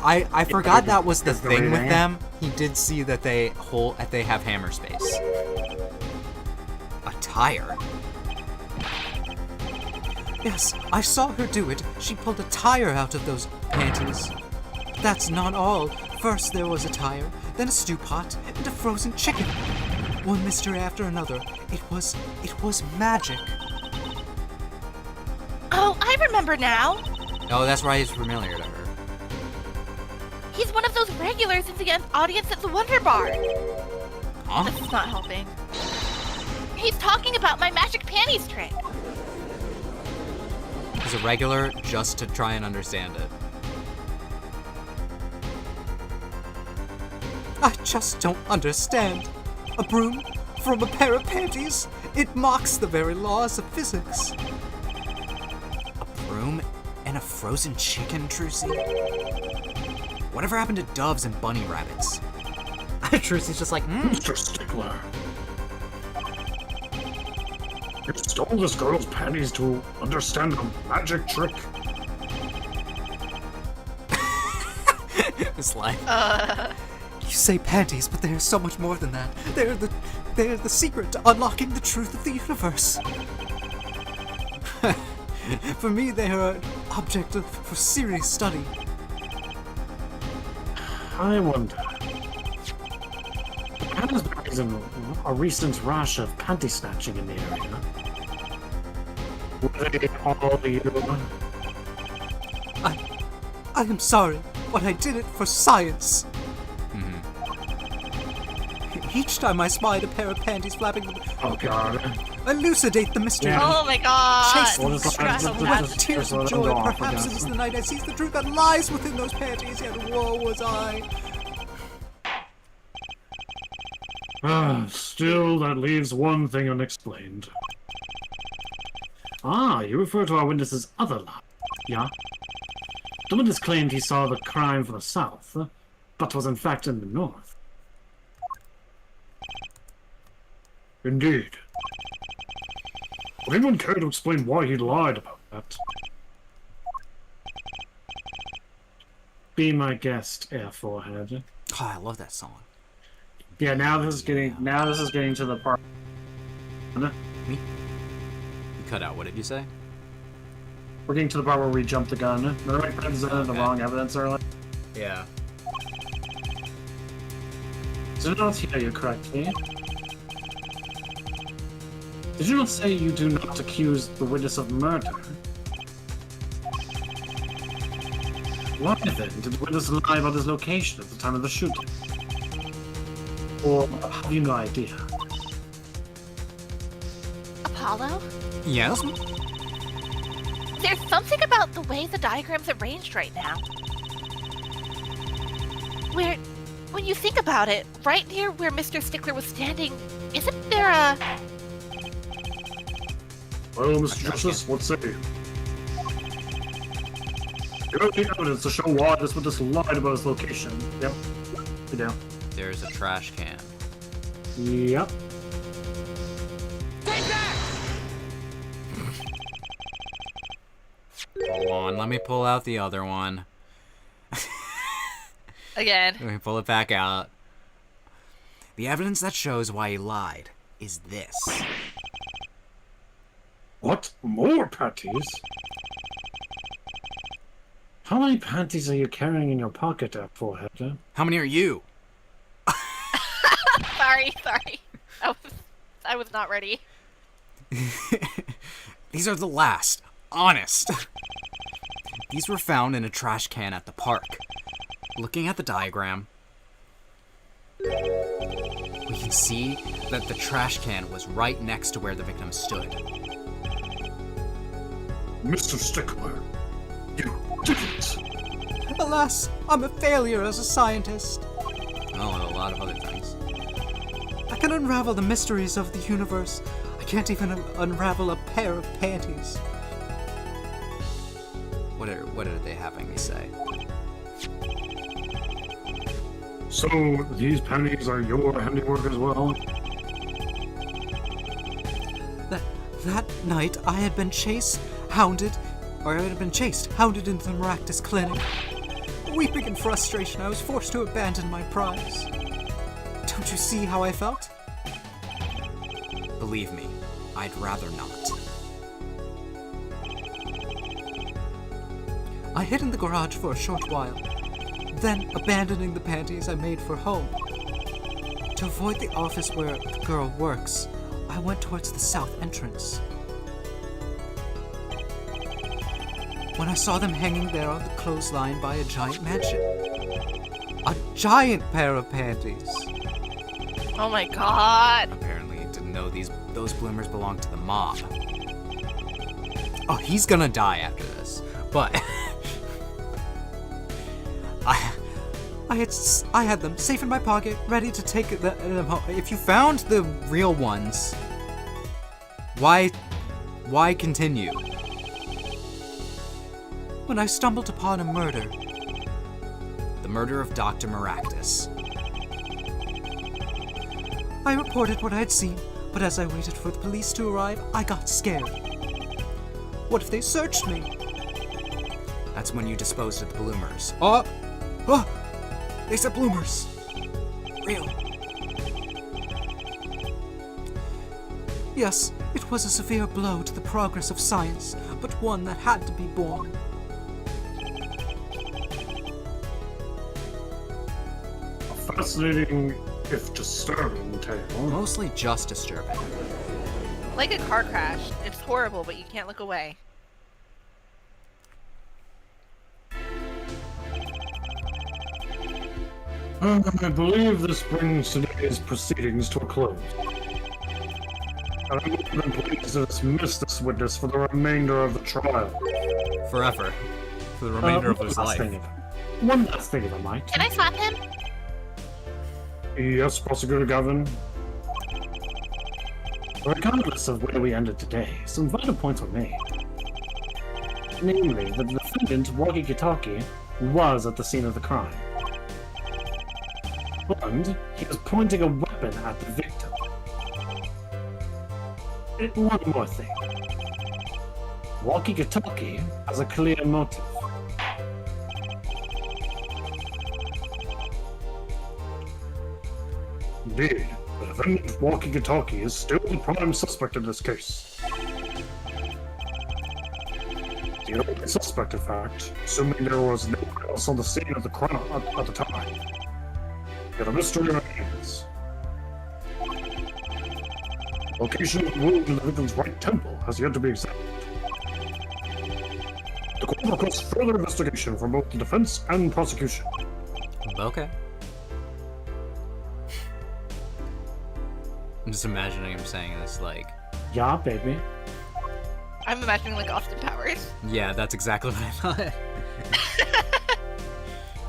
I forgot that was the thing with reading. them. He did see that they have hammer space. A tire. Yes, I saw her do it. She pulled a tire out of those panties. That's not all. First there was a tire, then a stew pot, and a frozen chicken. One mystery after another. It was magic. Oh, I remember now. Oh, that's why he's familiar to her. He's one of those regulars in the audience at the Wonder Bar. Huh? This is not helping. He's talking about my magic panties trick. He's a regular just to try and understand it. I just don't understand. A broom from a pair of panties? It mocks the very laws of physics. A broom and a frozen chicken, Trucy? Whatever happened to doves and bunny rabbits? Trucy's just like, Mr. Stickler. You stole this girl's panties to understand a magic trick. It's like, You say panties, but they are so much more than that. They are the secret to unlocking the truth of the universe. For me, they are an object for serious study. I wonder. There is a recent rash of panty snatching in the area. Were they all you? I am sorry, but I did it for science. Each time I spied a pair of panties flapping, Oh god. elucidate the mystery. Yeah. Oh my god. Chase What the is that? stress Just- with just- tears just of let them joy. go off, I Perhaps it guess. is the night I seized the truth that lies within those panties, yet woe was I. Still, that leaves one thing unexplained. Ah, you refer to our witness's other lie. Yeah? The witness claimed he saw the crime from the south, but was in fact in the north. Indeed. Would anyone care to explain why he lied about that? Be my guest, Air Forehead. oh, I love that song. Yeah, now this is getting to the part. You cut out. What did you say? We're getting to the part where we jump the gun. Remember I presented the Okay. wrong evidence earlier? Yeah. Did I not hear you correctly? Did you not say you do not accuse the witness of murder? Why then did the witness lie about his location at the time of the shooting? Or have you no idea? Apollo? Yes? There's something about the way the diagram's arranged right now. When you think about it, right near where Mr. Stickler was standing, isn't there a... Well, Mr. Justice, what say you? You have the evidence to show why this witness lied about his location. Yep. Sit down. There's a trash can. Yep. Hold on, let me pull out the other one. Again. Let me pull it back out. The evidence that shows why he lied is this. What? More panties? How many panties are you carrying in your pocket, forehead? How many are you? Sorry. I was not ready. These are the last. Honest. These were found in a trash can at the park. Looking at the diagram, we can see that the trash can was right next to where the victim stood. Mr. Stickler, you did it! Alas, I'm a failure as a scientist. Oh, and a lot of other things. I can unravel the mysteries of the universe. I can't even unravel a pair of panties. What are they having me say? So, these panties are your handiwork as well? That night, I had been hounded into the Maractus clinic. Weeping in frustration, I was forced to abandon my prize. Don't you see how I felt? Believe me, I'd rather not. I hid in the garage for a short while. Then, abandoning the panties, I made for home. To avoid the office where the girl works, I went towards the south entrance. When I saw them hanging there on the clothesline by a giant mansion. A giant pair of panties. Oh my god. Apparently, he didn't know those bloomers belonged to the mob. Oh, he's gonna die after this. But I had them safe in my pocket, ready to take them home. If you found the real ones, why continue? When I stumbled upon a murder. The murder of Dr. Maractus. I reported what I had seen, but as I waited for the police to arrive, I got scared. What if they searched me? That's when you disposed of the bloomers. Oh! They said bloomers. Real. Yes, it was a severe blow to the progress of science, but one that had to be borne. A fascinating, if disturbing, tale. Mostly just disturbing. Like a car crash. It's horrible, but you can't look away. I believe this brings today's proceedings to a close. I would have been pleased to dismiss this witness for the remainder of the trial. Forever. For the remainder of his life. One last thing, if I might. Can I slap him? Yes, Prosecutor Gavin. Regardless of where we ended today, some vital points were made. Namely, that the defendant, Wagi Kitaki, was at the scene of the crime. And he was pointing a weapon at the victim. One more thing. Wagi Kitaki has a clear motive. Indeed, the defendant, Wagi Kitaki, is still the prime suspect in this case. The only suspect, in fact, assuming there was no one else on the scene of the crime at the time. Yet a mystery remains. Location of the wound in the victim's right temple has yet to be examined. The court requests further investigation from both the defense and prosecution. Okay. I'm just imagining him saying this like, Yeah, baby. I'm imagining like Austin Powers. yeah, that's exactly what I thought.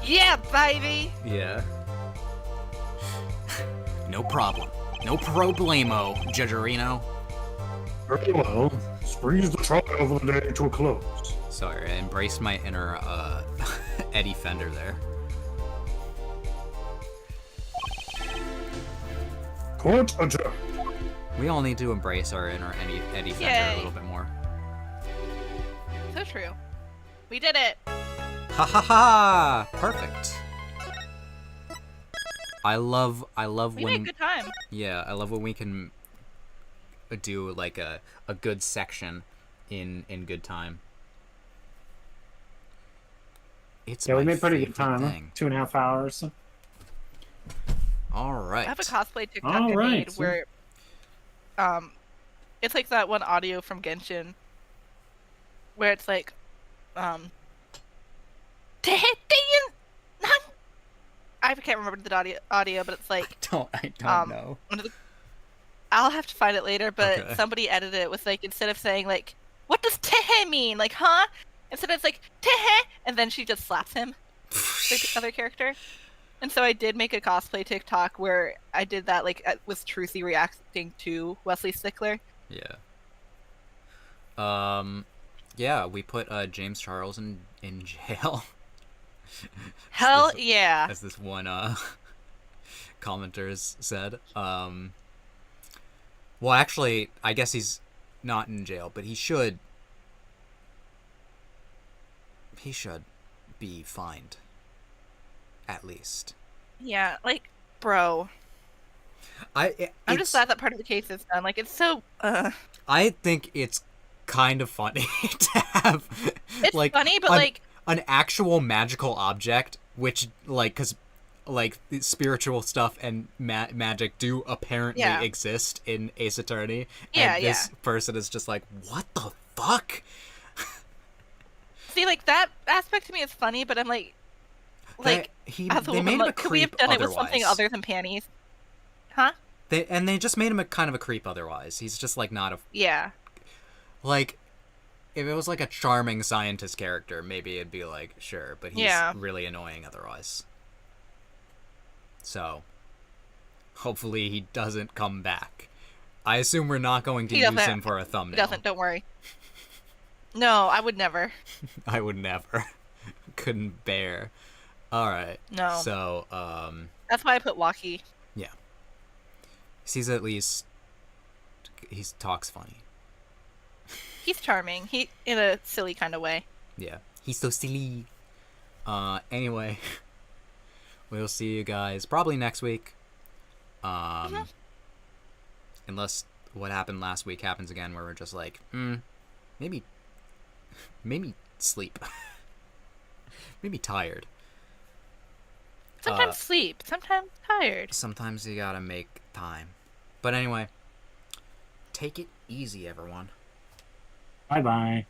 Yeah, baby. Yeah. No problem. No problemo, Judgerino. Very well. This brings the trial of the day to a close. Sorry, I embraced my inner Eddie Fender there. Court adjourned. We all need to embrace our inner Eddie Fender a Yay. little bit more. So true. We did it. Ha ha ha! Perfect. I love We when made good time. yeah, I love when we can do like a good section in good time. It's Yeah, we my made pretty good favorite time. thing. 2.5 hours. All I right. have a cosplay TikTok All I right, made so- where, it's like that one audio from Genshin, where it's like, I can't remember the audio, but it's like, I don't um, know. one of the, I'll have to find it later, but Okay. somebody edited it with like, instead of saying like, what does tehe mean? Like, huh? Instead it's like, tehe, and then she just slaps him, the other character. And so I did make a cosplay TikTok where I did that, like, with Truthy reacting to Wesley Stickler. Yeah. Yeah, we put James Charles in jail. Hell This- yeah. As this one commenters said. Well, actually, I guess he's not in jail, but he should be fined. At least. Yeah, like, bro. I'm it's- just glad that part of the case is done. Like, it's so, I think it's kind of funny to have it's like funny, but an, like, an actual magical object, which like because like spiritual stuff and magic do apparently Yeah. exist in Ace Attorney, Yeah, and this person is just like, what the fuck? see, like, that aspect to me is funny, but I'm like, as a They woman, made him a like, could we have creep done it with something otherwise. other than panties? Huh? They just made him a kind of a creep otherwise. He's just like not a Yeah. like. If it was like a charming scientist character, maybe it'd be like, sure, but he's Yeah. really annoying otherwise. So, hopefully he doesn't come back. I assume we're not going to He use doesn't. him for a He thumbnail. doesn't, don't worry. No, I would never. I would never. Couldn't bear. Alright. No. So, That's why I put Waki. yeah. He's at least... He talks funny. He's charming. He, in a silly kind of way. Yeah. He's so silly. Anyway. We'll see you guys probably next week. Unless what happened last week happens again, where we're just like, maybe sleep. Maybe tired. Sometimes sleep, sometimes tired. Sometimes you gotta make time. But anyway, take it easy, everyone. Bye bye.